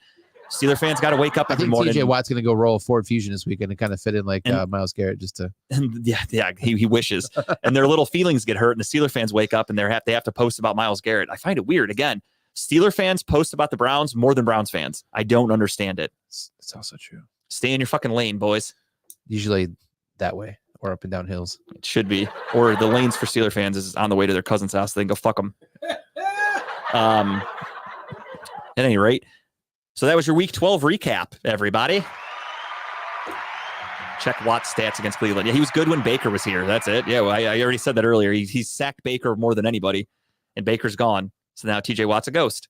Steeler fans got to wake up I every think morning. TJ Watt's going to go roll a Ford Fusion this weekend and kind of fit in like And- Myles Garrett just to. And yeah, he wishes. And their little feelings get hurt, and the Steeler fans wake up and they have to post about Myles Garrett. I find it weird. Again, Steeler fans post about the Browns more than Browns fans. I don't understand it. It's also true. Stay in your fucking lane, boys. Usually that way or up and down hills. It should be. Or the lanes for Steeler fans is on the way to their cousin's house. So they can go fuck them. At any rate, so that was your Week 12 recap, everybody. Check Watt's stats against Cleveland. Yeah, he was good when Baker was here. That's it. Yeah, well, I already said that earlier. He sacked Baker more than anybody, and Baker's gone. So now TJ Watt's a ghost.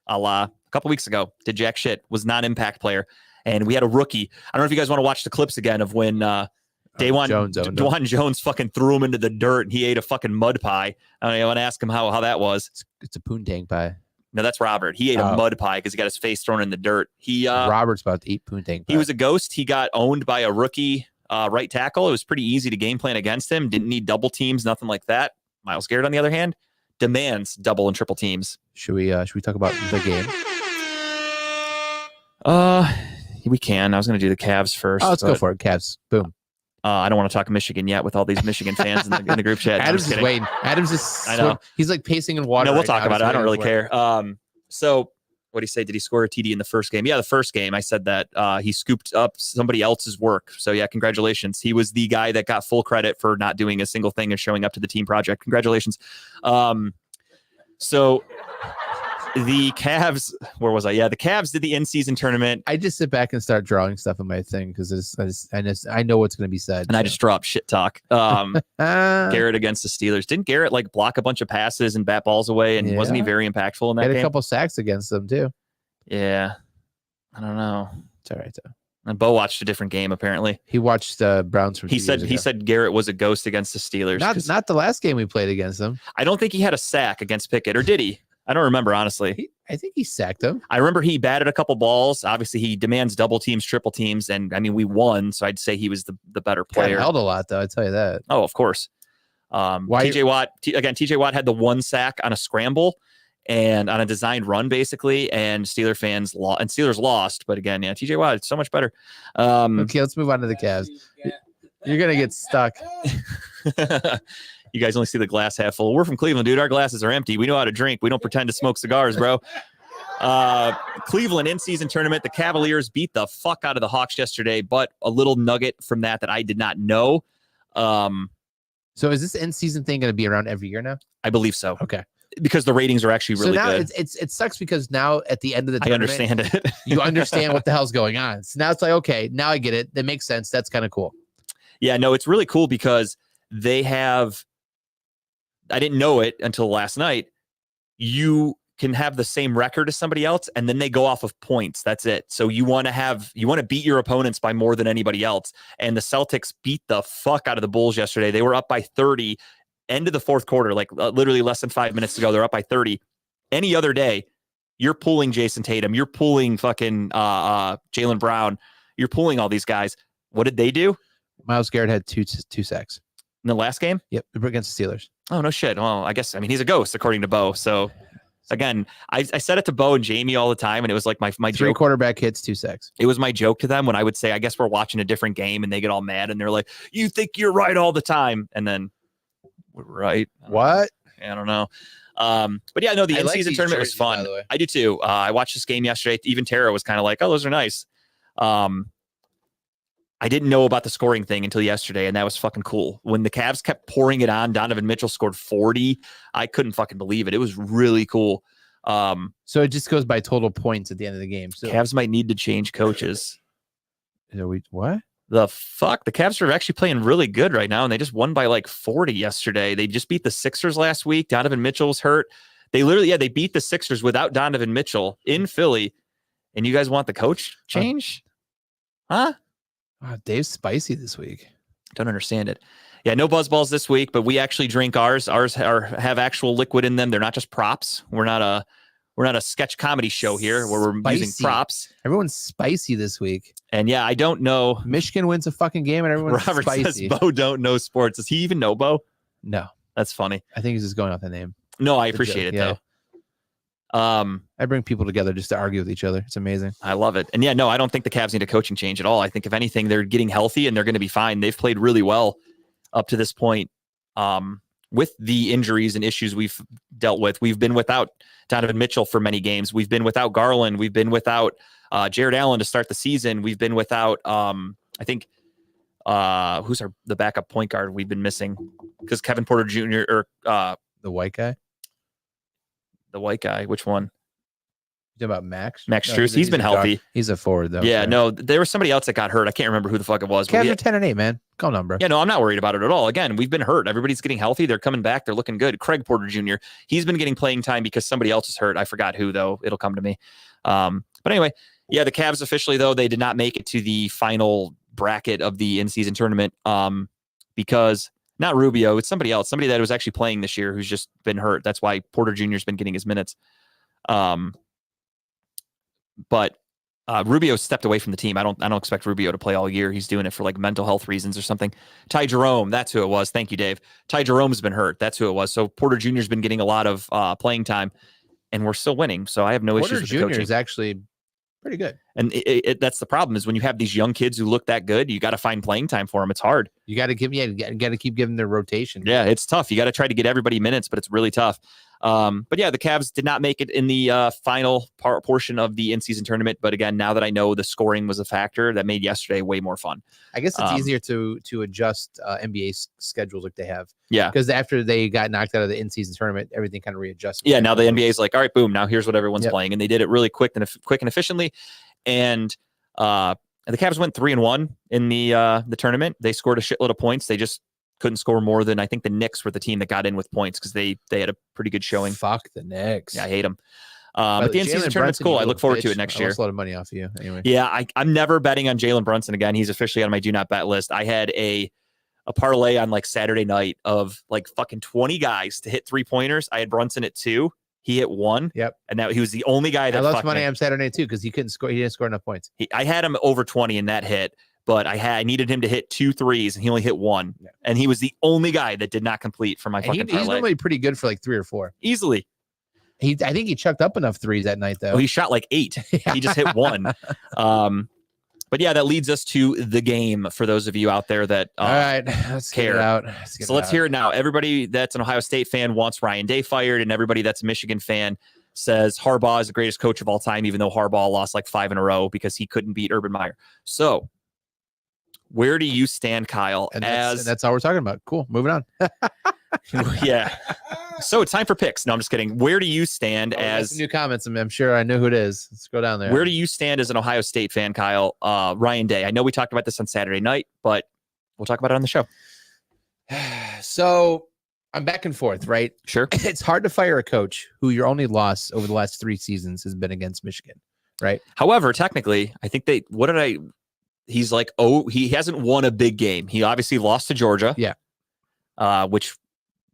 A couple weeks ago, did jack shit, was non-impact player. And we had a rookie. I don't know if you guys want to watch the clips again of when DeJuan Jones fucking threw him into the dirt and he ate a fucking mud pie. I want to ask him how that was. It's a poontang pie. No, that's Robert. He ate a mud pie because he got his face thrown in the dirt. Robert's about to eat poontang pie. He was a ghost. He got owned by a rookie right tackle. It was pretty easy to game plan against him. Didn't need double teams, nothing like that. Myles Garrett, on the other hand, demands double and triple teams. Should we talk about the game? We can. I was going to do the Cavs first. Oh, let's go for it. Cavs. Boom. I don't want to talk Michigan yet with all these Michigan fans in the group chat. No, I'm Adam's just is kidding. waiting. Adam's just. I know. He's like pacing in water. No, we'll right talk now. about it. Just I don't really waiting for it. care. So what did he say? Did he score a TD in the first game? Yeah, the first game. I said that he scooped up somebody else's work. So yeah, congratulations. He was the guy that got full credit for not doing a single thing and showing up to the team project. Congratulations. So the Cavs, where was I? Yeah, the Cavs did the in-season tournament. I just sit back and start drawing stuff on my thing because I know what's going to be said. And I just dropped shit talk. Garrett. Garrett against the Steelers. Didn't Garrett like block a bunch of passes and bat balls away? And wasn't he Yeah. very impactful in that Had a game? couple sacks against them too. Yeah. I don't know. It's all right though. And Bo watched a different game apparently. He watched the Browns from. He 2 said years he ago. said Garrett was a ghost against the Steelers. 'Cause not the last game we played against them. I don't think he had a sack against Pickett, or did he? I don't remember honestly. I think he sacked him. I remember he batted a couple balls. Obviously, he demands double teams, triple teams, and I mean we won, so I'd say he was the better Got player. held a lot though. I tell you that. Oh, of course. TJ Watt TJ Watt had the one sack on a scramble and on a designed run, basically, and Steelers lost. But again, yeah, TJ Watt, it's so much better. Okay, let's move on to the Cavs. You're gonna get stuck. You guys only see the glass half full. We're from Cleveland, dude. Our glasses are empty. We know how to drink. We don't pretend to smoke cigars, bro. Cleveland in-season tournament. The Cavaliers beat the fuck out of the Hawks yesterday, but a little nugget from that I did not know. So is this end season thing going to be around every year now? I believe so. Okay. because the ratings are actually really so now good. it sucks because now at the end of the I tournament, understand it. you understand what the hell's going on. So now it's like, okay, now I get it. That makes sense. That's kind of cool. Yeah, no, it's really cool because they have, I didn't know it until last night. You can have the same record as somebody else, and then they go off of points. That's it. So you want to beat your opponents by more than anybody else. And the Celtics beat the fuck out of the Bulls yesterday. They were up by 30, end of the fourth quarter, like literally less than 5 minutes to go. They're up by 30. Any other day, you're pulling Jason Tatum. You're pulling fucking Jaylen Brown. You're pulling all these guys. What did they do Myles Garrett had two sacks. in the last game? Yep, against the Steelers. Oh, no shit. Well, I guess, he's a ghost, according to Bo. So, again, I said it to Bo and Jamie all the time, and it was like my 3 joke. quarterback hits, 2 sacks. It was my joke to them when I would say, I guess we're watching a different game, and they get all mad, and they're like, you think you're right all the time. And then, we're right. What? I don't know. But yeah, no, the I like in-season these tournament was jerseys, by fun. the way. I do too. I watched this game yesterday. Even Tara was kind of like, oh, those are nice. I didn't know about the scoring thing until yesterday, and that was fucking cool. When the Cavs kept pouring it on, Donovan Mitchell scored 40. I couldn't fucking believe it. It was really cool. So it just goes by total points at the end of the game. So Cavs might need to change coaches. What? The fuck? The Cavs are actually playing really good right now, and they just won by like 40 yesterday. They just beat the Sixers last week. Donovan Mitchell's hurt. They literally, they beat the Sixers without Donovan Mitchell in Philly. And you guys want the coach change? Huh? Oh, Dave's spicy this week. Don't understand it. Yeah, no buzz balls this week, but we actually drink ours. Ours have actual liquid in them. They're not just props. We're not a sketch comedy show here where we're using Spicy. props. Everyone's spicy this week. And yeah, I don't know. Michigan wins a fucking game and everyone's Robert spicy. says Bo don't know sports. Does he even know Bo? No, That's funny. I think he's just going off the name. No, I The appreciate joke, it yeah. though. I bring people together just to argue with each other. It's amazing. I love it. And yeah, no, I don't think the Cavs need a coaching change at all. I think if anything, they're getting healthy and they're going to be fine. They've played really well up to this point. With the injuries and issues we've dealt with, we've been without Donovan Mitchell for many games. We've been without Garland. We've been without Jared Allen to start the season. We've been without, I think, who's the backup point guard we've been missing because Kevin Porter Jr. or The white guy. the white guy. Which one? You talking about Max? Max No, Strus. He's been a guard. healthy. He's a forward though. Yeah, Sorry. no, there was somebody else that got hurt. I can't remember who the fuck it was. But Cavs we- are 10-8, man. Calm down, bro. Yeah, no, I'm not worried about it at all. Again, we've been hurt. Everybody's getting healthy. They're coming back. They're looking good. Craig Porter Jr., he's been getting playing time because somebody else is hurt. I forgot who, though. It'll come to me. But anyway, yeah, the Cavs officially, though, they did not make it to the final bracket of the in-season tournament because not Rubio. It's somebody else, somebody that was actually playing this year who's just been hurt. That's why Porter Jr. has been getting his minutes. But Rubio stepped away from the team. I don't expect Rubio to play all year. He's doing it for like mental health reasons or something. Ty Jerome, that's who it was. Thank you, Dave. Ty Jerome's been hurt. That's who it was. So Porter Jr.'s been getting a lot of playing time, and we're still winning. So I have no Porter issues with the Jr. coaching. is actually pretty good. And that's the problem is when you have these young kids who look that good, you got to find playing time for them. It's hard. You got to give, you got to keep giving their rotation. Yeah, it's tough. You got to try to get everybody minutes, but it's really tough. But yeah, the Cavs did not make it in the final portion of the in-season tournament. But again, now that I know the scoring was a factor, that made yesterday way more fun. I guess it's easier to adjust NBA schedules like they have. Yeah. Because after they got knocked out of the in-season tournament, everything kind of readjusted. Yeah, now the NBA is like, all right, boom, now here's what everyone's Yep. playing. And they did it really quick and efficiently. And the Cavs went 3-1 in the tournament. They scored a shitload of points. They just couldn't score more than, I think the Knicks were the team that got in with points because they had a pretty good showing. Fuck the Knicks. Yeah, I hate them. By But the way, in-season Jalen tournament's Brunson, cool. you I little look forward to bitch. it next I year. lost a lot of money off of you. Anyway. Yeah, I'm never betting on Jalen Brunson again. He's officially on my do not bet list. I had a parlay on like Saturday night of like fucking 20 guys to hit 3-pointers. I had Brunson at 2. He hit 1. Yep. And now he was the only guy that I lost fucked money me. on Saturday too because he couldn't score. He didn't score enough points. I had him over 20 and that hit, but I needed him to hit 2 threes and he only hit 1. Yeah. And he was the only guy that did not complete for my And fucking he's parlay. normally pretty good for like 3 or 4. Easily. I think he chucked up enough threes that night though. Well, he shot like 8. He just hit 1. But yeah, that leads us to the game for those of you out there that All right, let's care. get it out. Let's hear it now. Everybody that's an Ohio State fan wants Ryan Day fired, and everybody that's a Michigan fan says Harbaugh is the greatest coach of all time, even though Harbaugh lost like 5 in a row because he couldn't beat Urban Meyer. So where do you stand, Kyle? And that's all we're talking about. Cool. Moving on. Yeah. So it's time for picks. No, I'm just kidding. Where do you stand Oh, we got as some new comments? I'm sure I know who it is. Let's go down there. where do you stand as an Ohio State fan, Kyle? Ryan Day. I know we talked about this on Saturday night, but we'll talk about it on the show. So I'm back and forth, right? Sure. It's hard to fire a coach who your only loss over the last 3 seasons has been against Michigan, right? However, technically, I think he's like, he hasn't won a big game. He obviously lost to Georgia. Yeah. Which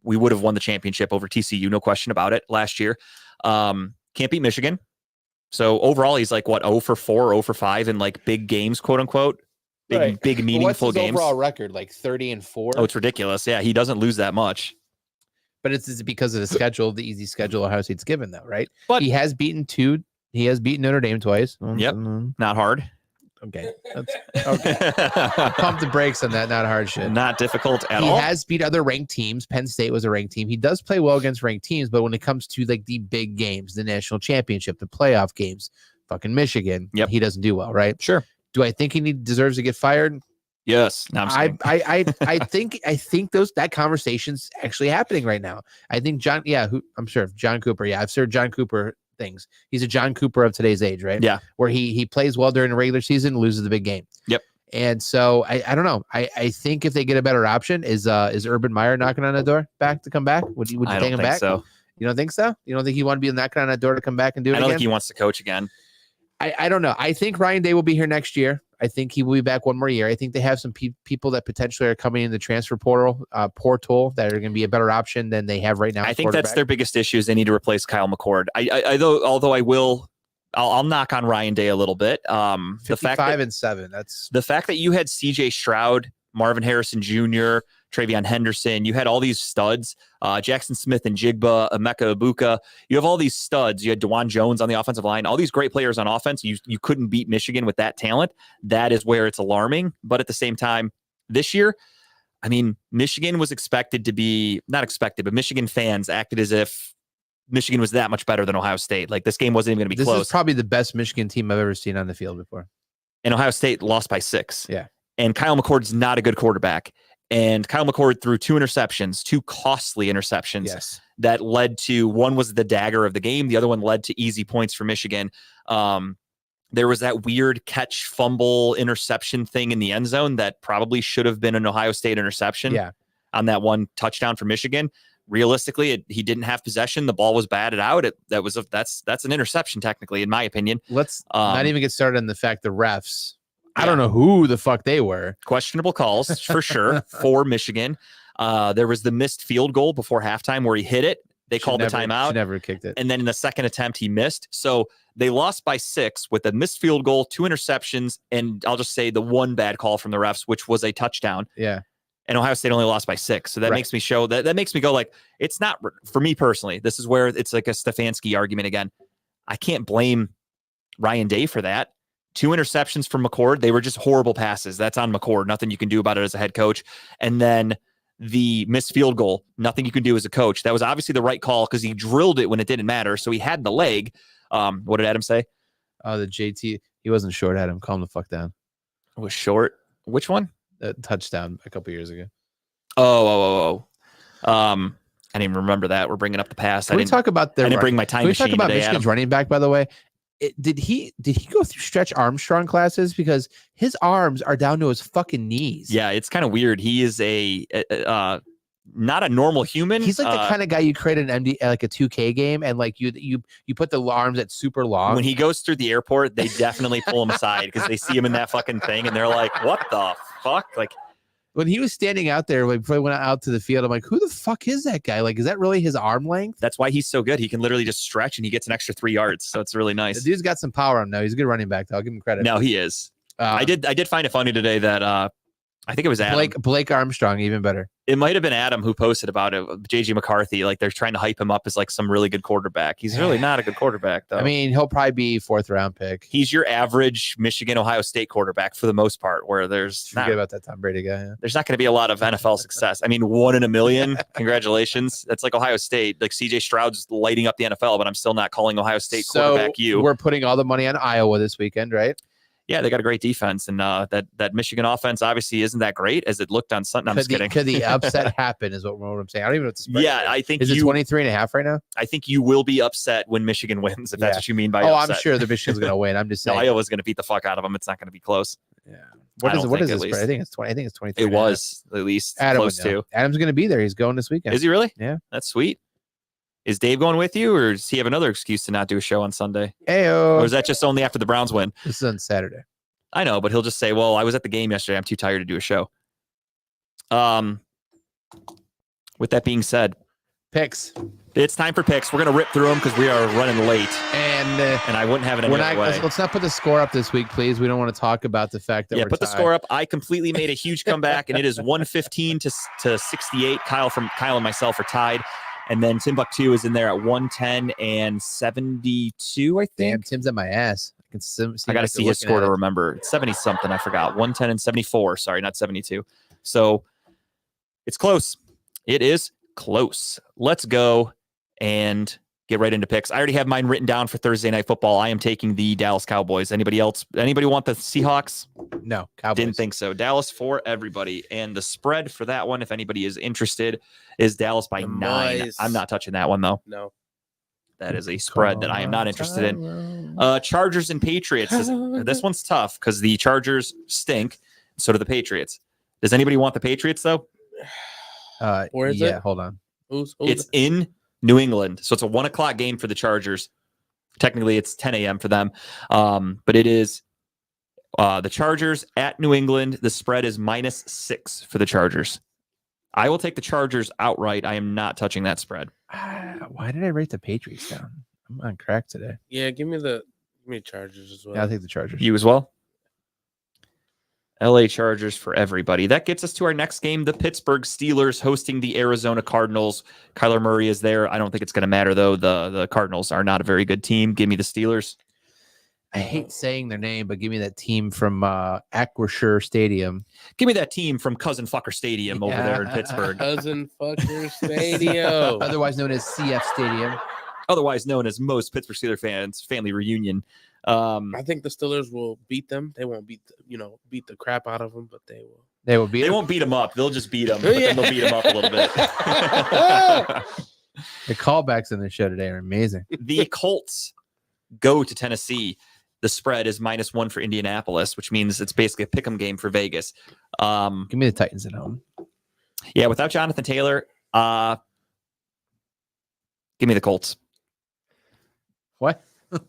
we would have won the championship over TCU, no question about it, last year. Can't beat Michigan. So overall, he's like, what, 0 for 4, 0 for 5 in like big games, quote unquote. Big meaningful What's his games. overall record? Like 30-4? Oh, it's ridiculous. Yeah, he doesn't lose that much. But it's because of the schedule, the easy schedule Ohio State's given, though, right? But he has beaten Notre Dame twice. Yep. Not hard. Okay. Okay. Pump the brakes on that. Not hard shit. Not difficult at he all. has beat other ranked teams. Penn State was a ranked team. He does play well against ranked teams, but when it comes to like the big games, the national championship, the playoff games, fucking Michigan, Yep. he doesn't do well, right? Sure. Do I think he deserves to get fired? Yes. No, I'm just kidding. I think that conversation's actually happening right now. I think John Cooper. Yeah, I've heard John Cooper things. He's a John Cooper of today's age, right? Yeah. Where he plays well during the regular season, loses the big game. Yep. And so I don't know. I think if they get a better option, is Urban Meyer knocking on the door to come back? Would you I take don't him think back? so. You don't think so? You don't think he want to be knocking on that door to come back and do it I don't again? think he wants to coach again. I don't know. I think Ryan Day will be here next year. I think he will be back one more year. I think they have some people that potentially are coming in the transfer portal that are going to be a better option than they have right now. I think that's their biggest issue is they need to replace Kyle McCord. Although I'll knock on Ryan Day a little bit. The fact that 5-7. That's the fact that you had CJ Stroud, Marvin Harrison Jr., Travion Henderson, you had all these studs, Jackson Smith and Jigba, Emeka Ibuka. You have all these studs. You had DeJuan Jones on the offensive line, all these great players on offense. You couldn't beat Michigan with that talent. That is where it's alarming. But at the same time, this year, I mean, Michigan was expected to be, not expected, but Michigan fans acted as if Michigan was that much better than Ohio State. Like this game wasn't even going to be this close. is probably the best Michigan team I've ever seen on the field before. And Ohio State lost by 6. Yeah. And Kyle McCord's not a good quarterback. And Kyle McCord threw 2 interceptions, 2 costly interceptions. Yes. That led to, one was the dagger of the game. The other one led to easy points for Michigan. There was that weird catch fumble interception thing in the end zone that probably should have been an Ohio State interception. Yeah. On that one touchdown for Michigan. Realistically, he didn't have possession. The ball was batted out. That's an interception technically, in my opinion. Let's not even get started on the fact the refs. I Yeah. don't know who the fuck they were. Questionable calls for sure for Michigan. There was the missed field goal before halftime where he hit it. They called the timeout. She never kicked it. And then in the second attempt, he missed. So they lost by 6 with a missed field goal, 2 interceptions, and I'll just say the one bad call from the refs, which was a touchdown. Yeah. And Ohio State only lost by 6. So that Right. makes me show that makes me go like, it's not for me personally. This is where it's like a Stefanski argument again. I can't blame Ryan Day for that. 2 interceptions from McCord. They were just horrible passes. That's on McCord. Nothing you can do about it as a head coach. And then the missed field goal, nothing you can do as a coach. That was obviously the right call because he drilled it when it didn't matter. So he had the leg. What did Adam say? The JT, he wasn't short at him. Calm the fuck down. It was short. Which one? Touchdown a couple years ago. Oh. I didn't even remember that. We're bringing up the past. Can we talk about I didn't bring my time Can we machine talk about today, Michigan's Adam. running back, by the way? Did he go through Stretch Armstrong classes? Because his arms are down to his fucking knees. Yeah, it's kind of weird. He is not a normal human. He's like the kind of guy you create an MD like a 2K game, and like you put the arms at super long. when he goes through the airport, they definitely pull him aside because they see him in that fucking thing and they're like, what the fuck? Like, When he was standing out there, like before he went out to the field, I'm like, who the fuck is that guy? Like, is that really his arm length? that's why he's so good. He can literally just stretch and he gets an extra 3 yards. So it's really The nice. dude's got some power on him now. He's a good running back, though. I'll give him credit. No, he is. I I did find it funny today that I think it was Adam. Blake Armstrong, even better. It might have been Adam who posted about it. JJ McCarthy, like they're trying to hype him up as like some really good quarterback. He's really not a good quarterback, though. I mean, he'll probably be 4th round pick. He's your average Michigan Ohio State quarterback for the most part, where there's not, Forget about that Tom Brady guy. Yeah. there's not going to be a lot of NFL success. I mean, 1 in a million. Congratulations. That's like Ohio State. Like CJ Stroud's lighting up the NFL, but I'm still not calling Ohio State quarterback you. We're putting all the money on Iowa this weekend, right? Yeah, they got a great defense, and that Michigan offense obviously isn't that great as it looked on Sunday. I'm just kidding. Could the upset happen? Is what I'm saying. I don't even know what the spread Yeah, is. I think Is it 23.5 right now? I think you will be upset when Michigan wins, if that's Yeah. what you mean by Oh, upset. I'm sure the Michigan's going to win. I'm just No, saying. Iowa's going to beat the fuck out of them. It's not going to be close. Yeah. I What is don't what think is at the spread? least. I think it's 20. I think it's 23. It was at least Adam close would know. to. Adam's going to be there. He's going this weekend. Is he really? Yeah. That's sweet. Is Dave going with you, or does he have another excuse to not do a show on Sunday? Or Ayo. is that just only after the Browns win? This is on Saturday. I know, but he'll just say, well, I was at the game yesterday. I'm too tired to do a show. With that being said, Picks. it's time for picks. We're going to rip through them because we are running late, And and I wouldn't have it any other way. let's not put the score up this week, please. We don't want to talk about the fact that Yeah, we're put the tied. score up. I completely made a huge comeback, and it is 115 to 68. Kyle and myself are tied. And then Timbuktu is in there at 110 and 72, I think. Damn, Tim's at my ass. I can see I got to see his score to remember. It's 70 something. I forgot. 110 and 74. Sorry, not 72. So it's close. It is close. Let's go and get right into picks. I already have mine written down for Thursday Night Football. I am taking the Dallas Cowboys. Anybody else? Anybody want the Seahawks? No, Cowboys. Didn't think so. Dallas for everybody. And the spread for that one, if anybody is interested, is Dallas by The 9. boys. I'm not touching that one, though. No. That is a spread that I am not interested in. Chargers and Patriots. This one's tough because the Chargers stink. So do the Patriots. Does anybody want the Patriots, though? Where is yeah, it? hold on. Who's It's in New England. So it's a 1 o'clock game for the Chargers. Technically, it's 10 a.m. for them. But it is the Chargers at New England. The spread is -6 for the Chargers. I will take the Chargers outright. I am not touching that spread. Why did I rate the Patriots down? I'm on crack today. Yeah, give me Chargers as well. Yeah, I'll take the Chargers. You as well? LA Chargers for everybody. That gets us to our next game, the Pittsburgh Steelers hosting the Arizona Cardinals. Kyler Murray is there. I don't think it's going to matter, though. The Cardinals are not a very good team. Give me the Steelers. I hate saying their name, but give me that team from Acrisure Stadium. Give me that team from Cousin Fucker Stadium over there in Yeah. Pittsburgh, Cousin Fucker Stadium. Otherwise known as CF Stadium. otherwise known as most Pittsburgh Steelers fans' family reunion. I think the Steelers will beat them. They won't beat the crap out of them, but they will. They will be. They won't beat them up. They'll just beat them, but then they'll beat them up a little bit. The callbacks in the show today are amazing. The Colts go to Tennessee. The spread is -1 for Indianapolis, which means it's basically a pick'em game for Vegas. Give me the Titans at home. Yeah, without Jonathan Taylor, give me the Colts. What?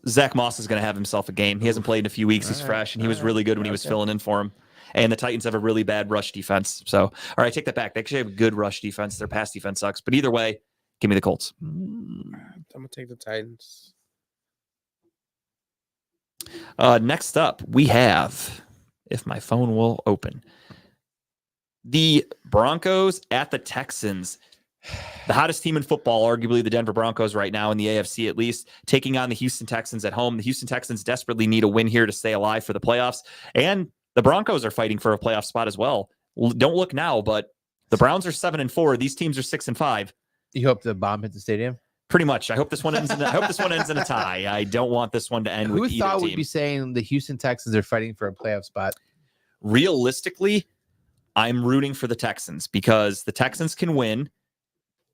Zach Moss is going to have himself a game. He hasn't played in a few weeks. He's All right, fresh, and he all was right, really good when he was okay. filling in for him. And the Titans have a really bad rush defense. So, all right, take that back. They actually have a good rush defense. Their pass defense sucks. But either way, give me the Colts. I'm gonna take the Titans. Next up, we have, if my phone will open, the Broncos at the Texans. The hottest team in football, arguably the Denver Broncos right now in the AFC at least, taking on the Houston Texans at home. The Houston Texans desperately need a win here to stay alive for the playoffs. And the Broncos are fighting for a playoff spot as well. Don't look now, but the Browns are 7-4. These teams are 6-5. You hope the bomb hit the stadium? Pretty much. I hope this one ends in a tie. I don't want this one to end Who with either thought team. would be saying the Houston Texans are fighting for a playoff spot? Realistically, I'm rooting for the Texans because the Texans can win.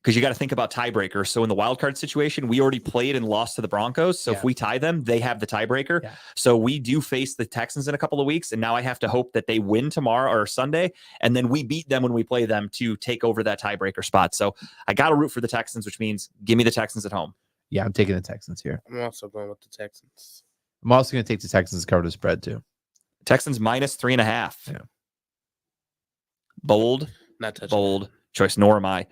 Because you got to think about tiebreakers. So in the wild card situation, we already played and lost to the Broncos. So if we tie them, they have the tiebreaker. Yeah. So we do face the Texans in a couple of weeks. And now I have to hope that they win tomorrow or Sunday. And then we beat them when we play them to take over that tiebreaker spot. So I got to root for the Texans, which means give me the Texans at home. Yeah, I'm taking the Texans here. I'm also going with the Texans. I'm also going to take the Texans to cover the spread too. Texans -3.5. Yeah. Bold. Not touching. Bold choice, nor am I.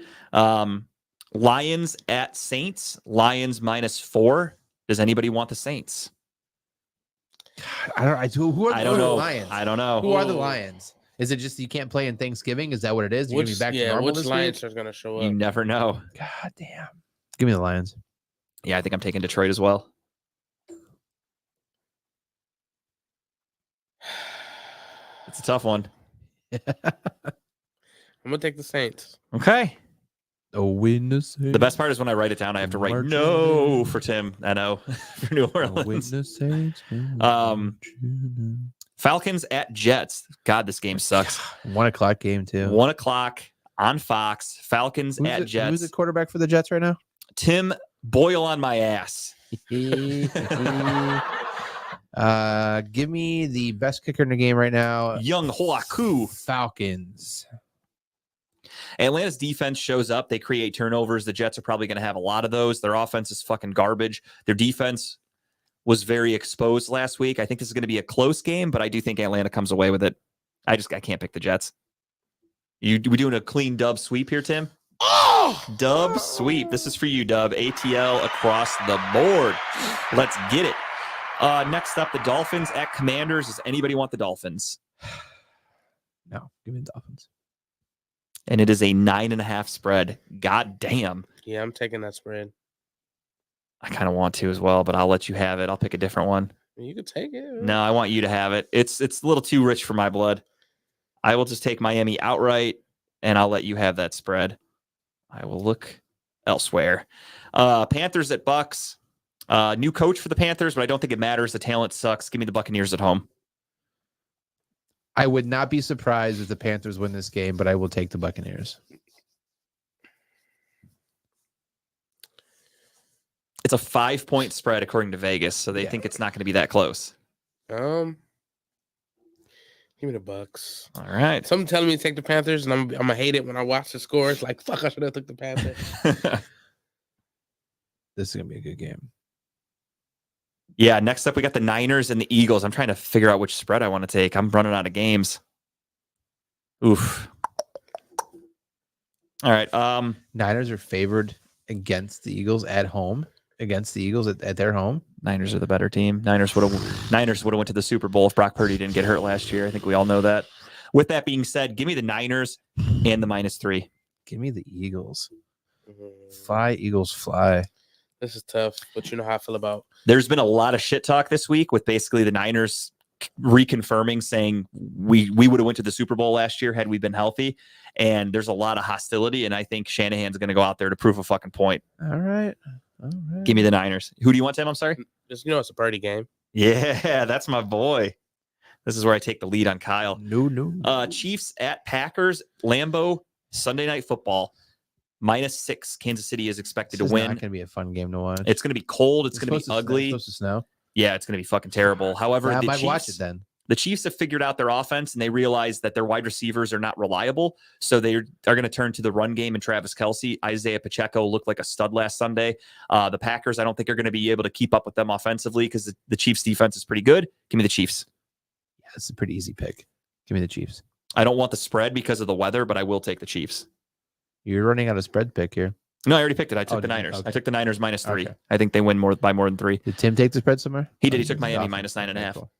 Lions at Saints. Lions -4. Does anybody want the Saints? I don't. Who are I who don't are the know. Lions? I don't know. Who are the Ooh. Lions? Is it just you can't play in Thanksgiving? Is that what it is? You're Which, gonna be back to normal which this Lions week? are gonna show You up? never know. God damn. Give me the Lions. Yeah, I think I'm taking Detroit as well. It's a tough one. I'm gonna take the Saints. Okay. Oh, witness. The best part is when I write it down, I have to write Marching no in. for Tim. I know for New Orleans. Witness. Um, Falcons at Jets. God, this game sucks. 1:00 game too. 1:00 on Fox. Falcons at Who's Jets. the quarterback for the Jets right now? Tim Boyle on my ass. Give me the best kicker in the game right now. Young Hoaku. Falcons. Atlanta's defense shows up. They create turnovers. The Jets are probably going to have a lot of those. Their offense is fucking garbage. Their defense was very exposed last week. I think this is going to be a close game, but I do think Atlanta comes away with it. I can't pick the Jets. We doing a clean dub sweep here, Tim? Oh, Dub sweep. This is for you, Dub. ATL across the board. Let's get it. Next up, the Dolphins at Commanders. Does anybody want the Dolphins? No, give me the Dolphins. And it is a 9.5 spread. God damn. yeah, I'm taking that spread. I kind of want to as well, but I'll let you have it. I'll pick a different one. You could take it. No, I want you to have it. It's a little too rich for my blood. I will just take Miami outright, and I'll let you have that spread. I will look elsewhere. Panthers at Bucks. New coach for the Panthers, but I don't think it matters. The talent sucks. Give me the Buccaneers at home. I would not be surprised if the Panthers win this game, but I will take the Buccaneers. It's a 5-point spread according to Vegas, so they think it's not going to be that close. Give me the Bucks. All right. Something telling me to take the Panthers, and I'm gonna hate it when I watch the scores. Like, fuck, I should have took the Panthers. This is gonna be a good game. Yeah, next up we got the Niners and the Eagles. I'm trying to figure out which spread I want to take. I'm running out of games. Oof. All right. Niners are favored against the Eagles at home. Against the Eagles at their home. Niners are the better team. Niners would have went to the Super Bowl if Brock Purdy didn't get hurt last year. I think we all know that. With that being said, give me the Niners and the -3. Give me the Eagles. Mhm. Fly, Eagles, fly. This is tough, but you know how I feel about. There's been a lot of shit talk this week with basically the Niners reconfirming, saying we would have went to the Super Bowl last year had we been healthy. And there's a lot of hostility, and I think Shanahan's going to go out there to prove a fucking point. All right. Give me the Niners. Who do you want, Tim? I'm sorry. Just it's a Purdy game. Yeah, that's my boy. This is where I take the lead on Kyle. No. Chiefs at Packers, Lambeau, Sunday Night Football. -6. Kansas City is expected to This is win. not going to be a fun game to watch. It's going to be cold. It's going to be ugly. It's supposed to snow. Yeah, it's going to be fucking terrible. However, I the might Chiefs, watch it then. the Chiefs have figured out their offense, and they realize that their wide receivers are not reliable. So they are going to turn to the run game and Travis Kelce. Isaiah Pacheco looked like a stud last Sunday. The Packers, I don't think are going to be able to keep up with them offensively because the Chiefs' defense is pretty good. Give me the Chiefs. Yeah, it's a pretty easy pick. Give me the Chiefs. I don't want the spread because of the weather, but I will take the Chiefs. You're running out of spread pick here. No, I already picked it. I took the did you? Niners. Okay. I took the Niners -3. Okay. I think they win by more than 3. Did Tim take the spread somewhere? He did. He took He's Miami off. -9.5. Cool.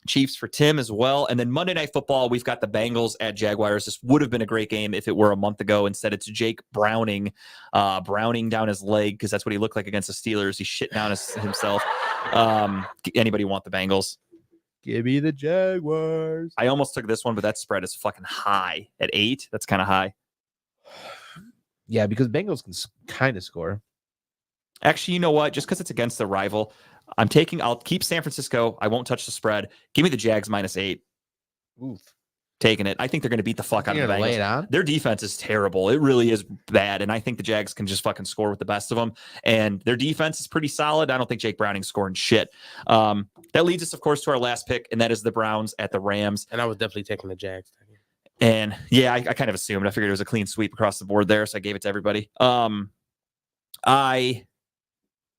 Chiefs for Tim as well. And then Monday Night Football, we've got the Bengals at Jaguars. This would have been a great game if it were a month ago. Instead, it's Jake Browning down his leg because that's what he looked like against the Steelers. He shit down himself. Anybody want the Bengals? Give me the Jaguars. I almost took this one, but that spread is fucking high at 8. That's kind of high. Yeah, because Bengals can kind of score. Actually, you know what? Just because it's against the rival, I'll keep San Francisco. I won't touch the spread. Give me the Jags -8. Oof. Taking it. I think they're going to beat the fuck out of You're the gonna lay it Bengals. on? Their defense is terrible. It really is bad. And I think the Jags can just fucking score with the best of them. And their defense is pretty solid. I don't think Jake Browning's scoring shit. That leads us, of course, to our last pick, and that is the Browns at the Rams. And I was definitely taking the Jags. And yeah, I kind of assumed. I figured it was a clean sweep across the board there, so I gave it to everybody.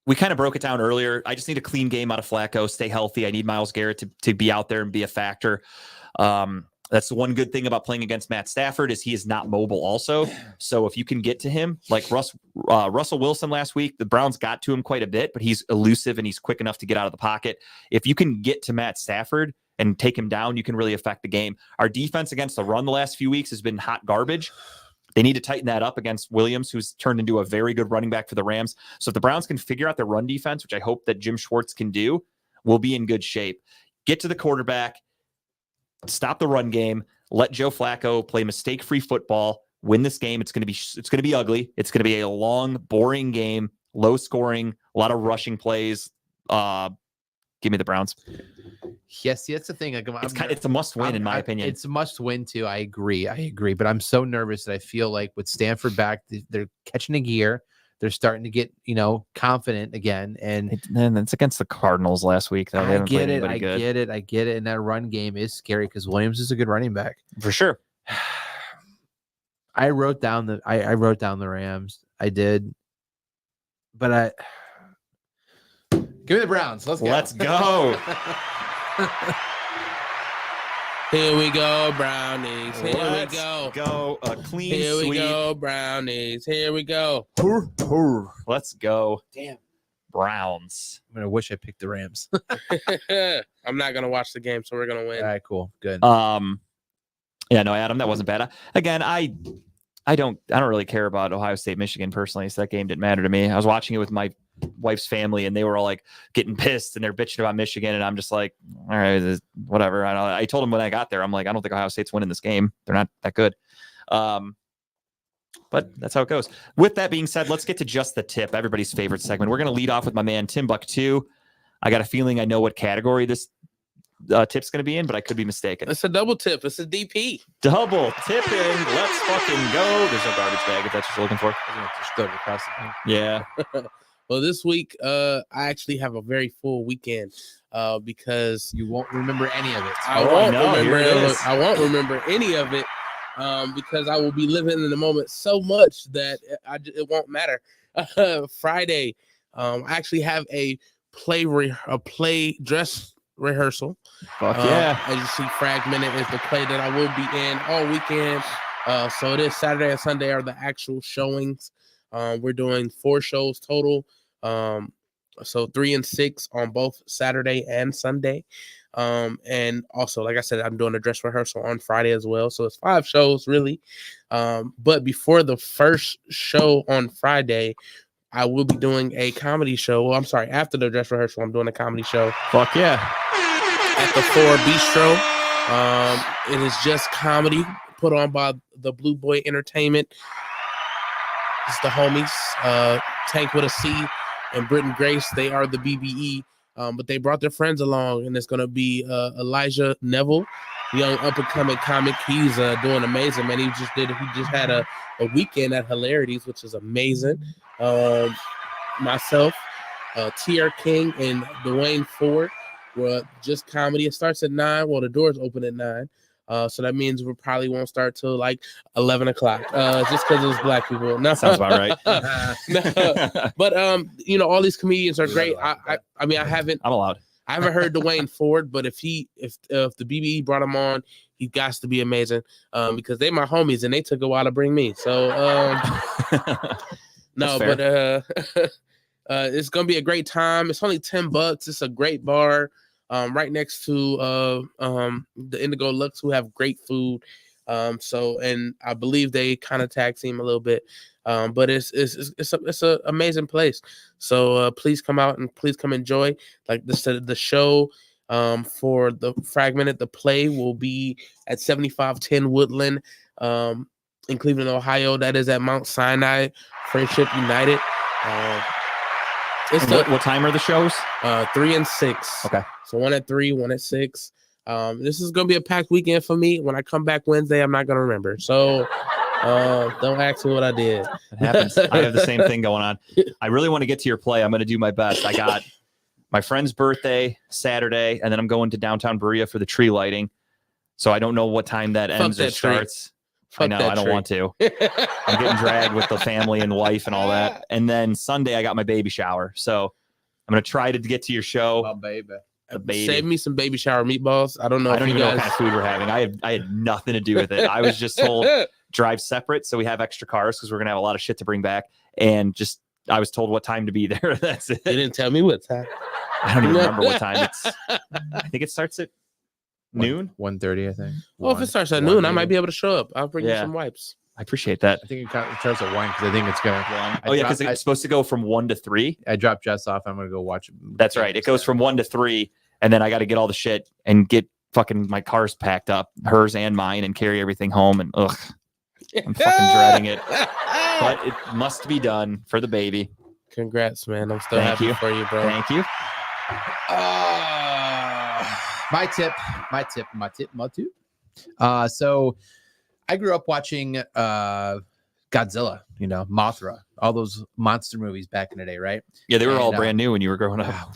We kind of broke it down earlier. I just need a clean game out of Flacco, stay healthy. I need Myles Garrett to be out there and be a factor. That's the one good thing about playing against Matt Stafford is he is not mobile also. So if you can get to him, like Russell Wilson last week, the Browns got to him quite a bit, but he's elusive and he's quick enough to get out of the pocket. If you can get to Matt Stafford and take him down, you can really affect the game. Our defense against the run the last few weeks has been hot garbage. They need to tighten that up against Williams, who's turned into a very good running back for the Rams. So if the Browns can figure out their run defense, which I hope that Jim Schwartz can do, we'll be in good shape. Get to the quarterback, stop the run game, let Joe Flacco play mistake-free football, win this game. It's going to be ugly. It's going to be a long, boring game, low scoring, a lot of rushing plays. Give me the Browns. Yes, see, that's the thing. Like, It's a must win in my opinion. It's a must win too. I agree. But I'm so nervous that I feel like with Stanford back, they're catching a gear. They're starting to get, confident again. And then it's against the Cardinals last week. Though. I get it. I get it. And that run game is scary because Williams is a good running back. For sure. I wrote down the Rams. I did. But give me the Browns. Let's go. Here we go, Brownies. Here Let's we go. Go a clean Here sweep. we go, Brownies. Here we go. Let's go. Damn. Browns. I'm gonna wish I picked the Rams. I'm not gonna watch the game, so we're gonna win. All right, cool, good. Yeah, no, Adam, that wasn't bad. Again, I don't really care about Ohio State, Michigan personally, so that game didn't matter to me. I was watching it with my wife's family, and they were all like getting pissed, and they're bitching about Michigan, and I'm just like, all right, whatever. I told them when I got there, I'm like, I don't think Ohio State's winning this game. They're not that good. But that's how it goes. With that being said, let's get to just the tip, everybody's favorite segment. We're going to lead off with my man Timbuktu. I got a feeling I know what category this tip's going to be in, but I could be mistaken. It's a double tip. It's a DP. Double tipping. Let's fucking go. There's no garbage bag if that's what you're looking for. Yeah. Well, this week, I actually have a very full weekend because You won't remember any of it. I won't remember any of it because I will be living in the moment so much that it won't matter. Friday, I actually have a play dress rehearsal. Fuck yeah. As you see, Fragmented is the play that I will be in all weekend. So it is Saturday and Sunday are the actual showings. We're doing 4 shows total. So 3 and 6 on both Saturday and Sunday. And also, like I said, I'm doing a dress rehearsal on Friday as well. So it's 5 shows really. But before the first show on Friday, I will be doing a comedy show. Well, I'm sorry, after the dress rehearsal, I'm doing a comedy show. Fuck yeah. At the 4 Bistro. It is just comedy put on by the Blue Boy Entertainment. It's the homies, Tank with a C and Britton Grace. They are the BBE, but they brought their friends along, and it's going to be Elijah Neville, young up-and-coming comic. He's doing amazing, man. He just had a weekend at Hilarities, which is amazing. Myself, T.R. King, and Dwayne Ford were just comedy. It starts at 9. Well, the doors open at 9. So that means we probably won't start till like 11 o'clock, just because it was black people. No. Sounds about right. No. But all these comedians are great. I haven't heard Dwayne Ford, but if the BBE brought him on, he got to be amazing. Because they my homies and they took a while to bring me. So no, but it's gonna be a great time. It's only $10. It's a great bar. Right next to the Indigo Lux, who have great food. And I believe they kind of tag team a little bit. But it's an amazing place. So please come out and please come enjoy. Like the show for the Fragmented, the play will be at 7510 Woodland in Cleveland, Ohio. That is at Mount Sinai Friendship United. What time are the shows? 3 and 6. Okay. So 1 at 3, 1 at 6. This is gonna be a packed weekend for me. When I come back Wednesday, I'm not gonna remember. So don't ask me what I did. It happens. I have the same thing going on. I really want to get to your play. I'm going to do my best. I got my friend's birthday Saturday, and then I'm going to downtown Berea for the tree lighting. So I don't know what time that ends or starts. I know. I don't want to. I'm getting dragged with the family and wife and all that. And then Sunday, I got my baby shower. So I'm going to try to get to your show. My baby. The baby. Save me some baby shower meatballs. I don't know. I don't even know what kind of food we're having. I had nothing to do with it. I was just told drive separate, so we have extra cars because we're gonna have a lot of shit to bring back. And just I was told what time to be there. That's it. They didn't tell me what time. I don't even remember what time. I think it starts at noon. 1:30, I think. Well, if it starts at noon, I might be able to show up. I'll bring you some wipes. I appreciate that. I think it starts at 1 because I think it's gonna. Because it's supposed to go from 1 to 3. I dropped Jess off. I'm gonna go watch it. That's right. It goes from 1 to 3, and then I got to get all the shit and get fucking my cars packed up, hers and mine, and carry everything home. And I'm fucking dreading it, but it must be done for the baby. Congrats, man! I'm still happy for you, bro. Thank you. My tip. So I grew up watching Godzilla, Mothra, all those monster movies back in the day, right? Yeah, they were all And, brand new when you were growing up.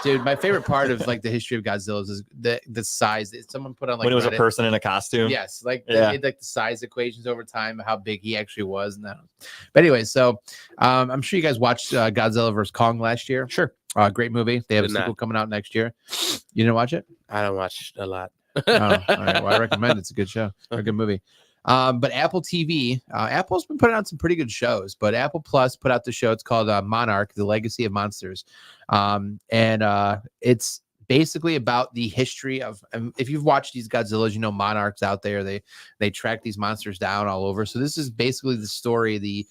Dude, my favorite part of like the history of Godzilla is the size. Someone put on like when it was a Reddit. person in a costume. Yes, like they Yeah. made like the size equations over time, how big he actually was. And that. But anyway, so I'm sure you guys watched Godzilla vs Kong last year. Sure. Great movie. They have Did a not. sequel coming out next year. You didn't watch it? I don't watch a lot. Oh, all right. Well, I recommend it. It's a good show, a good movie. But Apple TV, Apple's been putting out some pretty good shows. But Apple Plus put out the show. It's called Monarch: The Legacy of Monsters, and it's basically about the history of. If you've watched these Godzillas, Monarchs out there. They track these monsters down all over. So this is basically the story, the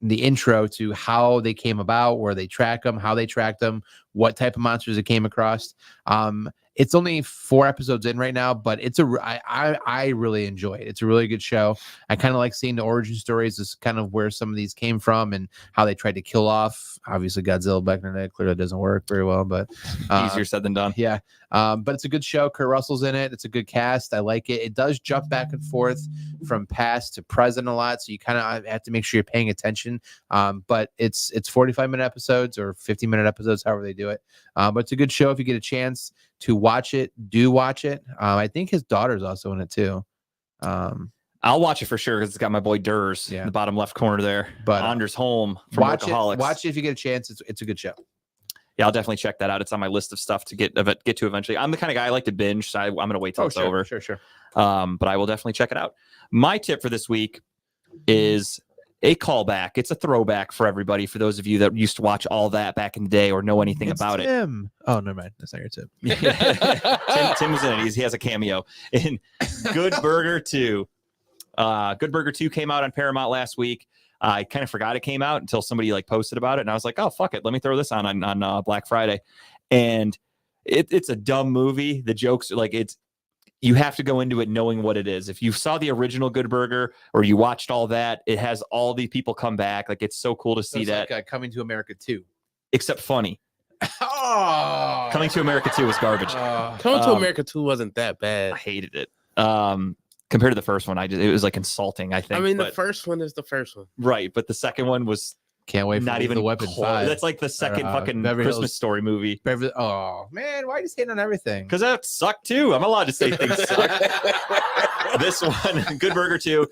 intro to how they came about, where they track them, how they tracked them, what type of monsters it came across. It's only 4 episodes in right now, but I really enjoy it. It's a really good show. I kind of like seeing the origin stories, is kind of where some of these came from and how they tried to kill off, obviously, Godzilla back in the day. Clearly doesn't work very well, but Easier said than done. yeah. But it's a good show. Kurt Russell's in it. It's a good cast. I like it. It does jump back and forth from past to present a lot, so you kind of have to make sure you're paying attention. But it's 45-minute episodes or 50-minute episodes, however they do it. But it's a good show if you get a chance to watch it. Do watch it. I think his daughter's also in it too. I'll watch it for sure because it's got my boy Durs in the bottom left corner there. But Anders Holm from Workaholics. Watch it if you get a chance. It's a good show. Yeah, I'll definitely check that out. It's on my list of stuff to get to eventually. I'm the kind of guy I like to binge, so I'm going to wait till it's over. Sure. But I will definitely check it out. My tip for this week is a callback. It's a throwback for everybody. For those of you that used to watch all that back in the day or know anything about it. Tim. Oh, never mind. That's not your tip. Tim was in it. He has a cameo in Good Burger 2. Good Burger 2 came out on Paramount last week. I kind of forgot it came out until somebody posted about it, and I was like, "Oh fuck it, let me throw this on Black Friday." And it's a dumb movie. The jokes you have to go into it knowing what it is. If you saw the original Good Burger or you watched all that, it has all the people come back. Like it's so cool to see that. Like Coming to America 2, except funny. Oh, Coming to America 2 was garbage. Coming to America 2 wasn't that bad. I hated it. Compared to the first one, it was like insulting. I think. I mean, the but, first one is the first one, right? But the second one was can't wait for not even the Weapon close. 5. That's like the second fucking Beverly Christmas Hills- Story movie. Oh man, why are you saying on everything? Because that sucked too. I'm allowed to say things suck. This one, Good Burger 2,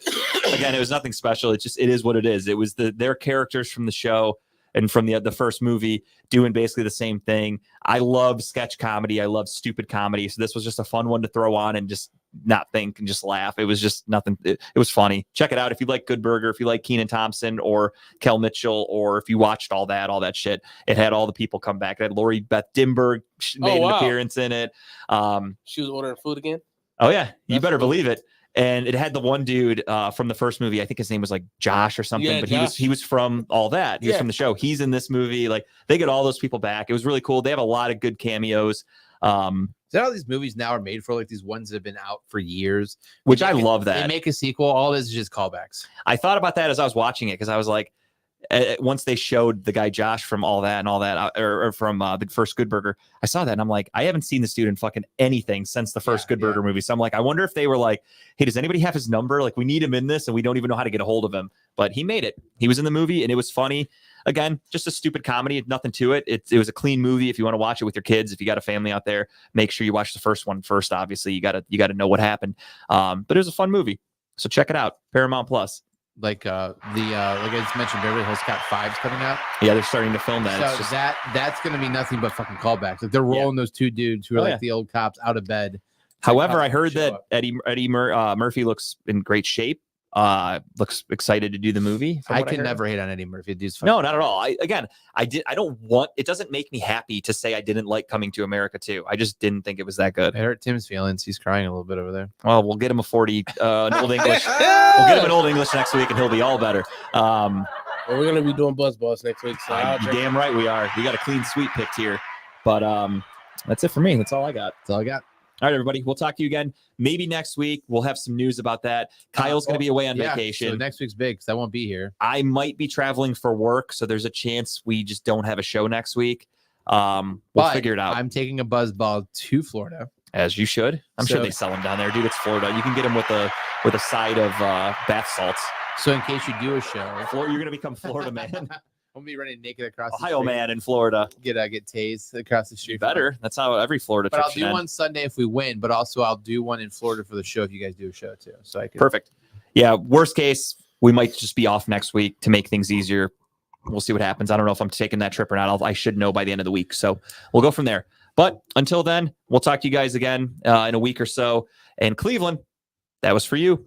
again, it was nothing special. It is what it is. It was their characters from the show and from the first movie doing basically the same thing. I love sketch comedy. I love stupid comedy. So this was just a fun one to throw on and just not think and just laugh. It was just nothing. It was funny. Check it out if you like Good Burger, if you like Kenan Thompson or Kel Mitchell, or if you watched all that shit. It had all the people come back. It had Lori Beth Dimberg made an appearance in it. She was ordering food again. Oh yeah, you That's better cool. believe it. And it had the one dude from the first movie. I think his name was like Josh or something, Yeah, but Josh. he was from all that. He was from the show. He's in this movie. Like they get all those people back. It was really cool. They have a lot of good cameos. Is that how these movies now are made for? Like these ones that have been out for years, Which I love that. They make a sequel. All this is just callbacks. I thought about that as I was watching it because I was like, once they showed the guy Josh from all that, or from the first Good Burger, I saw that and I'm like, I haven't seen this dude in fucking anything since the first Good Burger movie. So I'm like, I wonder if they were like, hey, does anybody have his number? Like, we need him in this, and we don't even know how to get a hold of him. But he made it. He was in the movie, and it was funny. Again, just a stupid comedy, nothing to it. It was a clean movie. If you want to watch it with your kids, if you got a family out there, make sure you watch the first one first. Obviously, you gotta know what happened. But it was a fun movie, so check it out. Paramount Plus. Like like I just mentioned, Beverly Hills Cop 5's coming out. Yeah, they're starting to film that. So It's just, that's gonna be nothing but fucking callbacks. Like they're rolling those two dudes who are like the old cops out of bed. however, like, I heard show that up. Eddie Murphy looks in great shape. Looks excited to do the movie. from I what can heard. never hate on Eddie Murphy. Dude's No, not at all. I don't want. It doesn't make me happy to say I didn't like Coming to America 2. I just didn't think it was that good. I hurt Tim's feelings. He's crying a little bit over there. Well, we'll get him a 40 an old English. We'll get him an old English next week, and he'll be all better. Well, we're gonna be doing Buzz Balls next week. So I'll check- Damn right we are. We got a clean sweep picked here, but that's it for me. That's all I got. That's all I got. All right, everybody. We'll talk to you again. Maybe next week we'll have some news about that. Kyle's going to be away on vacation. So next week's big because I won't be here. I might be traveling for work, so there's a chance we just don't have a show next week. We'll But figure it out. I'm taking a buzz ball to Florida. As you should. I'm sure So- they sell them down there, dude. It's Florida. You can get them with a side of bath salts. So in case you do a show, You're gonna become Florida man, I'll be running naked across the Ohio street. man in Florida. Get tased across the street. Better. That's how every Florida But trip I'll should do end. one Sunday if we win, but also I'll do one in Florida for the show if you guys do a show too. So I can Perfect. Yeah. Worst case, we might just be off next week to make things easier. We'll see what happens. I don't know if I'm taking that trip or not. I should know by the end of the week. So we'll go from there. But until then, we'll talk to you guys again in a week or so. And Cleveland, that was for you.